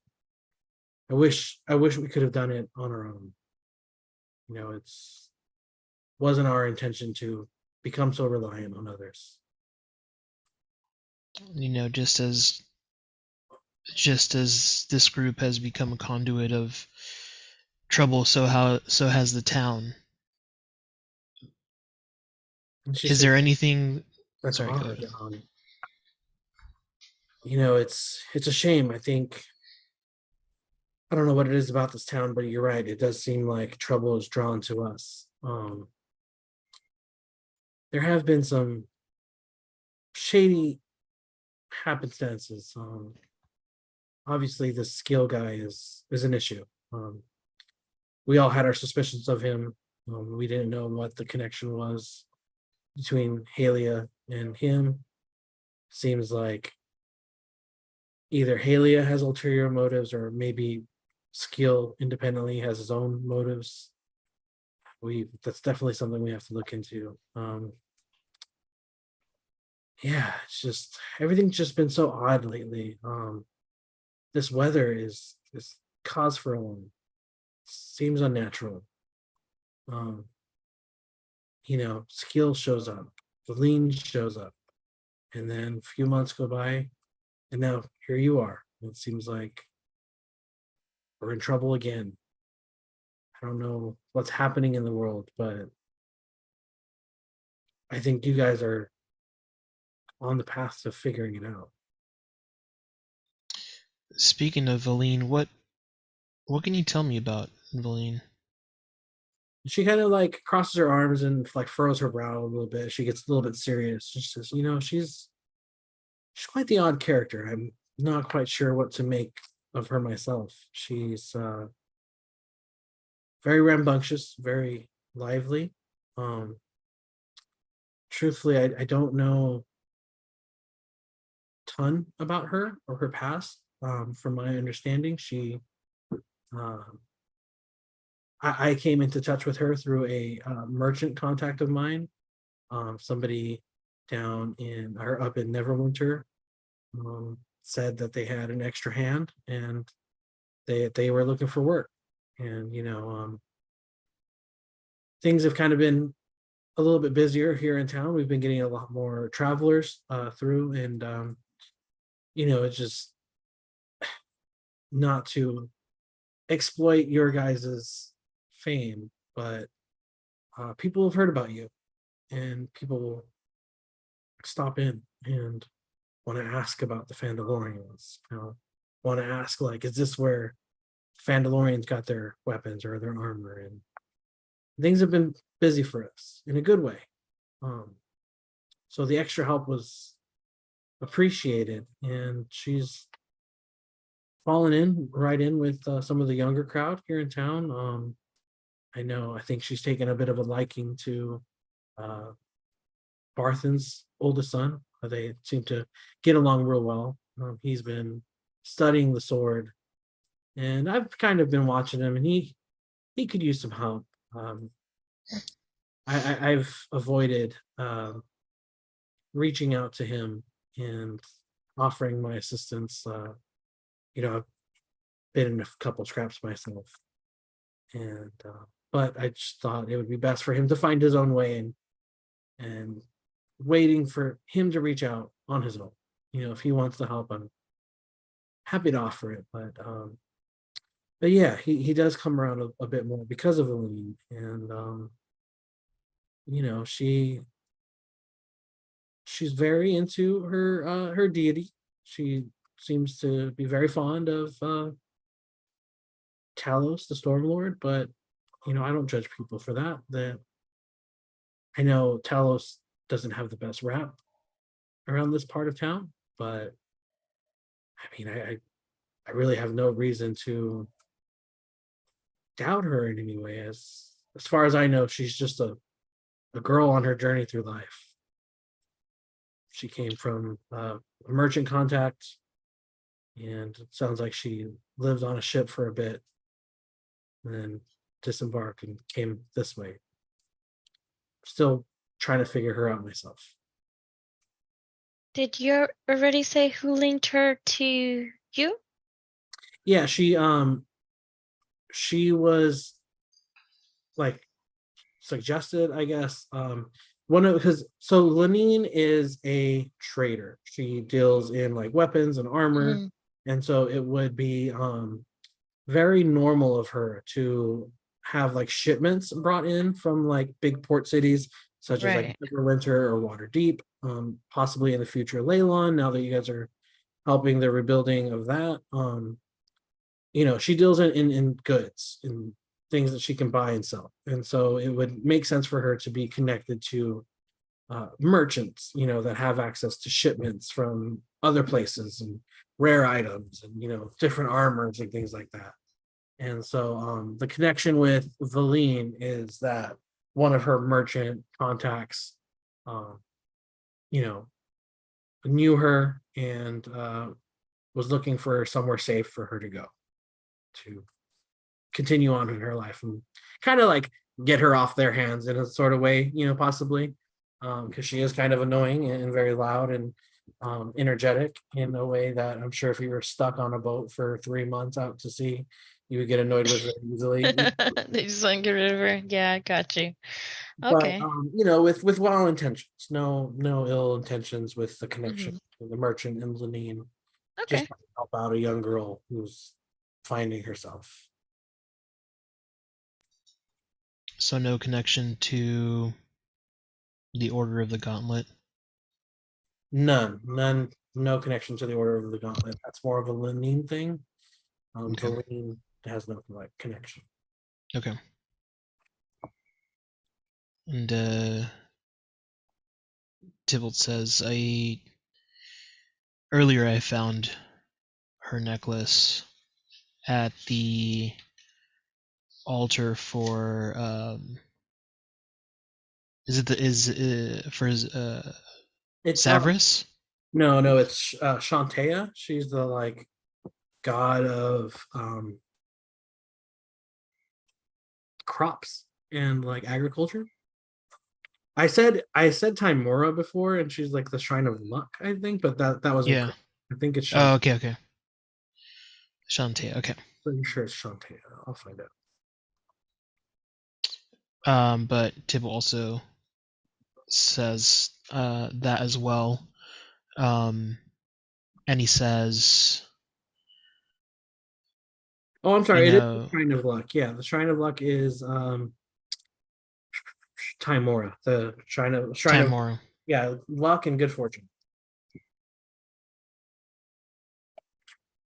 I wish we could have done it on our own. It's wasn't our intention to become so reliant on others.
Just as this group has become a conduit of trouble, so has the town. Is there anything?
That's
Sorry, go
odd.
ahead.
It's a shame. I think I don't know what it is about this town, but you're right. It does seem like trouble is drawn to us. There have been some shady happenstances. Obviously, the skill guy is an issue. We all had our suspicions of him. We didn't know what the connection was between Halia and him. Seems like either Halia has ulterior motives, or maybe Skill independently has his own motives. That's definitely something we have to look into. Yeah, it's just everything's just been so odd lately. This weather is cause for alarm. Seems unnatural. Skill shows up, the lean shows up, and then a few months go by, and now here you are. It seems like we're in trouble again. I don't know what's happening in the world, but I think you guys are on the path to figuring it out.
Speaking of Valine, what can you tell me about Valine?
She kind of like crosses her arms and like furrows her brow a little bit. She gets a little bit serious. She says, she's quite the odd character. I'm not quite sure what to make of her myself. She's very rambunctious, very lively. Truthfully, I don't know ton about her or her past. From my understanding, um, I came into touch with her through a merchant contact of mine. Somebody down in or up in Neverwinter said that they had an extra hand and they were looking for work. And things have kind of been a little bit busier here in town. We've been getting a lot more travelers through, and it's just not to exploit your guys's fame, but people have heard about you, and people will stop in and want to ask about the Fandalorians. Want to ask like, is this where Fandalorians got their weapons or their armor? And things have been busy for us in a good way. So the extra help was appreciated, and she's fallen in right in with some of the younger crowd here in town. I think she's taken a bit of a liking to Barthen's oldest son. They seem to get along real well. He's been studying the sword, and I've kind of been watching him, and he could use some help. I've avoided reaching out to him and offering my assistance. I've been in a couple scraps myself, and but I just thought it would be best for him to find his own way, and waiting for him to reach out on his own. If he wants to help, I'm happy to offer it. But yeah, he does come around a bit more because of Aline, and she's very into her deity. She seems to be very fond of Talos, the Stormlord, but I don't judge people for that. That I know Talos doesn't have the best rap around this part of town, but I mean, I really have no reason to doubt her in any way. As far as I know, she's just a girl on her journey through life. She came from a merchant contact, and it sounds like she lived on a ship for a bit, and then disembarked and came this way. Still trying to figure her out myself.
Did you already say who linked her to you?
Yeah, she was like suggested, I guess. One of his so Lenine is a trader. She deals in like weapons and armor,
Mhm.
and so it would be very normal of her to have like shipments brought in from like big port cities such as like
Right.
Neverwinter or Waterdeep, possibly in the future Leylon, now that you guys are helping the rebuilding of that. She deals in goods and things that she can buy and sell, and so it would make sense for her to be connected to merchants, that have access to shipments from other places and rare items and different armors and things like that. And so the connection with Valine is that one of her merchant contacts, you know, knew her and was looking for somewhere safe for her to go to continue on in her life and kind of like get her off their hands in a sort of way, possibly, because she is kind of annoying and very loud and energetic in a way that I'm sure if you were stuck on a boat for 3 months out to sea, you would get annoyed with very easily.
They just want to get rid of her. Yeah, I got you.
But
Okay.
with well intentions, no ill intentions with the connection with the merchant and Lenine. Just
Okay.
trying to help out a young girl who's finding herself.
So no connection to the Order of the Gauntlet.
None, no connection to the Order of the Gauntlet. That's more of a Lenine thing.
Okay.
Valine has no like connection.
Okay. And Tybalt says, earlier I found her necklace at the altar for for
It's
Savras?
no, it's Shantea. She's the like god of crops and like agriculture. I said Timora before, and she's like the shrine of luck, I think, but that was
Yeah.
incorrect. I think it's
Oh,
Shantea.
okay. Shantae, okay.
Pretty sure it's Shantea. I'll find out.
But Tib also says that as well. And he says,
Oh, I'm sorry. It is the
know,
shrine of luck. Yeah, the shrine of luck is Timora. The shrine of
Timora.
yeah, luck and good fortune.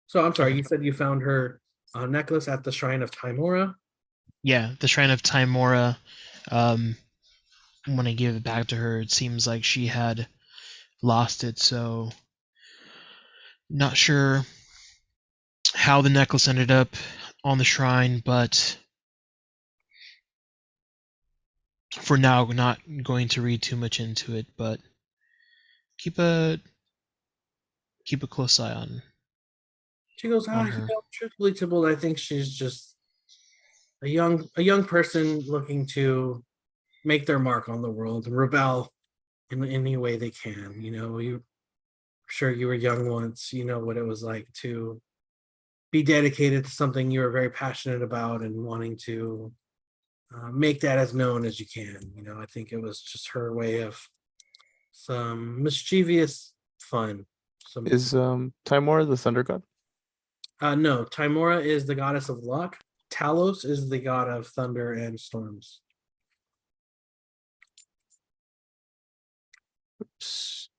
So I'm sorry.
Okay.
You said you found her necklace at the shrine of Timora.
Yeah, the Shrine of Timora. When I gave it back to her, it seems like she had lost it, so not sure how the necklace ended up on the shrine, but for now, not going to read too much into it, but keep a close eye on
She goes,
on her.
truthfully, Tybalt, I think she's just a young person looking to make their mark on the world and rebel in any way they can. You know, sure you were young once. You know what it was like to be dedicated to something you were very passionate about and wanting to make that as known as you can. You know, I think it was just her way of some mischievous fun.
Is Timora the thunder god?
No, Timora is the goddess of luck. Talos is the god of thunder and storms.
Oops.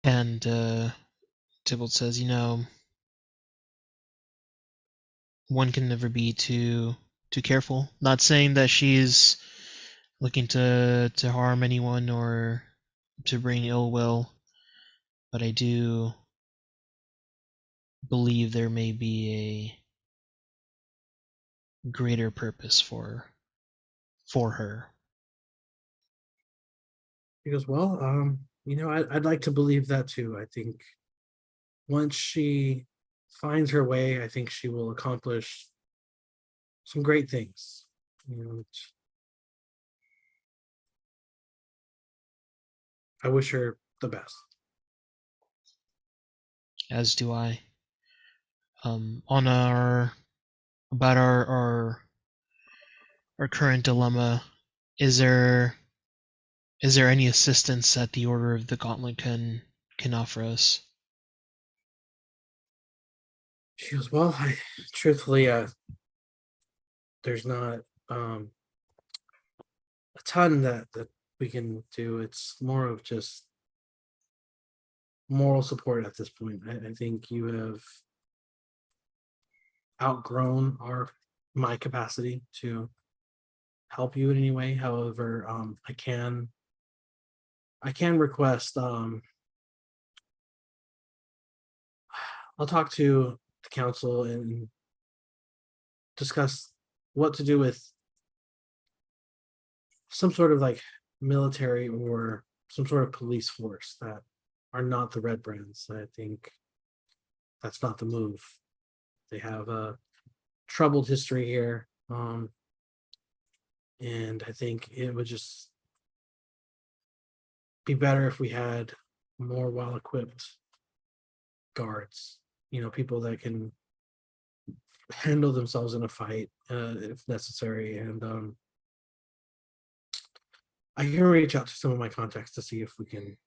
And Tybalt says, one can never be too careful. Not saying that she's looking to harm anyone or to bring ill will, but I do believe there may be a greater purpose for her.
He goes, well, I'd like to believe that too. I think once she finds her way, I think she will accomplish some great things. You know, I wish her the best.
As do I. On our current dilemma, is there any assistance that the Order of the Gauntlet can offer us?
She goes, well, truthfully, there's not a ton that we can do. It's more of just moral support at this point. I think you have outgrown my capacity to help you in any way. However, I can request I'll talk to the council and discuss what to do with some sort of like military or some sort of police force that are not the Red Brands. I think that's not the move. They have a troubled history here. And I think it would just be better if we had more well-equipped guards, people that can handle themselves in a fight if necessary. And I can reach out to some of my contacts to see if we can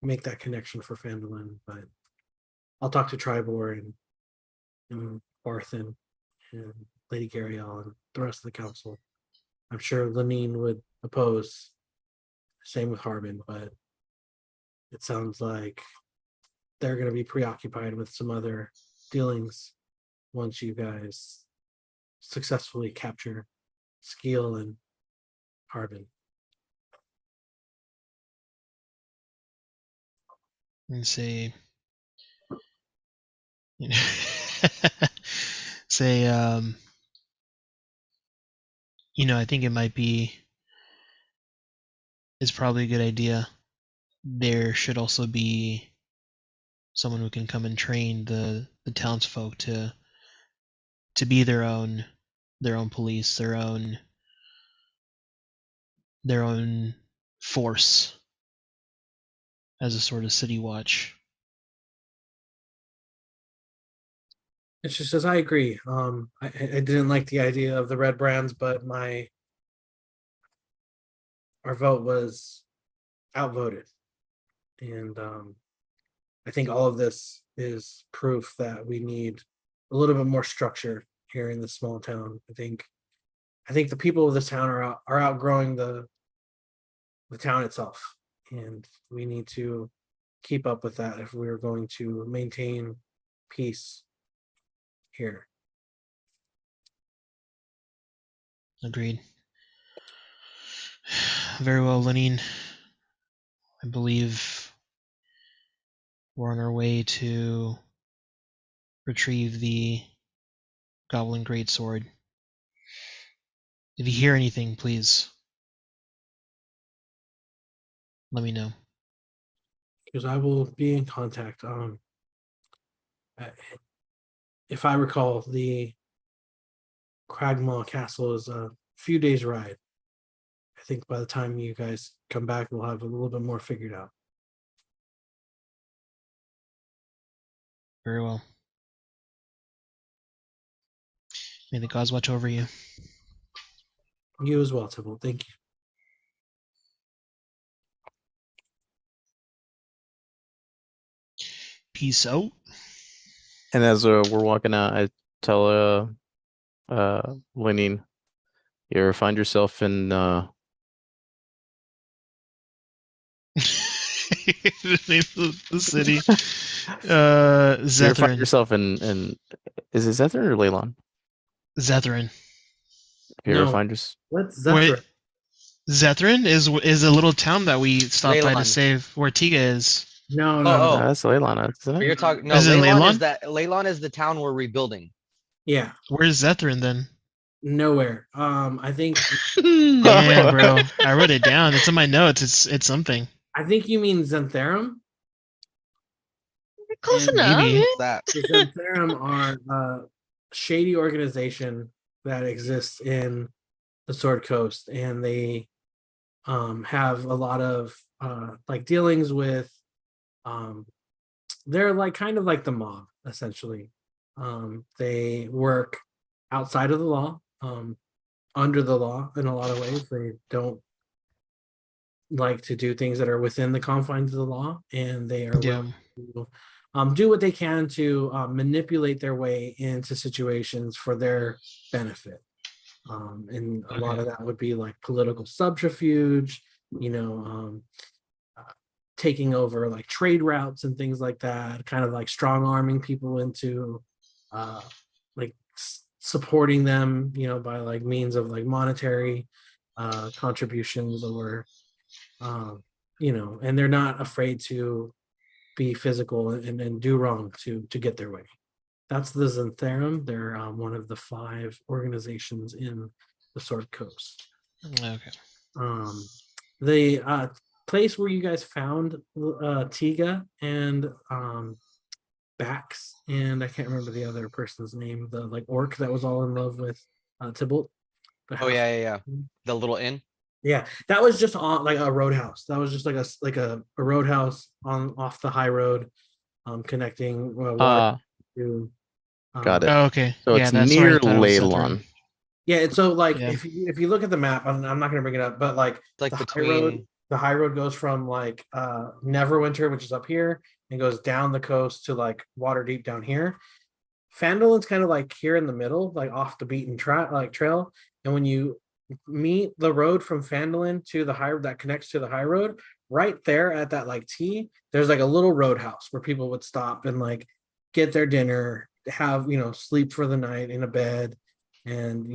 make that connection for Fandolin, but I'll talk to Tribor and Barthen and Lady Gariel and the rest of the council. I'm sure Lenine would oppose. Same with Harbin, but it sounds like they're going to be preoccupied with some other dealings once you guys successfully capture Skeel and Harbin.
and say, you know, say, I think it might be, it's probably a good idea. There should also be someone who can come and train the townsfolk to be their own police, their own force as a sort of city watch.
It's just as I agree. I didn't like the idea of the red brands, but our vote was outvoted, and I think all of this is proof that we need a little bit more structure here in this small town. I think the people of this town are outgrowing the town itself, and we need to keep up with that if we're going to maintain peace here.
Agreed. Very well, Lenine. I believe we're on our way to retrieve the Goblin Greatsword. If you hear anything, please let me know.
Because I will be in contact. If I recall, the Cragmaw Castle is a few days' ride. I think by the time you guys come back, we'll have a little bit more figured out.
Very well. May the gods watch over you.
You as well, Tibble. Thank you.
Peace out.
And as we're walking out, I tell Lenine, you ever find yourself in
The name of the city.
you ever find
Zethrin.
yourself in is it Zethrin or Leylon?
Zethrin.
If you ever
No.
find yourself
What's
Wait,
Zephyr?
Zethrin is a little town that we stopped by to
Leylon.
save where Tiga is.
No,
Oh,
no, no.
oh.
that's Leylon, isn't it?
You're talking. No,
Is it
Leylon
Leylon?
is that. Leylon is the town we're rebuilding.
Yeah,
Where's Zethrin then?
nowhere. I think
Damn, bro. I wrote it down. It's in my notes. It's something.
you mean Xantherum.
Close
And
enough.
maybe.
yeah.
What's that?
The Xantherum are a shady organization that exists in the Sword Coast, and they have a lot of like dealings with they're like kind of like the mob essentially. They work outside of the law, under the law in a lot of ways. They don't like to do things that are within the confines of the law, and they are
Yeah.
willing to do what they can to manipulate their way into situations for their benefit. And a lot of that would be like political subterfuge, taking over like trade routes and things like that, kind of like strong arming people into like supporting them, by like means of like monetary contributions or, and they're not afraid to be physical and do wrong to get their way. That's the Xantherum. They're one of the 5 organizations in the Sword Coast.
Okay.
The place where you guys found Tiga and Bax, and I can't remember the other person's name, the like orc that was all in love with Tybalt.
Oh yeah. The little inn.
Yeah, that was just on like a roadhouse. That was just like a roadhouse off the high road, connecting water to.
Got it.
Oh, okay.
So
yeah,
it's
that's where I
near
thought it was Zethrin.
Leylon.
Yeah, and so like
Yeah.
if you look at the map, I'm not going to bring it up, but like
It's like
the
between.
high road goes from like Neverwinter, which is up here, and goes down the coast to like Waterdeep down here. Phandolin's kind of like here in the middle, like off the beaten trail. And when you meet the road from Phandalin to the high that connects to the high road, right there at that like T, there's like a little roadhouse where people would stop and like get their dinner, have sleep for the night in a bed, and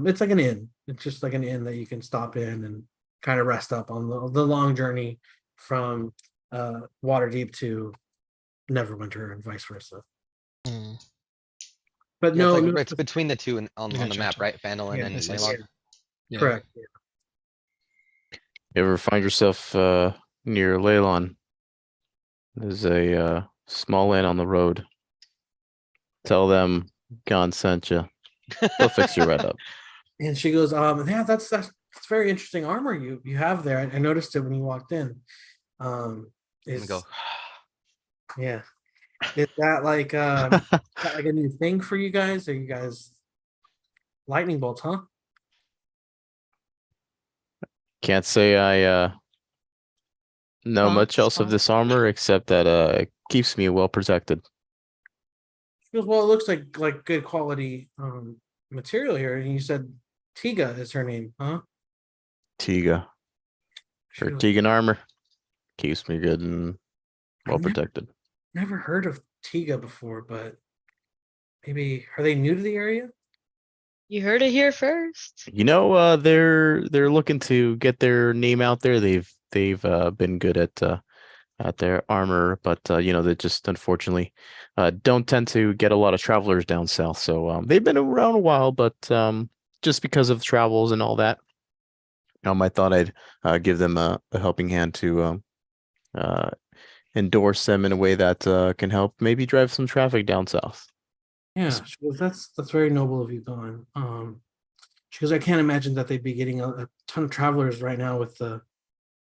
it's like an inn. It's just like an inn that you can stop in and kind of rest up on the long journey from Waterdeep to Neverwinter and vice versa.
Mm,
But
Yeah,
no,
it's like
no,
it's between the two on the
Gotcha,
map,
gotcha.
right? Phandalin
Yeah,
and
I see, I
Laylon.
see. Yeah.
correct. Yeah.
You ever find yourself near Leylon? There's a small inn on the road. Tell them Gon sent you. They'll fix you right up.
And she goes, yeah, that's very interesting armor you have there. I noticed it when you walked in.
I'm
Is
gonna go.
yeah, is that like a new thing for you guys? Are you guys lightning bolts, huh?
Can't say I know
Strong,
much else of
strong.
this armor except that it keeps me well protected.
She goes, well, it looks like good quality material here. And you said Tiga is her name, huh?
Tiga.
She
Her
goes,
Tegan armor keeps me good and well
I've
protected.
never heard of Tiga before, but maybe are they new to the area?
You heard it here first.
You know, they're looking to get their name out there. They've been good at their armor, but you know, they just unfortunately don't tend to get a lot of travelers down south. So they've been around a while, but just because of travels and all that, I thought I'd give them a helping hand to uh, endorse them in a way that can help maybe drive some traffic down south.
Yeah, she goes, that's very noble of you, Don. She goes, I can't imagine that they'd be getting a ton of travelers right now with the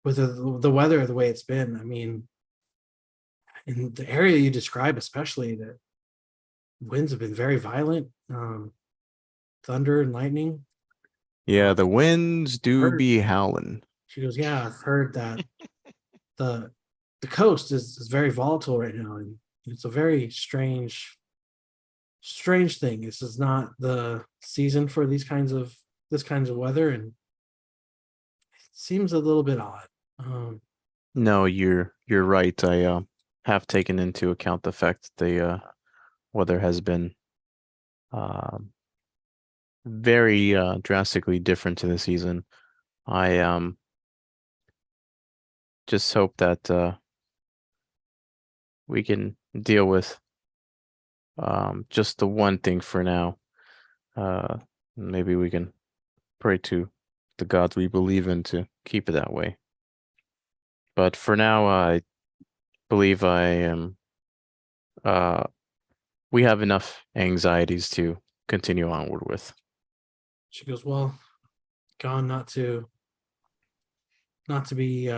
weather the way it's been. I mean, in the area you describe, especially the winds have been very violent, thunder and lightning.
Yeah, the winds do
Heard.
be howling.
She goes, yeah, I've heard that the the coast is very volatile right now, and it's a very strange thing. This is not the season for this kinds of weather, and it seems a little bit odd.
No, you're right. I have taken into account the fact that the weather has been um very drastically different to the season. I just hope that we can deal with just the one thing for now. Uh, maybe we can pray to the gods we believe in to keep it that way. But for now, I believe I am. We have enough anxieties to continue onward with.
She goes, well, gone not to be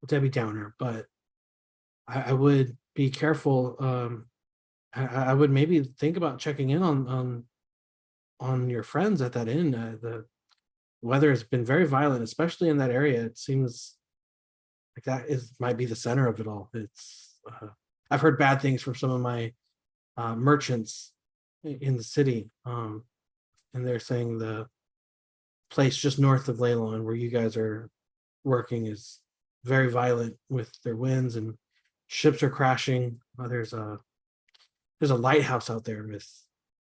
Debbie Downer, but I would be careful. I would maybe think about checking in on your friends at that inn. The weather has been very violent, especially in that area. It seems like that is might be the center of it all. It's I've heard bad things from some of my merchants in the city, and they're saying the place just north of Leylon, where you guys are working, is very violent with their winds and ships are crashing. There's a lighthouse out there with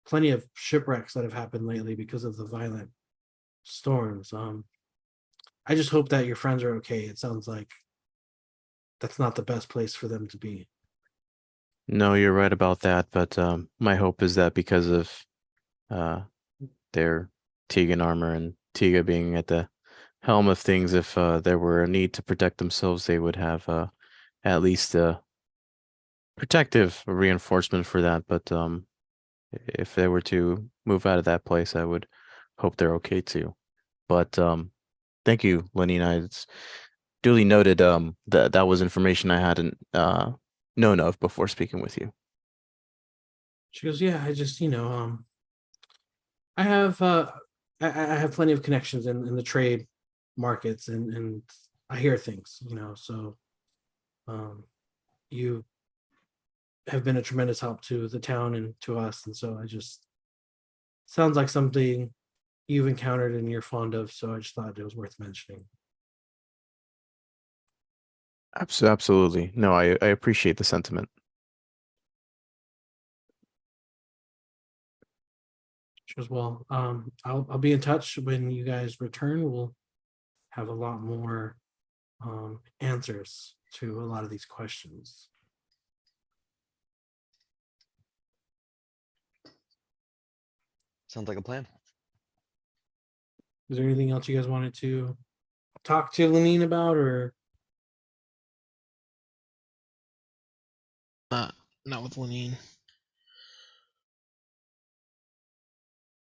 plenty of shipwrecks that have happened lately because of the violent storms. I just hope that your friends are okay. It sounds like that's not the best place for them to be.
No, you're right about that, but my hope is that because of their Tegan armor and Tiga being at the helm of things, if there were a need to protect themselves, they would have at least a protective reinforcement for that. But if they were to move out of that place, I would hope they're okay too. But thank you, Lenina. It's duly noted. That was information I hadn't known of before speaking with you.
She goes, yeah, I just, I have I have plenty of connections in the trade markets and I hear things, so you have been a tremendous help to the town and to us. And so I just sounds like something you've encountered and you're fond of. So I just thought it was worth mentioning.
Absolutely. No, I appreciate the sentiment.
She goes, well, I'll be in touch when you guys return. We'll have a lot more answers to a lot of these questions.
Sounds like a plan.
Is there anything else you guys wanted to talk to Lenine about, or
Not with Lenine.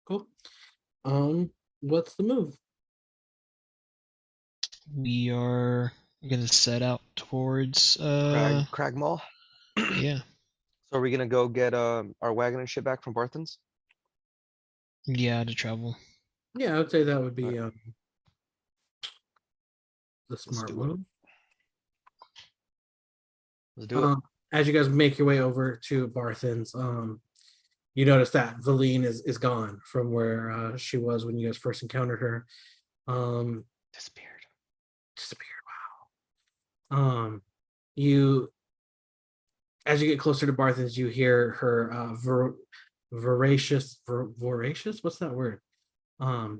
cool? What's the move?
We are gonna set out towards
Crag Mall.
yeah.
So are we gonna go get our wagon and shit back from Barthen's?
Yeah, to travel.
Yeah, I would say that would be
Alright.
the
Let's
smart
do it.
move.
Let's do it.
As you guys make your way over to Barthen's, you notice that Valine is gone from where she was when you guys first encountered her.
Disappeared.
Disappeared. Wow. You, as you get closer to Barthen's, you hear her voracious. What's that word? I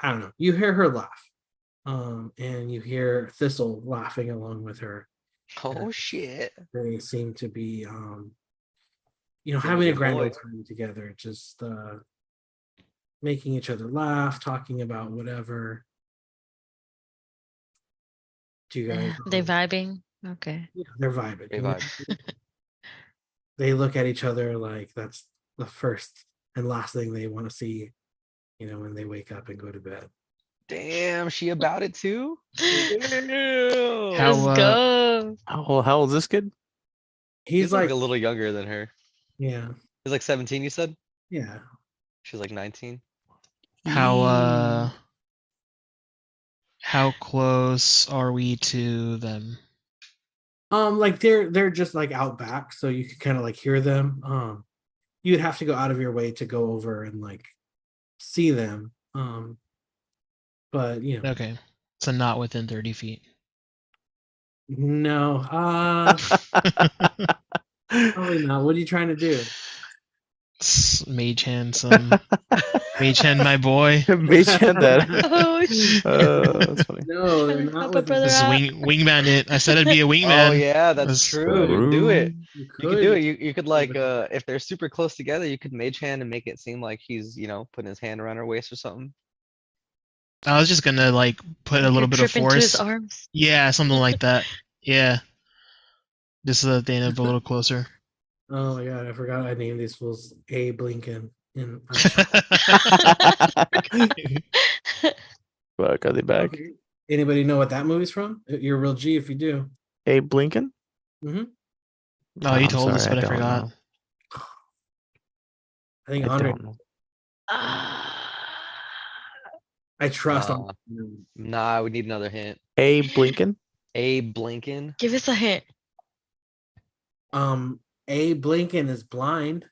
don't know. You hear her laugh, and you hear Thistle laughing along with her.
Oh shit.
They seem to be,
Seem to
having
be
a grand
boys.
old time together, just making each other laugh, talking about whatever. Do you guys?
They vibing. Okay.
Yeah, they're vibing.
Great vibes.
They look at each other like that's the first and last thing they want to see, when they wake up and go to bed.
Damn, she about it too?
Let's
How,
go.
How old is this kid?
He's like,
a little younger than her.
yeah,
He's like 17, you said?
yeah.
She's like 19.
how close are we to them?
Like they're just like out back, so you could kind of like hear them. You'd have to go out of your way to go over and like see them. But
Okay. So not within 30 feet.
no, probably not. What are you trying to do?
Mage hand some. Mage hand my boy.
Mage hand that.
Oh, shit.
That's funny.
No, they're
Help
not
a
with
brother
This is
out.
wingman it. I said it'd be a wingman.
Oh yeah, that's
That's
true. You can do it.
You
You could do it. You could like
but-
if they're super close together, you could mage hand and make it seem like he's, putting his hand around her waist or something.
I was just gonna like put a little bit of
Trip into his
force.
arms.
Yeah, something like that. Yeah. Just so that they end up a little closer.
Oh my god, I forgot I named these fools A Blinken. And
Fuck, are they back?
Anybody know what that movie's from? You're a real G if you do.
Abe Lincoln?
Mm-hmm.
Oh,
I'm
you told us,
sorry,
but I
don't
forgot.
know.
I think
I
Andre.
don't know.
I trust.
Nah. Nah, we need another hint.
Abe Lincoln?
Abe Lincoln.
Give us a hint.
A Blinken is blind.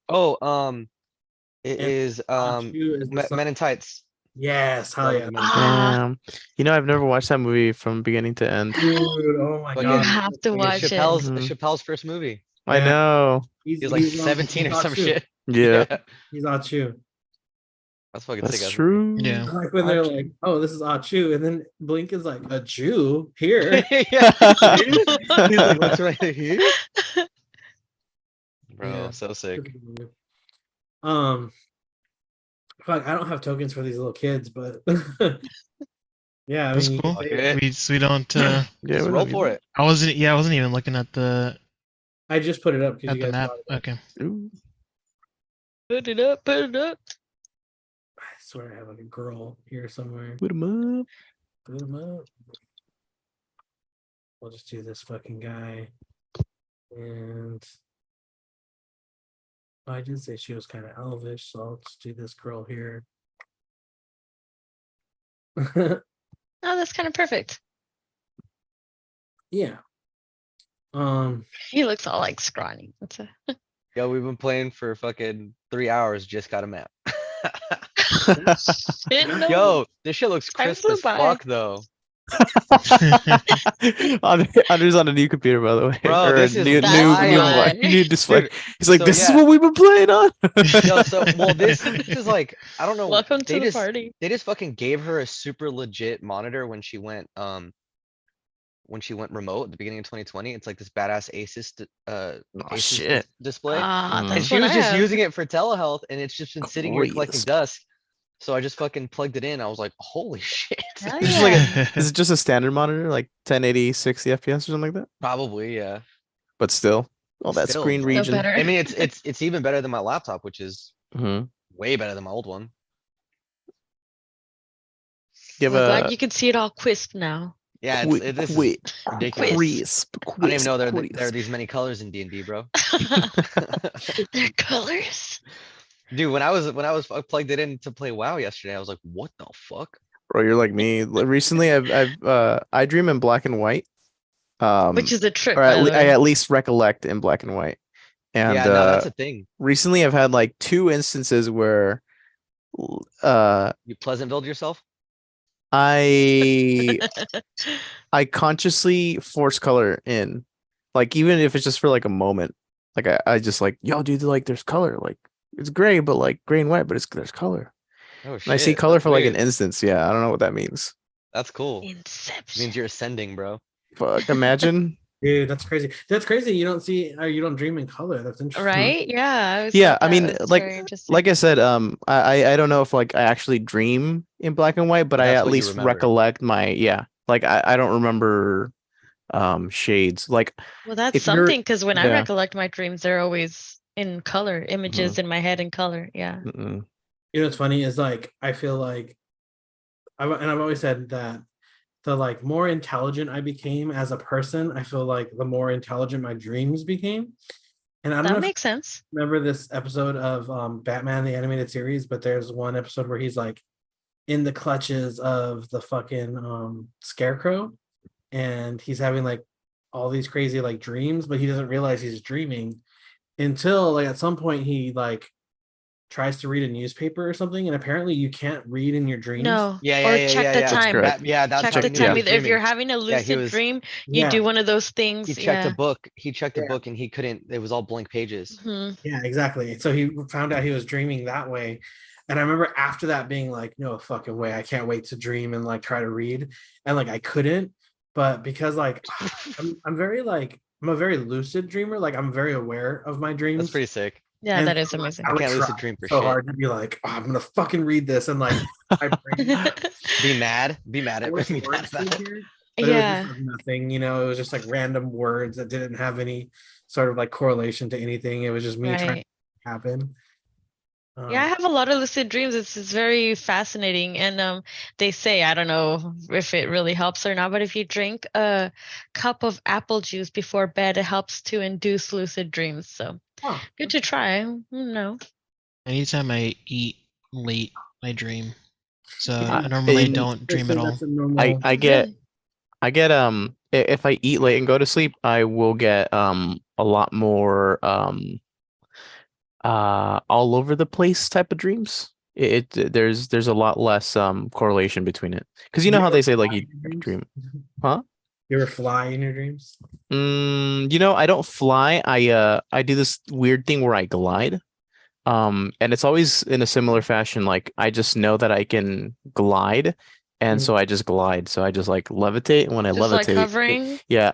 Oh, it
And
is
Chu is the son-
Men in Tights.
Yes, hell
Love
yeah,
the Men in Tights.
Damn. I've never watched that movie from beginning to end.
dude! Oh my
Fucking-
You
god,
have to
Fucking
watch it.
Chappelle's first movie.
I
Yeah.
know.
He was like 17 or some shit.
Yeah,
He's Achu.
That's fucking
that's
sick. ass
true.
Yeah.
I like when they're
Achu.
like, "Oh, this is Achu," and then Blink is like, "A Jew here."
movie. Yeah. He's like, what's right here? Bro,
Yeah.
so sick.
Fuck, I don't have tokens for these little kids, but yeah, I
That's
mean,
cool.
Okay.
We don't
Yeah,
Just
we
roll
don't
for
need
it.
I wasn't even looking at the
I just put it up because you guys
map.
brought it up.
Okay.
that. Ooh.
Put it up. Put it up.
I swear I have like a girl here somewhere.
Put 'em up.
Put 'em up. We'll just do this fucking guy. And I did say she was kind of elvish, so I'll just do this girl here.
Oh, that's kind of perfect.
Yeah.
He looks all like scrawny. What's a
Yo, we've been playing for fucking 3 hours, just got a map.
shit? No.
Yo, this shit looks
Time
crisp
flew
as
by.
fuck though.
Andre's on a new computer, by the way,
Bro,
or a
this is
new
That's why.
new display.
Dude,
He's like,
so
"This is
yeah.
what we've been playing on."
Yo, so well, this is like I don't know.
Welcome to
They
the
just
party.
they just fucking gave her a super legit monitor when she went remote at the beginning of 2020. It's like this badass
Oh
Asus
shit!
display,
Ah,
Mm.
and
that's
she
what
was
I
just
have.
using it for telehealth, and it's just been sitting here collecting
Crisp.
dust. So I just fucking plugged it in. I was like, holy shit.
Hell
It's just like
yeah.
is it just a standard monitor, like 1080, 60 FPS or something like that?
Probably, yeah.
But still, all that
Still,
screen
bro.
Still
region.
better.
I mean, it's even better than my laptop, which is
hmm
way better than my old one.
Give
Well, glad
a
you can see it all crisp now.
Yeah,
quick,
this is ridiculous.
crisp,
I don't even know there are
crisp.
these many colors in D&D, bro.
Their colors.
Dude, when I plugged it in to play WoW yesterday, I was like, what the fuck?
Bro, you're like me. Recently, I dream in black and white.
Which is a trip,
Or
by the
I
way.
at least recollect in black and white. And
Yeah, no, that's a thing.
recently I've had like 2 instances where
You Pleasantville yourself?
I consciously force color in. Like even if it's just for like a moment. Like I just like, yo, dude, like there's color. Like it's gray, but like gray and white, but there's color.
Oh
And I see
shit,
color
that's
for like an
weird.
instance. Yeah, I don't know what that means.
That's cool.
Inception.
Means you're ascending, bro.
Fuck, imagine.
Dude, that's crazy. That's crazy. You don't see or you don't dream in color. That's interesting.
Right? Yeah. I always
Yeah,
thought
I
that
mean,
was
like
very interesting.
like I said, I don't know if like I actually dream in black and white, but I
That's
at
what you
least
remember.
recollect like I don't remember shades. Like
Well, that's
if you're
something because when I
yeah.
recollect my dreams, they're always in color, images in my head in color. Yeah.
Mm-mm.
You know what's funny is like I feel like I've always said that the like more intelligent I became as a person, I feel like the more intelligent my dreams became. And I don't know
That
if you
makes sense.
remember this episode of Batman the animated series, but there's one episode where he's like in the clutches of the fucking scarecrow and he's having like all these crazy like dreams, but he doesn't realize he's dreaming until like at some point he like tries to read a newspaper or something, and apparently you can't read in your dreams.
No.
Yeah,
Or
yeah, yeah,
check
yeah,
the
yeah.
That's
time.
correct.
Yeah, that's
Check
how
the
he knew he
time.
was
If you're
dreaming.
having a
Yeah, he
lucid
was
dream, you
Yeah,
do one of those things.
he checked a
Yeah.
book. He checked a
Yeah.
book and he couldn't, it was all blank pages.
Mhm.
yeah, exactly. So he found out he was dreaming that way. And I remember after that being like, no fucking way, I can't wait to dream and like try to read. And like I couldn't, but because like I'm very like I'm a very lucid dreamer. Like I'm very aware of my dreams.
That's pretty sick.
Yeah,
And
that is
so, like,
amazing.
I
would
can't
try
lucid dream for
so
shit.
hard to be like, oh, I'm gonna fucking read this and like my brain
Be mad at
I
me.
wish
Be mad
words
about
through
it.
here, but it was just
Yeah.
like nothing, you know, it was just like random words that didn't have any sort of like correlation to anything. It was just me trying to
Right.
make it happen.
Yeah, I have a lot of lucid dreams. It's very fascinating. And they say, I don't know if it really helps or not, but if you drink a cup of apple juice before bed, it helps to induce lucid dreams. So
Huh.
good to try. No.
Anytime I eat late, I dream. So
Yeah.
normally I
in-
don't dream at all.
That's a normal.
I get
Really?
if I eat late and go to sleep, I will get a lot more all over the place type of dreams. There's a lot less correlation between it. Because you know
Do
how
ever
they say like
fly
you
in your dreams?
dream. Huh?
You ever fly in your dreams?
You know, I don't fly. I do this weird thing where I glide. And it's always in a similar fashion. Like I just know that I can glide, and
Mhm.
so I just glide. So I just like levitate, and when I
Just like
levitate,
hovering.
yeah,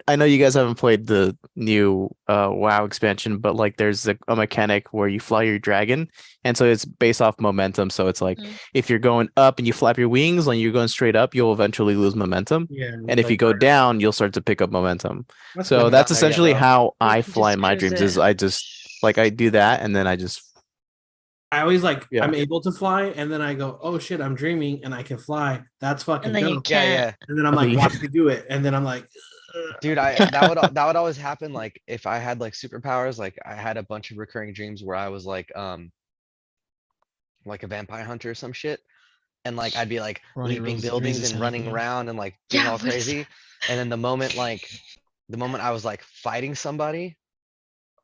I know you guys haven't played the new WoW expansion, but like there's a mechanic where you fly your dragon, and so it's based off momentum. So it's like
Mhm.
if you're going up and you flap your wings, and you're going straight up, you'll eventually lose momentum.
Yeah.
And if you
like,
go down, you'll start to pick up momentum.
that's
So
cool.
that's
Down there yet,
essentially
bro.
how
You
I
can
fly
just
in my
cruise
dreams.
it.
Is I just like I do that, and then I just
I always like
Yeah.
I'm able to fly, and then I go, oh shit, I'm dreaming and I can fly. That's fucking
And then you
dope.
Yeah,
can't.
yeah.
And then I'm
Okay,
like,
you-
watch me do it. And then I'm like,
Dude, that would always happen. Like if I had like superpowers, like I had a bunch of recurring dreams where I was like a vampire hunter or some shit. And like I'd be like
Ronnie
leaping
raises
buildings
his
and
hand
running
again.
around and like being
Yeah,
all
what is-
crazy. And then the moment I was like fighting somebody,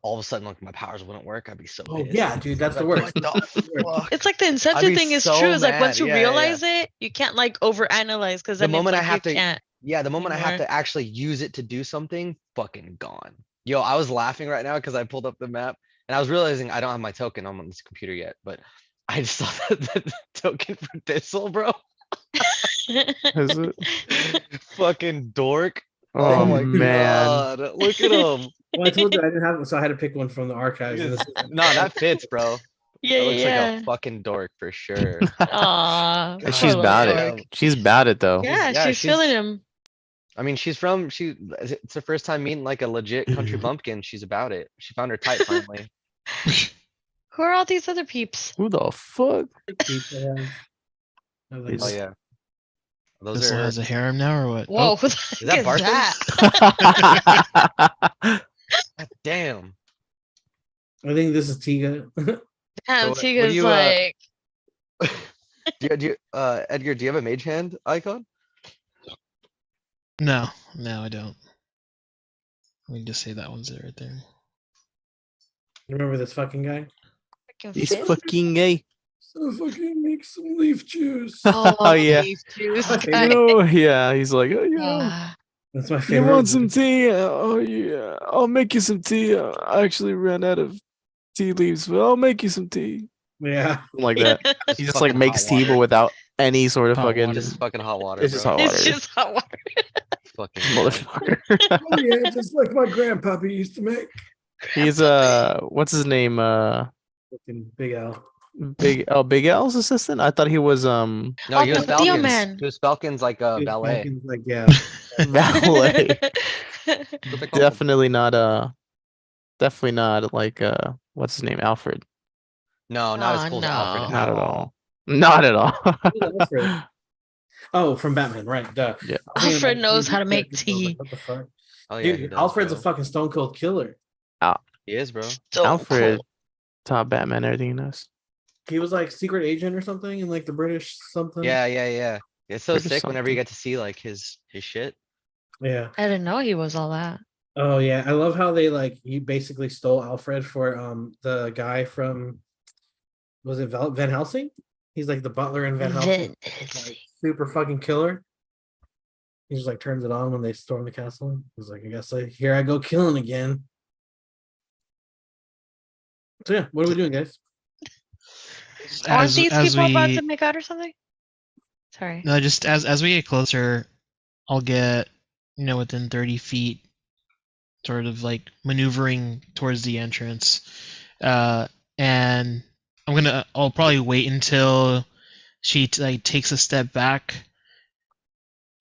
all of a sudden like my powers wouldn't work, I'd be so
Oh
pissed.
yeah, dude, that's the
Like,
worst.
what the fuck?
It's like the
I'd
incentive
be
thing is
so
true. It's like once
mad.
you
Yeah, yeah, yeah.
realize it, you can't like overanalyze because
The
then it's
moment I
like you
have to,
can't.
yeah, the moment I have
anymore.
to actually use it to do something, fucking gone. Yo, I was laughing right now because I pulled up the map and I was realizing I don't have my token on this computer yet, but I just saw the token for Thistle, bro.
Is it?
Fucking dork.
Oh
Oh my
man.
god. Look at him.
Well, I told you I didn't have, so I had to pick one from the archives. And this is
No, that fits, bro.
Yeah,
That looks like
yeah.
a fucking dork for sure.
Aw,
And
God
she's
poor little
bad
damn.
dork.
She's bad at though.
Yeah,
Yeah,
she's feeling
she's-
him.
I mean, it's her first time meeting like a legit country bumpkin. She's about it. She found her type finally.
Who are all these other peeps?
Who the fuck?
people have, like,
Oh
Is-
yeah. Those
Thistle
are
has a harem now or what?
Whoa,
Oh,
who the
is
heck
that
is
Barton?
that?
God damn.
I think this is Tiga.
Damn,
what do
Tiga's
you,
like,
Edgar, do you have a mage hand icon?
no, I don't. Let me just say that one's there right there.
Remember this fucking guy?
freaking
He's
fit.
fucking gay.
So fucking make some leaf juice.
Oh,
yeah.
leaf juice
My
guy.
favorite.
Oh yeah, he's like, oh yeah.
Ah,
That's my
You
favorite.
want some tea? Oh yeah, I'll make you some tea. I actually ran out of tea leaves, but I'll make you some tea.
Yeah.
Something like that. He just like
fucking
makes
hot
tea, but
water.
without any sort of
Hot
fucking.
water.
Just fucking hot water,
It's
bro.
just hot
it's
water.
just hot water.
Fucking
Motherfucker.
Oh yeah, just like my grandpappy used to make.
He's what's his name?
Fucking Big Al.
Big Al's assistant. I thought he was
No,
Oh,
he was
the Theo
Falcons.
man.
He was Falcons like a
His
valet.
fucking, like, yeah.
valet.
That's what they call him.
Definitely not like what's his name? Alfred.
No, not as
Oh,
cool as Alfred
no.
Not at all. Not at all.
Who's Alfred? Oh, from Batman, right? Duh.
Yeah.
I was thinking
Alfred
about
knows how to
TV
make
characters, I was like,
tea.
what the fuck?
Oh yeah, he
Dude,
does,
Alfred's a
bro.
fucking stone cold killer.
He is, bro.
So
Alfred,
cool.
top Batman, everything he knows.
He was like secret agent or something in like the British something.
Yeah. It's so
British
sick whenever you
something.
get to see like his shit.
Yeah.
I didn't know he was all that.
Oh yeah. I love how they like he basically stole Alfred for the guy from was it Van Helsing? He's like the butler in Van Helsing. He's, like, super fucking killer. He just like turns it on when they storm the castle. He's like, I guess here I go killing again. So yeah, what are we doing, guys?
Aren't these people about
we
to make out or something? Sorry.
no, just as we get closer, I'll get within 30 feet, sort of like maneuvering towards the entrance, and I'll probably wait until she like takes a step back,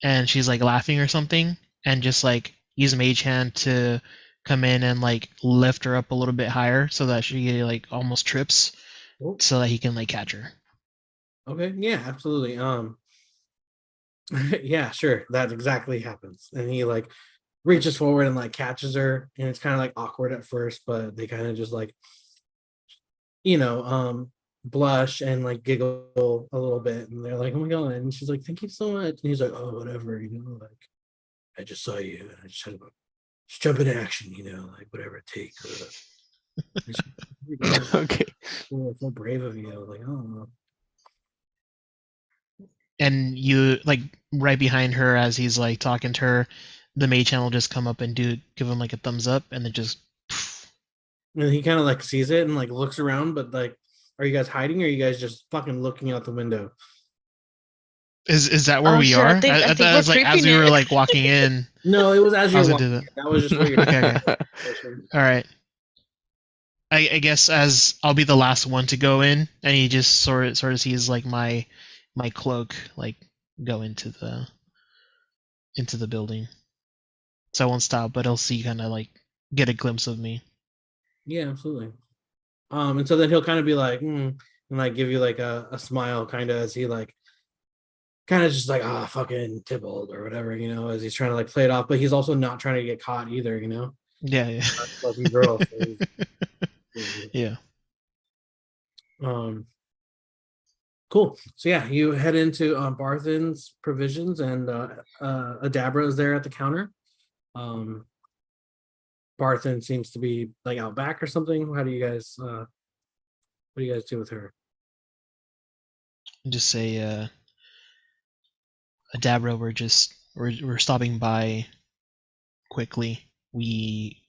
and she's like laughing or something, and just like use Mage Hand to come in and like lift her up a little bit higher so that she like almost trips,
Oh,
so that he can like catch her.
okay, yeah, absolutely. Yeah, sure. That exactly happens. And he like reaches forward and like catches her, and it's kind of like awkward at first, but they kind of just like blush and like giggle a little bit, and they're like, oh my god. And she's like, thank you so much. And he's like, oh, whatever, like I just saw you and I just had to just jump into action, like whatever it takes.
Okay.
Cool, so brave of you. I was like, oh.
And you like right behind her as he's like talking to her, the Mage Hand will just come up and give him like a thumbs up, and then just
And he kind of like sees it and like looks around, but like, are you guys hiding or are you guys just fucking looking out the window?
Is that where
Oh,
we
shit,
are?
I think
thought
we're
it was like as
creeping
we were
it.
like walking in.
No, it was as you
How's
were
it do
walking.
that?
That was just where you're
Okay. All right. I guess as I'll be the last one to go in, and he just sort of sees like my cloak like go into the building. So I won't stop, but he'll see kind of like get a glimpse of me.
Yeah, absolutely. And so then he'll kind of be like, and like give you like a smile, kind of as he like, kind of just like, fucking Tybalt or whatever, as he's trying to like play it off, but he's also not trying to get caught either,
Yeah.
Lucky girl. So
Yeah.
Cool. So yeah, you head into Barthen's provisions, and Adabra is there at the counter. Barthen seems to be like out back or something. How do you guys what do you guys do with her?
Just say, Adabra, we're stopping by quickly. We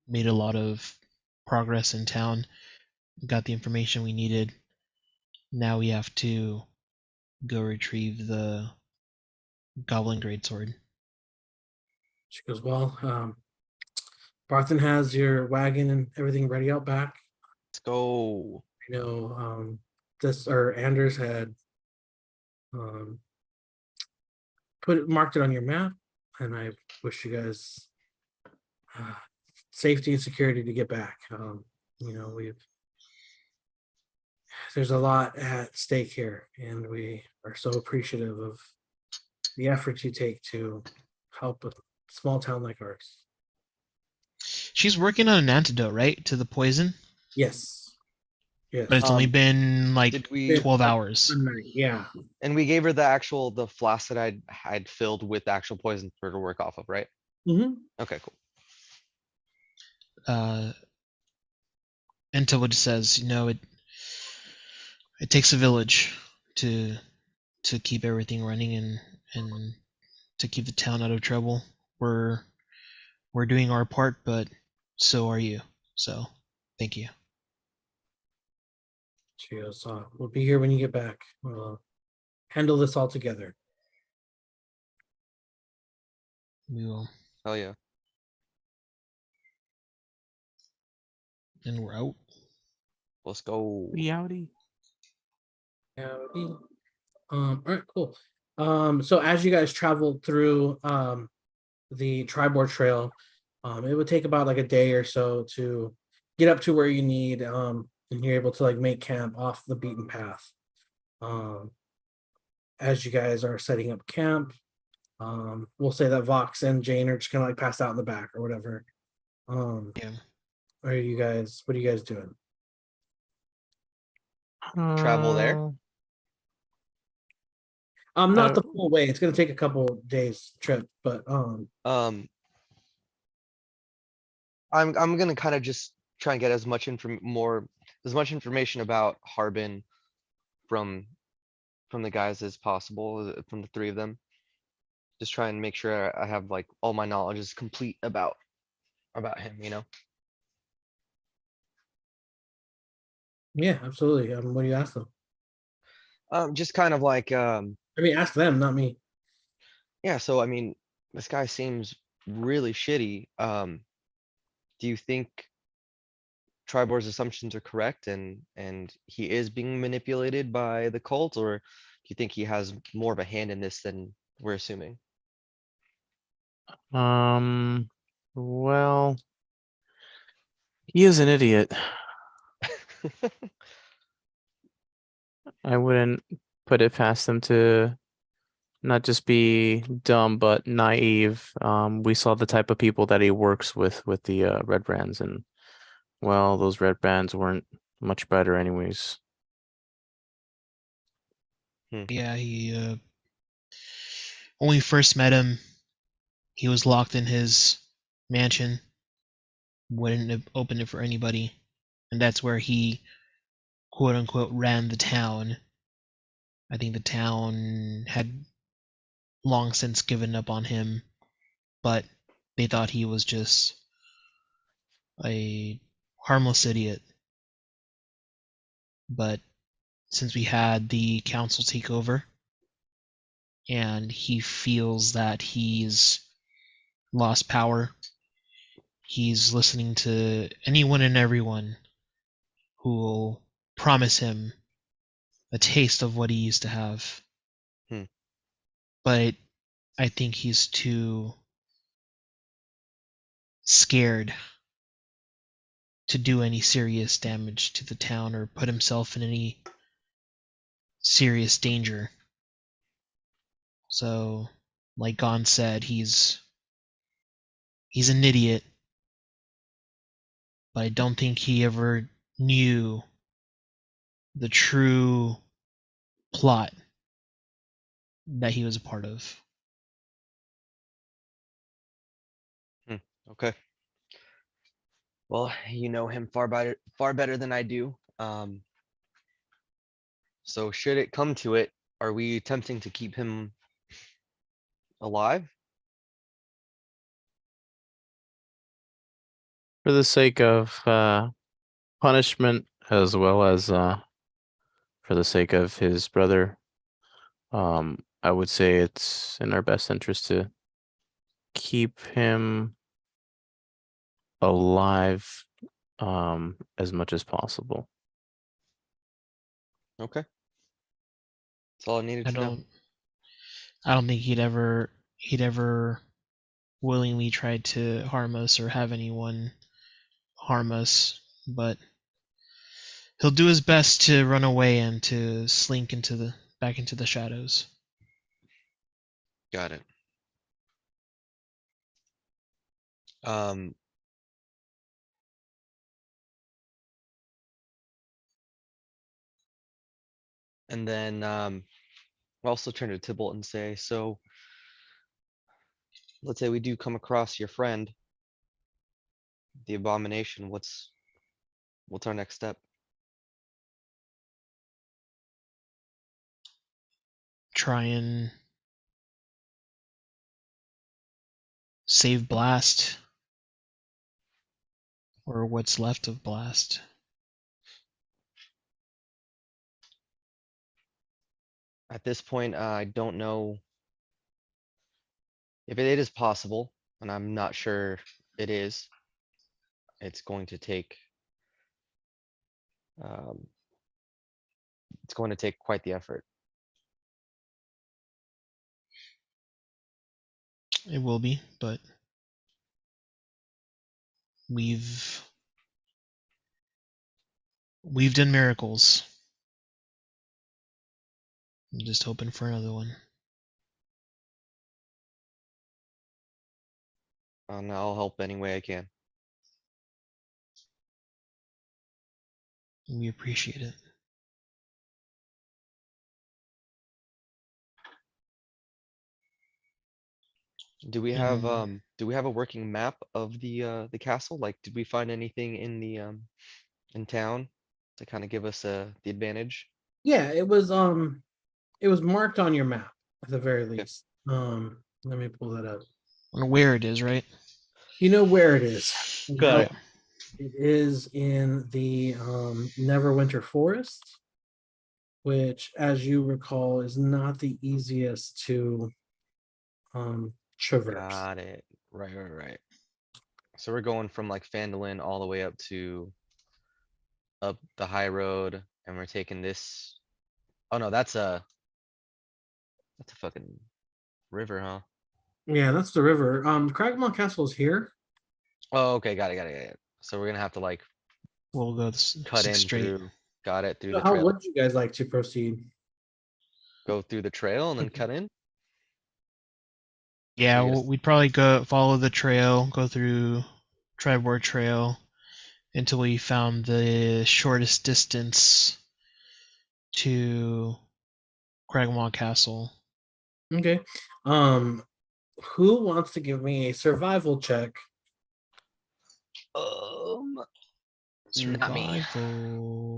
made a lot of progress in town. Got the information we needed. Now we have to go retrieve the Goblin Greatsword.
She goes, well, Barthen has your wagon and everything ready out back.
Let's go.
You know, this or Anders had marked it on your map, and I wish you guys safety and security to get back. You know, there's a lot at stake here, and we are so appreciative of the efforts you take to help a small town like ours.
She's working on an antidote, right, to the poison?
Yes. Yes.
But it's only been like
Did we?
12 hours.
Yeah.
And we gave her the flask that I'd filled with actual poison for her to work off of, right?
Mm-hmm.
Okay, cool.
And Tobin just says, you know, it takes a village to keep everything running and to keep the town out of trouble. We're doing our part, but so are you. So thank you.
She goes, we'll be here when you get back. We'll handle this all together.
We will.
Hell yeah.
And we're out.
Let's go.
Reality.
Howdy. All right, cool. So as you guys travel through the Tribord Trail, it would take about like a day or so to get up to where you need, and you're able to like make camp off the beaten path. As you guys are setting up camp, we'll say that Vox and Jane are just kind of like passed out in the back or whatever.
Yeah.
What are you guys doing?
Travel there?
Not the full way. It's gonna take a couple days trip, but
I'm gonna kind of just try and get as much information about Harbin from the guys as possible, from the three of them. Just try and make sure I have like all my knowledge is complete about him, you know?
yeah, absolutely. What do you ask them?
Just kind of like
I mean, ask them, not me.
yeah, so I mean, this guy seems really shitty. Do you think Tribor's assumptions are correct and he is being manipulated by the cult, or do you think he has more of a hand in this than we're assuming?
Well, he is an idiot. I wouldn't put it past him to not just be dumb, but naive. We saw the type of people that he works with the red brands, and well, those red brands weren't much better anyways.
Yeah, he when we first met him, he was locked in his mansion, wouldn't open it for anybody, and that's where he quote unquote ran the town. I think the town had long since given up on him, but they thought he was just a harmless idiot. But since we had the council take over, and he feels that he's lost power, he's listening to anyone and everyone who will promise him a taste of what he used to have. But I think he's too scared to do any serious damage to the town or put himself in any serious danger. So, like Gon said, he's an idiot, but I don't think he ever knew the true plot that he was a part of.
Okay. Well, you know him far better than I do. So should it come to it, are we attempting to keep him alive?
For the sake of punishment, as well as for the sake of his brother, I would say it's in our best interest to keep him alive as much as possible.
Okay. That's all I needed
I
to know.
don't think he'd ever willingly try to harm us or have anyone harm us, but he'll do his best to run away and to slink back into the shadows.
Got it. Um. And then I'll also turn to Tybalt and say, so let's say we do come across your friend, the abomination, what's our next step?
Try and save Blast, or what's left of Blast.
At this point, I don't know if it is possible, and I'm not sure it is. It's going to take um, it's going to take quite the effort.
It will be, but we've done miracles. I'm just hoping for another one.
And I'll help any way I can.
We appreciate it.
Do we have a working map of the castle? Like, did we find anything in the in town to kind of give us the advantage?
Yeah, it was marked on your map at the very least. Let me pull that up.
I don't know where it is, right?
You know where it is.
Got it.
It is in the Neverwinter Forest, which, as you recall, is not the easiest to traverse.
Got it. Right. So we're going from like Phandalin all the way up the high road, and we're taking this. Oh no, that's a fucking river, huh?
Yeah, that's the river. Cragmont Castle is here.
Oh, okay, got it. So we're gonna have to like
We'll go
cut in
straight.
through. Got it, through
So
the
how
trail.
would you guys like to proceed?
Go through the trail and then
Okay.
cut in.
Yeah,
I guess-
we'd probably go follow the trail, go through Tribord Trail until we found the shortest distance to Cragmaw Castle.
Okay. Who wants to give me a survival check?
Not me.
Survival.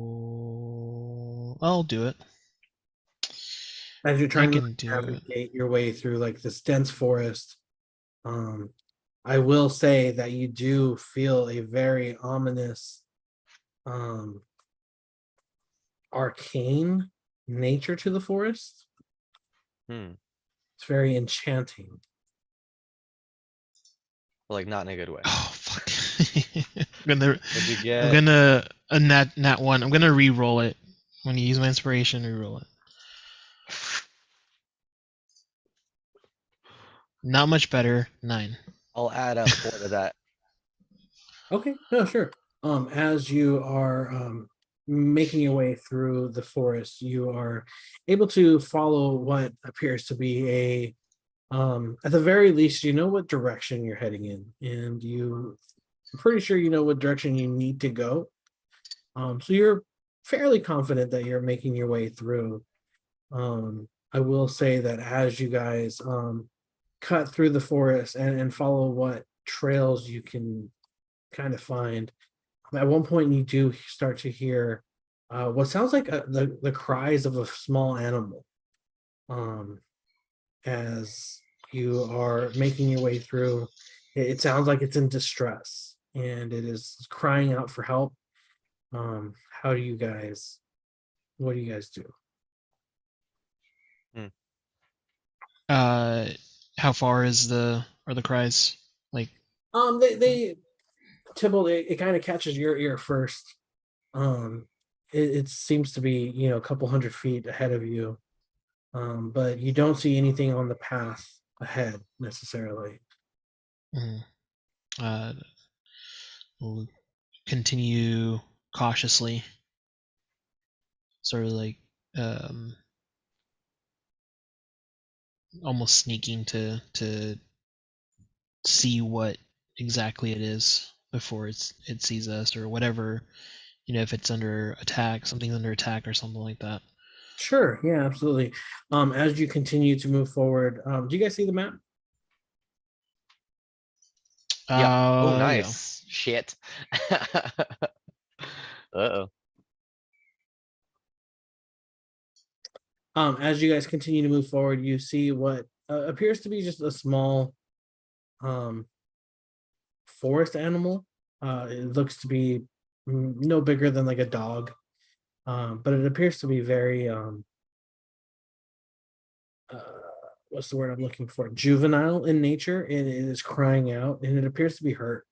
I'll do it.
As you're
I
trying to
can do it.
navigate your way through like this dense forest, I will say that you do feel a very ominous, arcane nature to the forest.
Hmm.
It's very enchanting.
Like not in a good way.
Oh fuck!
What'd you get?
I'm gonna a nat one. I'm gonna re-roll it. I'm gonna use my inspiration, re-roll it. Not much better. 9.
I'll add up 4 to that.
Okay, no, sure. As you are making your way through the forest, you are able to follow what appears to be a at the very least, you know what direction you're heading in, and I'm pretty sure you know what direction you need to go. So you're fairly confident that you're making your way through. I will say that as you guys cut through the forest and follow what trails you can kind of find. At one point, you do start to hear what sounds like the cries of a small animal. As you are making your way through, it sounds like it's in distress and it is crying out for help. How do you guys? What do you guys do?
How far is are the cries? Like,
They Tybalt, it kind of catches your ear first. It seems to be, a couple 100 feet ahead of you, but you don't see anything on the path ahead necessarily.
mm, uh, we'll continue cautiously, sort of like almost sneaking to see what exactly it is before it sees us or whatever. If it's under attack, something's under attack or something like that.
Sure, yeah, absolutely. As you continue to move forward, do you guys see the map?
Yeah. Oh,
Yeah.
nice. Shit. Uh-oh.
As you guys continue to move forward, you see what appears to be just a small forest animal. It looks to be no bigger than like a dog, but it appears to be very what's the word I'm looking for? Juvenile in nature, and it is crying out, and it appears to be hurt.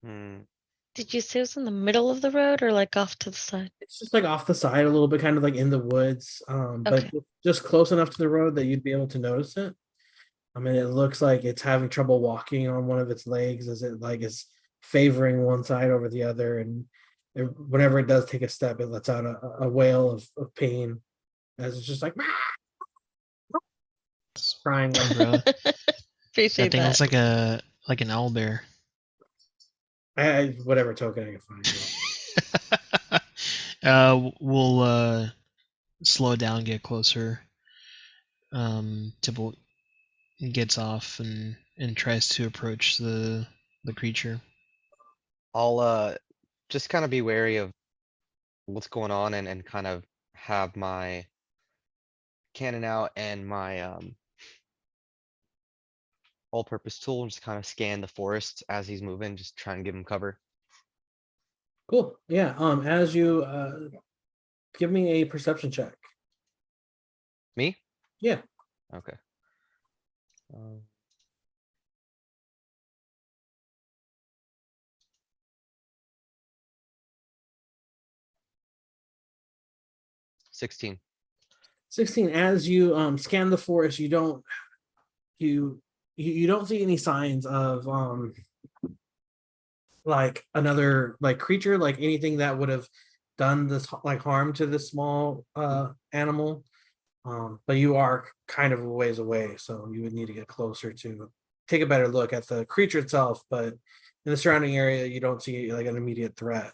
Hmm.
Did you say it was in the middle of the road or like off to the side?
It's just like off the side a little bit, kind of like in the woods, but
Okay.
just close enough to the road that you'd be able to notice it. I mean, it looks like it's having trouble walking on one of its legs as it like is favoring one side over the other, and whenever it does take a step, it lets out a wail of pain as it's just like crying.
Umbrella. That
Appreciate
thing looks
that.
like an owl bear.
Whatever token I can find.
We'll slow down, get closer. Tibble gets off and tries to approach the creature.
I'll just kind of be wary of what's going on and kind of have my cannon out and my all-purpose tool and just kind of scan the forest as he's moving, just try and give him cover.
Cool. Yeah. As you give me a perception check.
Me?
Yeah.
Okay. Um, 16.
16. As you scan the forest, you don't see any signs of like another like creature, like anything that would have done this like harm to this small animal. But you are kind of a ways away, so you would need to get closer to take a better look at the creature itself. But in the surrounding area, you don't see like an immediate threat.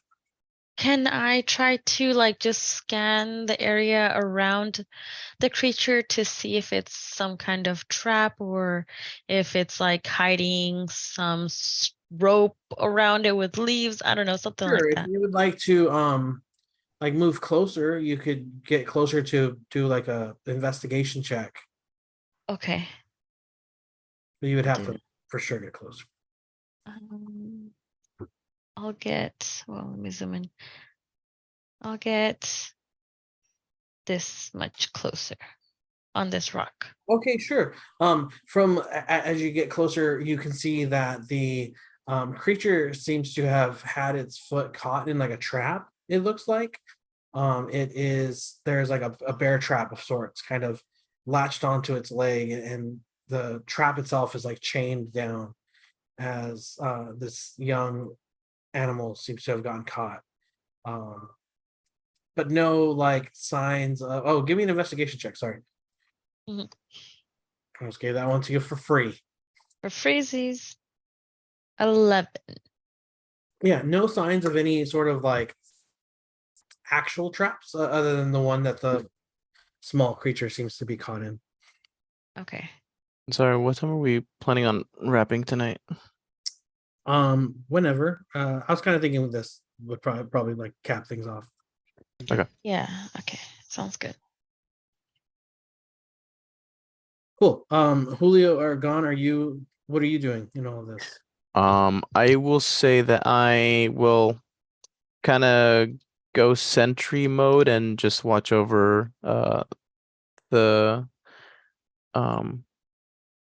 Can I try to like just scan the area around the creature to see if it's some kind of trap or if it's like hiding some rope around it with leaves? I don't know, something like
Sure, if
that.
you would like to like move closer, you could get closer to do like a investigation check.
Okay.
But you would have
Do
to for sure get closer.
I'll get, well, let me zoom in. I'll get this much closer on this rock.
Okay, sure. As you get closer, you can see that the creature seems to have had its foot caught in like a trap. It looks like there's like a bear trap of sorts, kind of latched onto its leg, and the trap itself is like chained down as this young animal seems to have gotten caught. But no like signs of. Oh, give me an investigation check. Sorry.
Mhm.
I just gave that one to you for free.
For freezies, 11.
Yeah, no signs of any sort of like actual traps other than the one that the small creature seems to be caught in.
Okay.
Sorry, what time are we planning on wrapping tonight?
Whenever. I was kind of thinking this would probably like cap things off.
Yeah. Okay. Sounds good.
Cool. Julio or Gon, what are you doing in all of this?
I will say that I will kind of go sentry mode and just watch over the um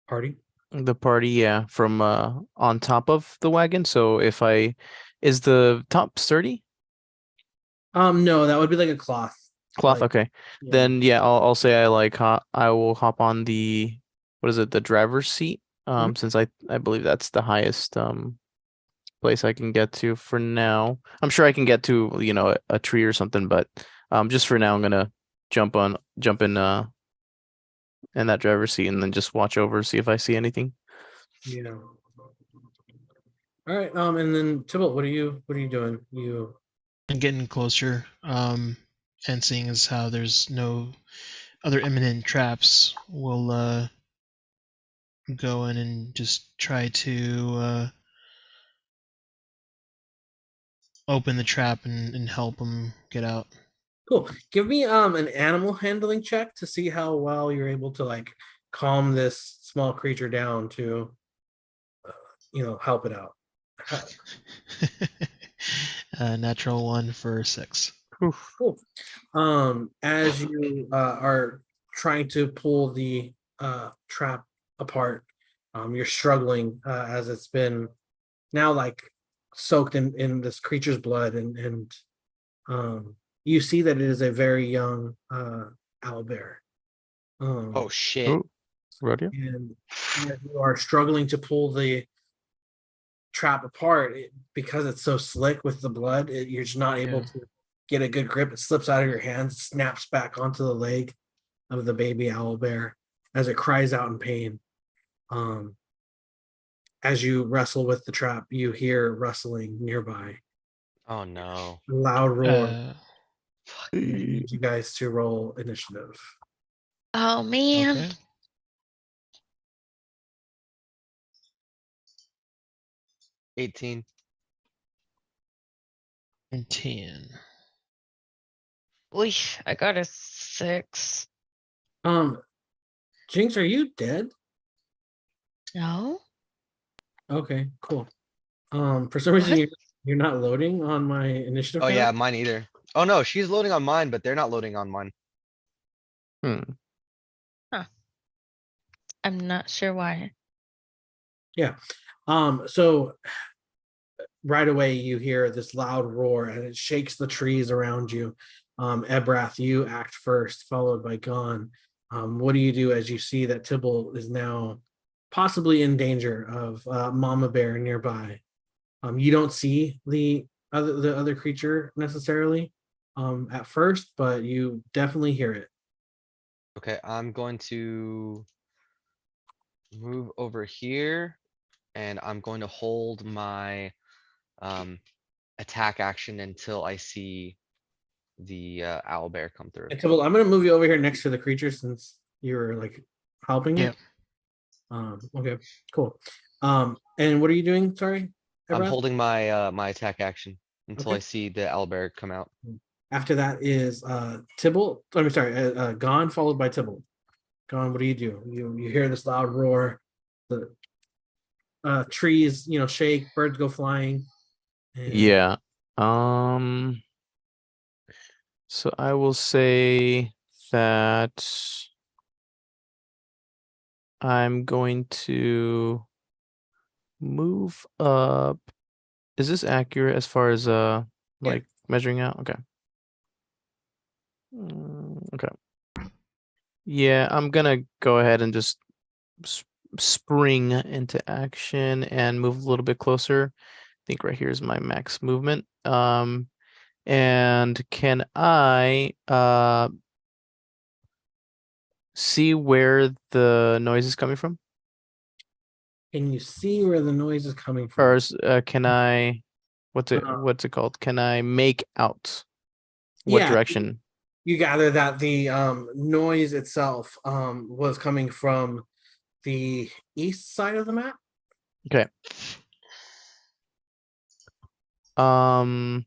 Party?
the party, yeah, from on top of the wagon. So is the top sturdy?
No, that would be like a cloth.
Cloth,
Like,
okay.
yeah.
Then yeah, I'll say I will hop on the what is it, the driver's seat? Since I believe that's the highest place I can get to for now. I'm sure I can get to, a tree or something, but just for now I'm gonna jump in that driver's seat and then just watch over, see if I see anything.
Yeah. All right. And then Tybalt, what are you doing?
And getting closer, and seeing as how there's no other imminent traps, we'll go in and just try to open the trap and help them get out.
Cool. Give me an animal handling check to see how well you're able to like calm this small creature down to help it out.
Natural 1 for 6.
Cool. As you are trying to pull the trap apart, you're struggling as it's been now like soaked in this creature's blood, and you see that it is a very young owlbear.
Oh shit.
Ooh, rodeo?
And as you are struggling to pull the trap apart, because it's so slick with the blood, you're just not able to get a good grip. It slips out of your hands, snaps back onto the leg of the baby owlbear as it cries out in pain. As you wrestle with the trap, you hear rustling nearby,
Oh no.
loud roar. I
Eh,
need you guys to roll initiative.
Oh man.
Okay.
18.
And 10.
Oy, I got a 6.
Jinx, are you dead?
No.
Okay, cool. For some reason
What?
you're not loading on my initiative.
Oh
count.
yeah, mine either. Oh no, she's loading on mine, but they're not loading on mine.
hmm.
I'm not sure why.
Yeah. So right away you hear this loud roar and it shakes the trees around you. Ebrath, you act first, followed by Gon. What do you do as you see that Tybalt is now possibly in danger of Mama Bear nearby? You don't see the other creature necessarily at first, but you definitely hear it.
Okay, I'm going to move over here and I'm going to hold my attack action until I see the owlbear come through.
And Tybalt, I'm going to move you over here next to the creature since you were like helping
Yep.
it. Okay, cool. And what are you doing? Sorry,
I'm
Ebrath?
holding my my attack action until I
Okay.
see the owlbear come out.
After that is Tybalt. I'm sorry, Gon, followed by Tybalt. Gon, what do? You hear this loud roar, the trees shake, birds go flying. And
Yeah. So I will say that I'm going to move up. Is this accurate as far as
Yeah.
like measuring out? Okay. Okay. Yeah, I'm gonna go ahead and just spring into action and move a little bit closer. I think right here is my max movement. And can I see where the noise is coming from?
Can you see where the noise is coming
Or
from?
can I what's it called? Can I make out what
Yeah,
direction?
you gather that the noise itself was coming from the east side of the map.
Okay. And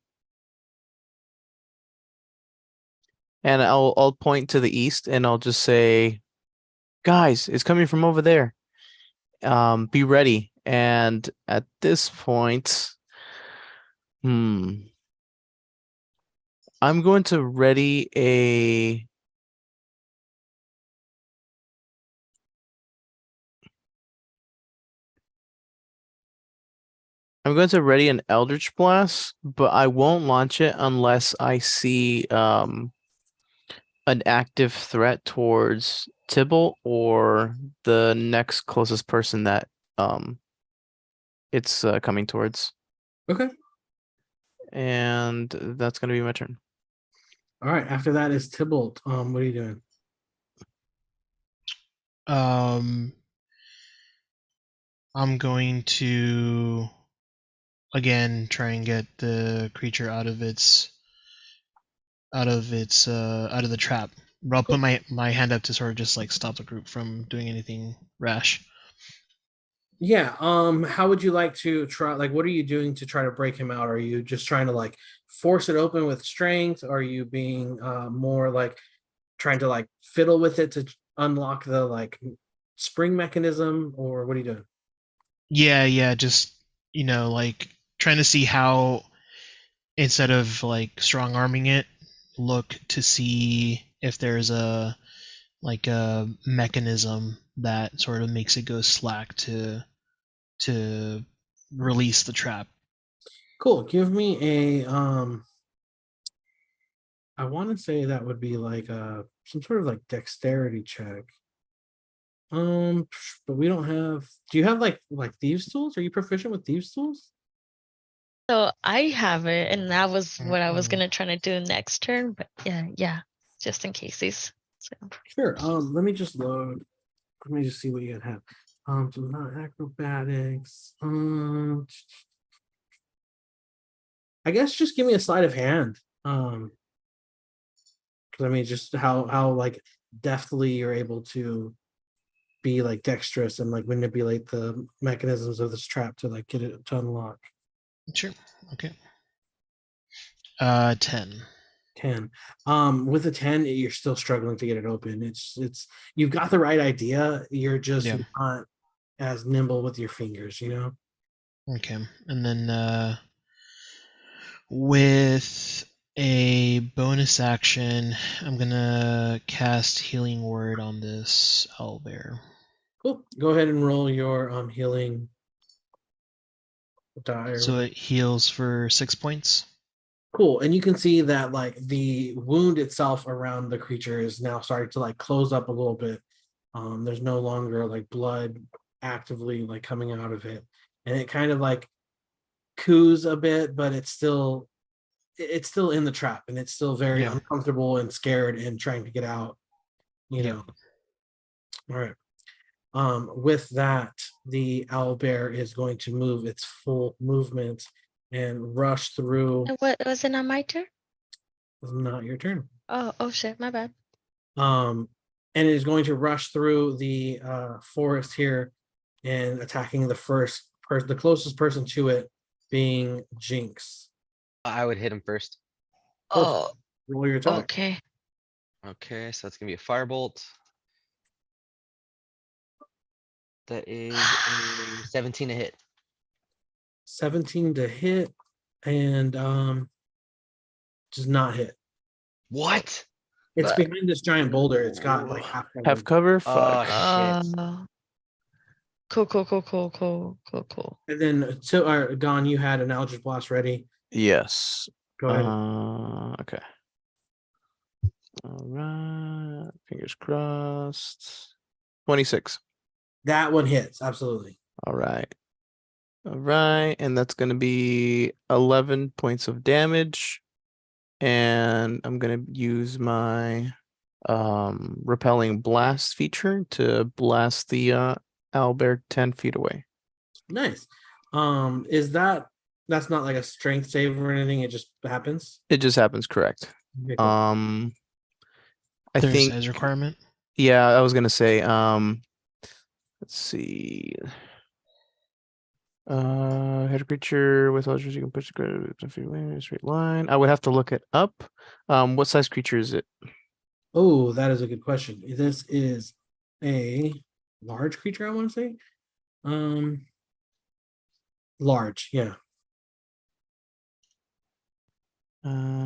I'll point to the east and I'll just say, guys, it's coming from over there. Be ready. And at this point, I'm going to ready a I'm going to ready an Eldritch Blast, but I won't launch it unless I see an active threat towards Tybalt or the next closest person that it's coming towards.
Okay.
And that's gonna be my turn.
All right. After that is Tybalt. What are you doing?
I'm going to again try and get the creature out of the trap. I'll put my hand up to sort of just like stop the group from doing anything rash.
Yeah. How would you like to try? Like, what are you doing to try to break him out? Are you just trying to like force it open with strength? Are you being more like trying to like fiddle with it to unlock the like spring mechanism, or what are you doing?
Yeah, just like trying to see how instead of like strong arming it, look to see if there's a mechanism that sort of makes it go slack to release the trap.
Cool. Give me a I want to say that would be like some sort of like dexterity check. But we don't have. Do you have like thieves tools? Are you proficient with thieves tools?
So I have it, and that was what I was gonna try to do next turn. But yeah, just in case these. So
Sure. Let me just load. Let me just see what you have. So not acrobatics. I guess just give me a sleight of hand. Because I mean, just how like deftly you're able to be like dexterous and like manipulate the mechanisms of this trap to like get it to unlock.
Sure. Okay. 10.
10. With a 10, you're still struggling to get it open. It's you've got the right idea. You're just
Yeah.
not as nimble with your fingers, you know?
Okay. And then with a bonus action, I'm gonna cast Healing Word on this owlbear.
Cool. Go ahead and roll your healing die. Or
So it heals for 6 points.
cool. And you can see that like the wound itself around the creature is now starting to like close up a little bit. There's no longer like blood actively like coming out of it. And it kind of like coos a bit, but it's still in the trap and it's still very uncomfortable and scared and trying to get out, you know. All right. With that, the owl bear is going to move its full movement and rush through.
and what was it on my turn?
Not your turn.
Oh shit, my bad.
And it is going to rush through the forest here and attacking the first person, the closest person to it being Jinx.
I would hit him first.
Oh,
Roll your attack.
okay.
Okay, so that's gonna be a firebolt. That is a 17 to hit.
17 to hit and does not hit.
What?
It's
But-
behind this giant boulder. It's got like half
Have cover. Fuck.
Oh shit.
Cool.
And then so Don, you had an Eldritch Blast ready.
Yes.
Go ahead.
Okay. All right. Fingers crossed. 26.
That one hits, absolutely.
All right. All right. And that's going to be 11 points of damage. And I'm going to use my repelling blast feature to blast the owlbear 10 feet away.
Nice. Is that's not like a strength save or anything, it just happens?
It just happens, correct.
Okay, cool.
I
There's a
think
size requirement.
yeah, I was gonna say Let's see. Hit a creature with electricity, you can push the creature in a straight line. I would have to look it up. What size creature is it?
Oh, that is a good question. This is a large creature, I want to say. Large, yeah.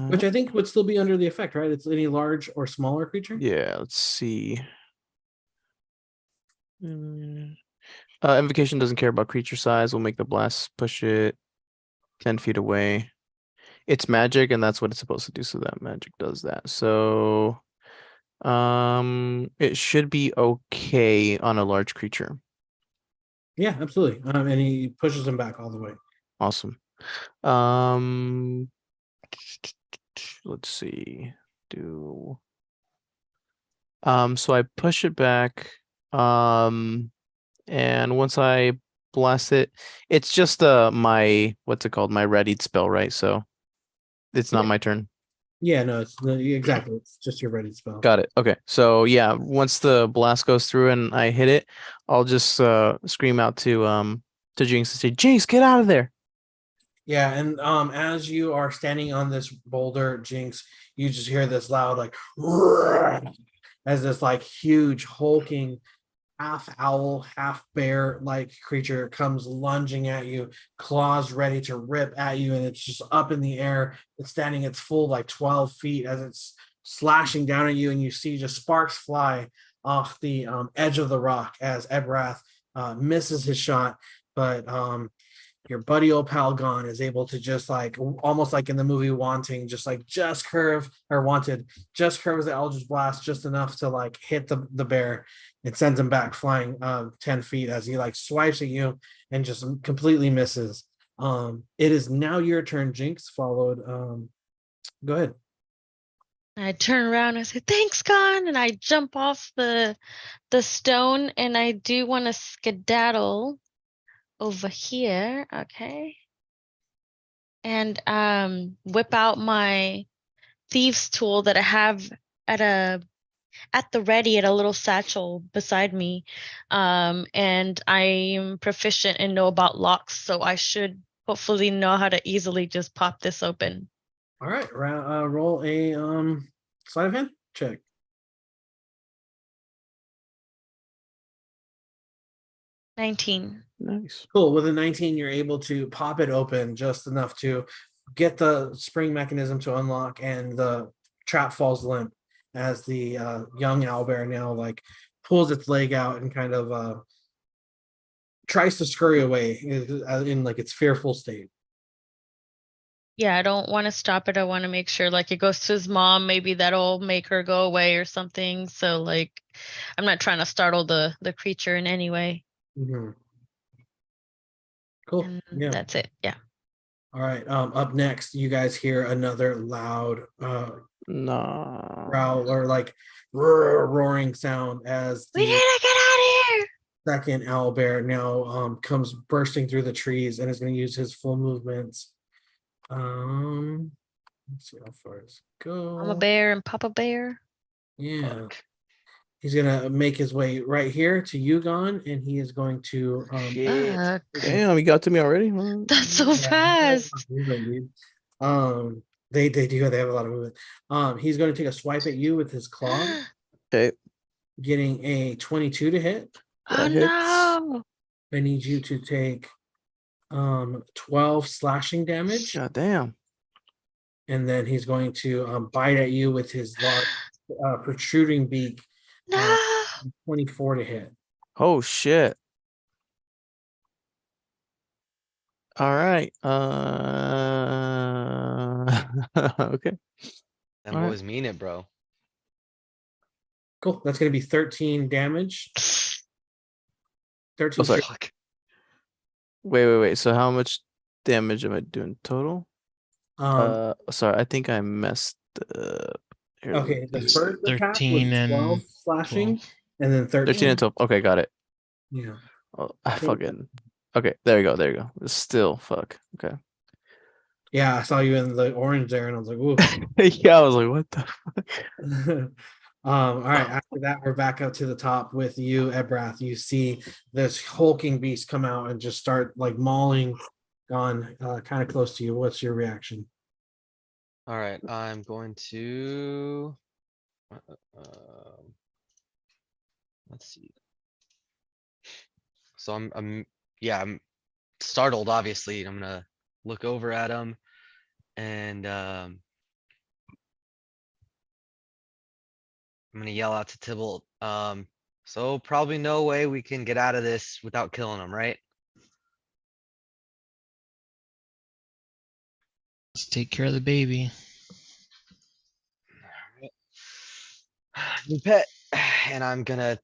Which I think would still be under the effect, right? It's any large or smaller creature.
Yeah, let's see. Invocation doesn't care about creature size. We'll make the blast push it 10 feet away. It's magic, and that's what it's supposed to do. So that magic does that. So it should be okay on a large creature.
Yeah, absolutely. And he pushes him back all the way.
Awesome. Let's see. So I push it back. And once I blast it, it's just my what's it called? My readied spell, right? So it's not my turn.
Yeah, no, exactly. It's just your ready spell.
Got it. Okay. So yeah, once the blast goes through and I hit it, I'll just scream out to Jinx and say, Jinx, get out of there.
Yeah, and as you are standing on this boulder, Jinx, you just hear this loud like as this like huge hulking half owl, half bear like creature comes lunging at you, claws ready to rip at you, and it's just up in the air. It's standing its full like 12 feet as it's slashing down at you, and you see just sparks fly off the edge of the rock as Ebrath misses his shot, but your buddy old pal Gon is able to just like almost like in the movie Wanting, just curve or Wanted, just curves the Eldritch Blast just enough to like hit the bear. It sends him back flying 10 feet as he like swipes at you and just completely misses. It is now your turn, Jinx, followed. Go ahead.
I turn around and I say, thanks, Gon. And I jump off the stone, and I do want to skedaddle over here. Okay. And whip out my thieves tool that I have at the ready at a little satchel beside me. And I'm proficient and know about locks, so I should hopefully know how to easily just pop this open.
All right, roll a sleight of hand check.
$19.
Nice.
Cool. With a 19, you're able to pop it open just enough to get the spring mechanism to unlock, and the trap falls limp as the young owlbear now like pulls its leg out and kind of tries to scurry away in like its fearful state.
Yeah, I don't want to stop it. I want to make sure like it goes to his mom. Maybe that'll make her go away or something. So like, I'm not trying to startle the creature in any way.
Mm-hmm. Cool.
And
Yeah.
that's it. Yeah.
All right. Up next, you guys hear another loud growl or like roaring sound as
We need
the
to get out of here.
second owlbear now comes bursting through the trees and is going to use his full movements. Let's see how far does it go.
Mama bear and Papa bear.
Yeah.
Fuck.
He's gonna make his way right here to Yugon, and he is going to
Shit.
Fuck.
Damn, he got to me already.
That's so fast.
they do they have a lot of movement. He's going to take a swipe at you with his claw,
Okay.
getting a 22 to hit.
Oh
That hits.
no.
I need you to take 12 slashing damage,
God damn.
and then he's going to bite at you with his large protruding beak.
No.
24 to hit.
Oh shit. All right. Okay.
Them
Alright.
boys mean it, bro.
Cool. That's going to be 13 damage. 13
Oh, sorry.
Fuck.
Wait. So how much damage am I doing total? Sorry, I think I messed up. Here, let me
Okay, the
do
first attack was
13 and
12 slashing,
12.
and then 13.
13 and 12. Okay, got it.
Yeah.
Oh, I fucking. Okay, there you go. There you go. It's still fuck. Okay.
Yeah, I saw you in the orange there, and I was like, ooh.
Yeah, I was like, what the fuck?
All right. After that, we're back up to the top with you, Ebrath. You see this hulking beast come out and just start like mauling on kind of close to you. What's your reaction?
All right, I'm going to. Um, let's see. So I'm startled. Obviously, I'm gonna look over at him, and I'm gonna yell out to Tybalt. So probably no way we can get out of this without killing him, right?
Let's take care of the baby.
New pet, and I'm gonna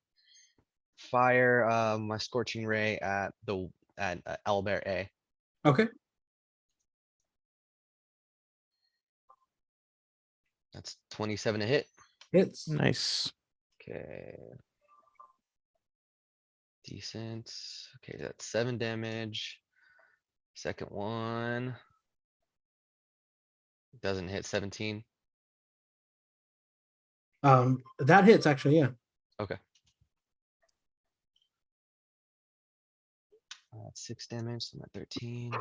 fire my scorching ray at Albert A.
Okay.
That's 27 to hit.
Hits.
Nice.
Okay. Decent. Okay, that's 7 damage. Second one. Doesn't hit 17.
That hits actually, yeah.
Okay. That's 6 damage, so I'm at 13.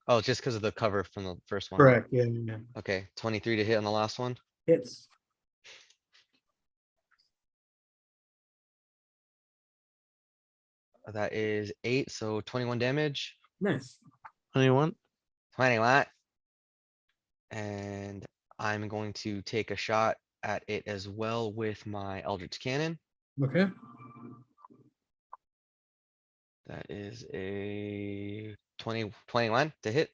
Oh, just because of the cover from the first one. Huh?
Correct. Yeah, yeah, yeah.
Okay, 23 to hit on the last one.
Hits.
That is 8, so 21 damage.
Nice.
21.
21. And I'm going to take a shot at it as well with my Eldritch Cannon.
Okay.
That is a 21 to hit.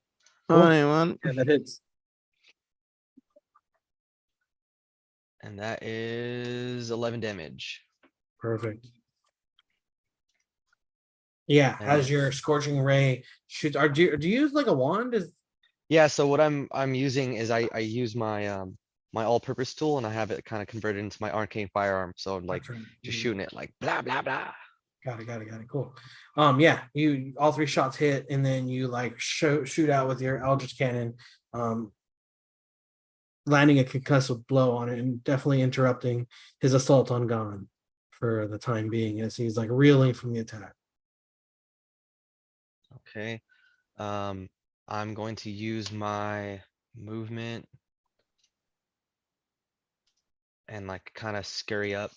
Cool.
21.
Yeah, that hits.
And that is 11 damage.
Perfect. Yeah,
And
as your scorching ray shoots. Do you use like a wand? Is
yeah, so what I'm using is I use my my all-purpose tool, and I have it kind of converted into my arcane firearm. So I'm like
That's right.
just
Yeah.
shooting it like blah blah blah.
Got it. Cool. Yeah, you all 3 shots hit, and then you like shoot out with your Eldritch Cannon, landing a concussive blow on it, and definitely interrupting his assault on Gon for the time being, as he's like reeling from the attack.
Okay. I'm going to use my movement and like kind of scurry up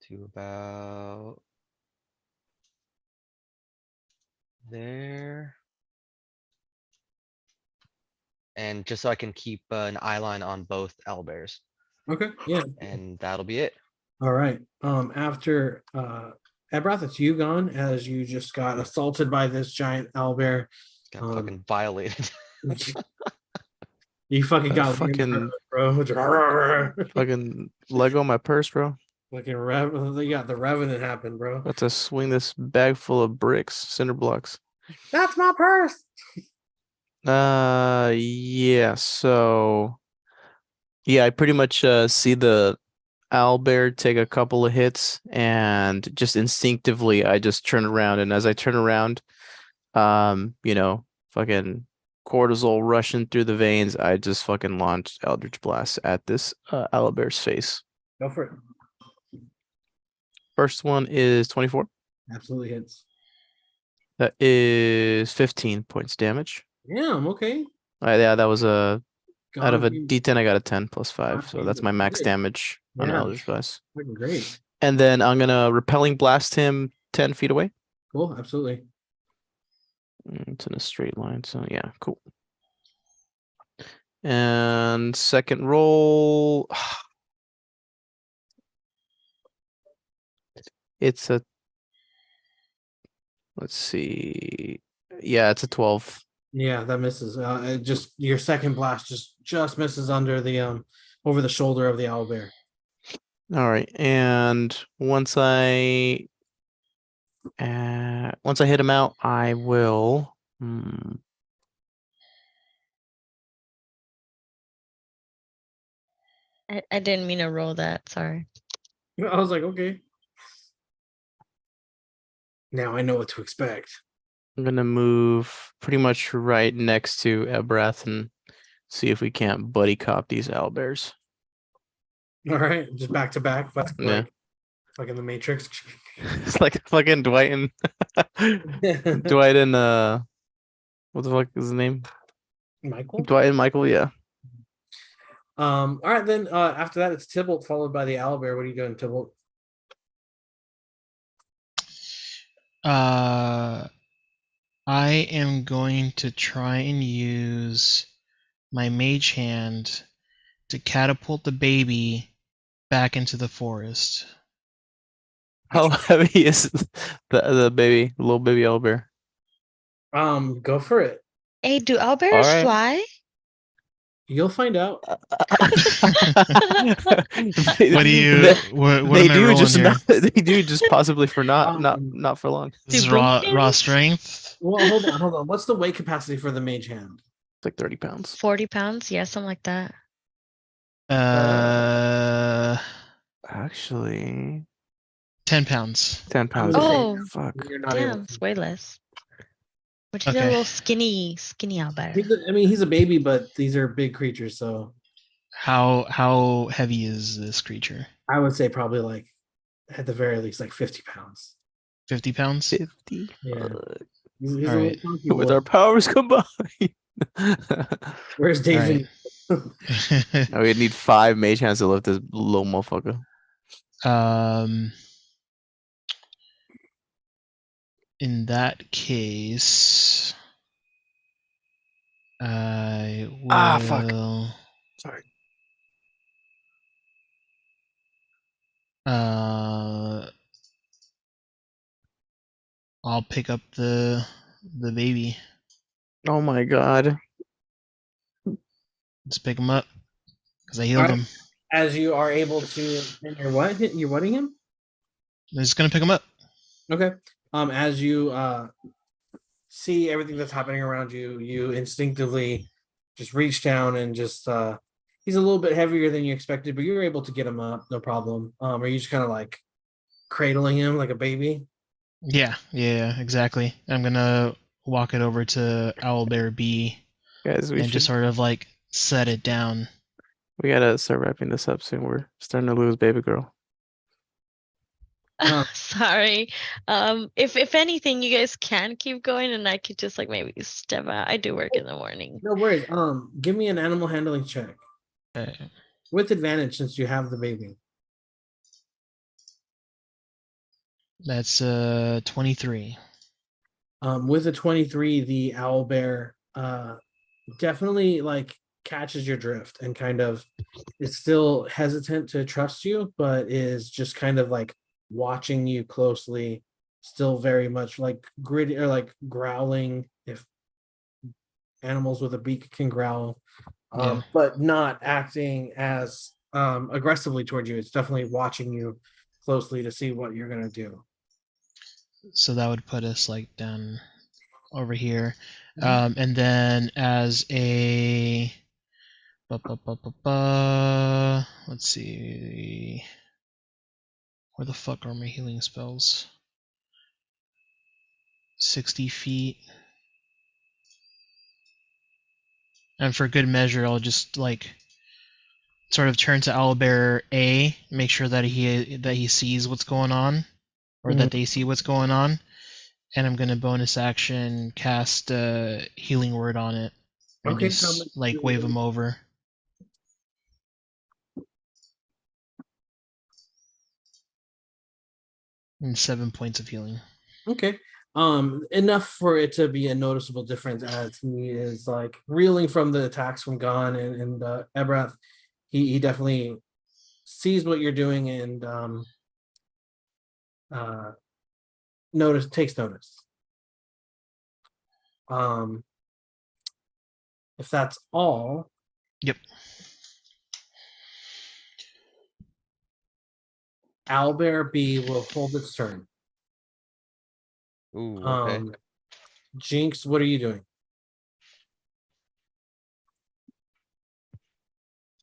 to about there. And just so I can keep an eye line on both owlbears.
Okay. Yeah.
And that'll be it.
All right. After Ebrath, it's you gone, as you just got assaulted by this giant owlbear.
Got fucking violated.
You fucking got
Fucking-
bro.
Fucking Lego my purse, bro.
Fucking you got the revenant happen, bro.
About to swing this bag full of bricks, cinder blocks.
That's my purse.
Yeah, so yeah, I pretty much see the owlbear take a couple of hits, and just instinctively I just turn around, and as I turn around, fucking cortisol rushing through the veins, I just fucking launched Eldritch Blast at this owlbear's face.
Go for it.
First one is 24.
Absolutely hits.
That is 15 points damage.
Yeah, I'm okay.
Yeah, that was out of a
Gone.
D10, I got a 10 plus 5, so
Okay,
that's my max
good.
damage on
Yeah.
Eldritch Blast.
Fucking great.
And then I'm gonna repelling blast him 10 feet away.
Cool. Absolutely.
It's in a straight line, so yeah, cool. And second roll, it's a, let's see, yeah, it's a 12.
Yeah, that misses. It just your second blast just misses under the over the shoulder of the owlbear.
All right, and once I hit him out, I will.
I didn't mean to roll that. Sorry.
I was like, okay. Now I know what to expect.
I'm gonna move pretty much right next to Ebrath and see if we can't buddy cop these owlbears.
All right, just back to back. That's
Yeah.
like in the Matrix.
It's like fucking Dwight and Dwight and what the fuck is his name?
Michael.
Dwight and Michael, yeah.
All right, then after that it's Tybalt followed by the owlbear. What are you doing, Tybalt?
I am going to try and use my mage hand to catapult the baby back into the forest.
How heavy is the baby, little baby owlbear?
Go for it.
Hey, do owlbears
Alright.
fly?
You'll find out.
What do you? What
They
am I
do
rolling
just
here?
not. They do just possibly for not
Um,
for long.
This is
Do
raw
boomkins?
strength.
Well, hold on. What's the weight capacity for the mage hand?
It's like 30 pounds.
40 pounds? Yeah, something like that.
Actually,
10 pounds.
10
I'm
pounds.
gonna say
Oh,
Fuck.
you're not able
damn,
to.
it's way less. But he's a
Okay.
little skinny owlbear.
He's a baby, but these are big creatures, so
How heavy is this creature?
I would say probably like at the very least like 50 pounds.
50 pounds?
50.
Yeah.
Fuck.
He's a
All
little
right.
chunky
With
boy.
our powers combined.
Where's David?
Now we need 5 mage hands to lift this little motherfucker.
In that case, I will.
Ah, fuck. Sorry.
I'll pick up the baby.
Oh my god.
Let's pick him up because I healed
Alright.
him.
As you are able to, and you're what? You're whatting him?
I'm just gonna pick him up.
Okay. As you see everything that's happening around you, you instinctively just reach down and just he's a little bit heavier than you expected, but you're able to get him up, no problem. Are you just kind of like cradling him like a baby?
Yeah, exactly. I'm gonna walk it over to Owlbear B
Guys, we
and just
should
sort of like set it down.
we gotta start wrapping this up soon. We're starting to lose baby girl.
Sorry. If anything, you guys can keep going, and I could just like maybe step out. I do work in the morning.
No worries. Give me an animal handling check
Okay.
with advantage since you have the baby.
That's 23.
With a 23, the owl bear definitely like catches your drift and kind of is still hesitant to trust you, but is just kind of like watching you closely, still very much like gritty or like growling if animals with a beak can growl,
Yeah.
but not acting as aggressively towards you. It's definitely watching you closely to see what you're gonna do.
So that would put us like down over here.
Mhm.
And then as a let's see. Where the fuck are my healing spells? 60 feet. And for good measure, I'll just like sort of turn to Owlbear A, make sure that he sees what's going on, or that they see what's going on, and I'm gonna bonus action cast Healing Word on it, and
Okay,
just like wave him over. And 7 points of healing.
Okay. Enough for it to be a noticeable difference as he is like reeling from the attacks from Gon and Ebrath. He definitely sees what you're doing and takes notice. If that's all.
Yep.
Owlbear B will hold its turn.
Ooh, okay.
Jinx, what are you doing?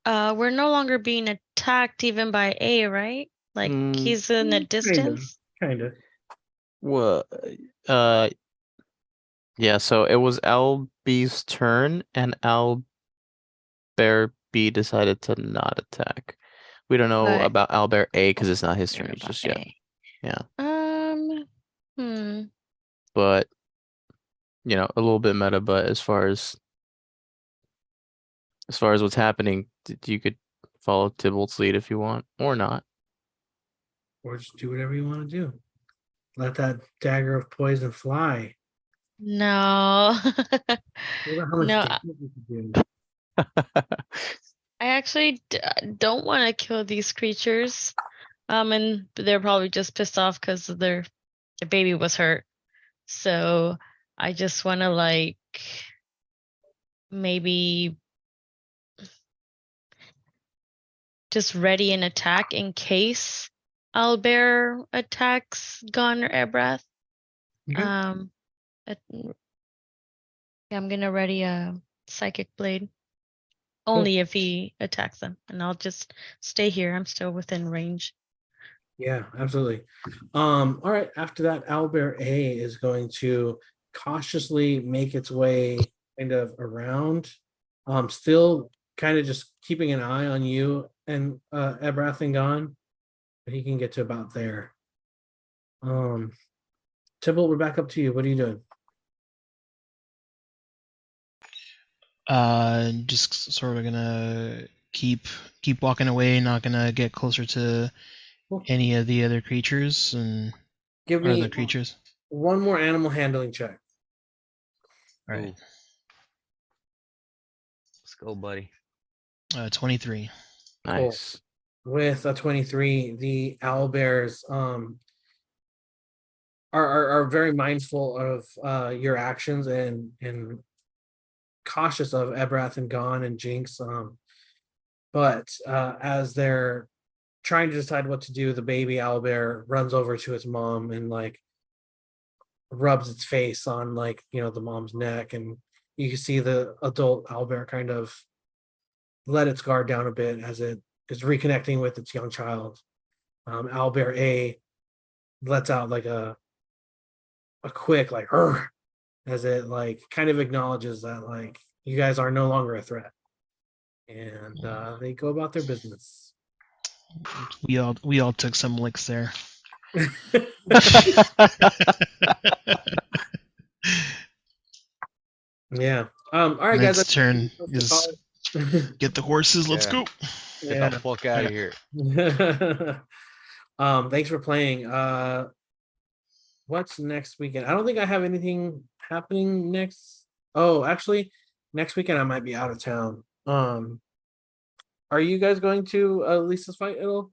We're no longer being attacked even by A, right? Like he's in a distance.
Kind of.
Well, yeah. So it was LB's turn, and Owlbear B decided to not attack. We don't know
But-
about Albert A because it's not his turn
About
just yet.
A.
Yeah.
Hmm.
But a little bit meta, but as far as what's happening, you could follow Tybalt's lead if you want, or not.
Or just do whatever you want to do. Let that dagger of poison fly.
No.
Think about how much
No,
damage you could do.
I actually don't want to kill these creatures. And they're probably just pissed off because their baby was hurt. So I just want to like maybe just ready an attack in case Owlbear attacks Gon or Airbrath.
Okay.
Yeah, I'm gonna ready a Psychic Blade. Only if he attacks them, and I'll just stay here. I'm still within range.
Yeah, absolutely. All right. After that, Albert A is going to cautiously make its way kind of around. Still kind of just keeping an eye on you and Ebrath and Gon. But he can get to about there. Tybalt, we're back up to you. What are you doing?
Just sort of gonna keep walking away, not gonna get closer to
Cool.
any of the other creatures and
Give
or
me
other creatures.
one more animal handling check.
All right.
Ooh. Let's go, buddy.
23.
Nice.
With a 23, the owlbears are very mindful of your actions and cautious of Ebrath and Gon and Jinx. But as they're trying to decide what to do, the baby owlbear runs over to its mom and like rubs its face on the mom's neck, and you can see the adult owlbear kind of let its guard down a bit as it is reconnecting with its young child. Owlbear A lets out like a quick like "Urgh," as it like kind of acknowledges that like you guys are no longer a threat, and they go about their business.
We all took some licks there.
Yeah. All right, guys.
Next turn is get the horses. Let's
Yeah.
go.
Get the fuck out of here.
Thanks for playing. What's next weekend? I don't think I have anything happening next. Oh, actually, next weekend I might be out of town. Are you guys going to Lisa's fight at all?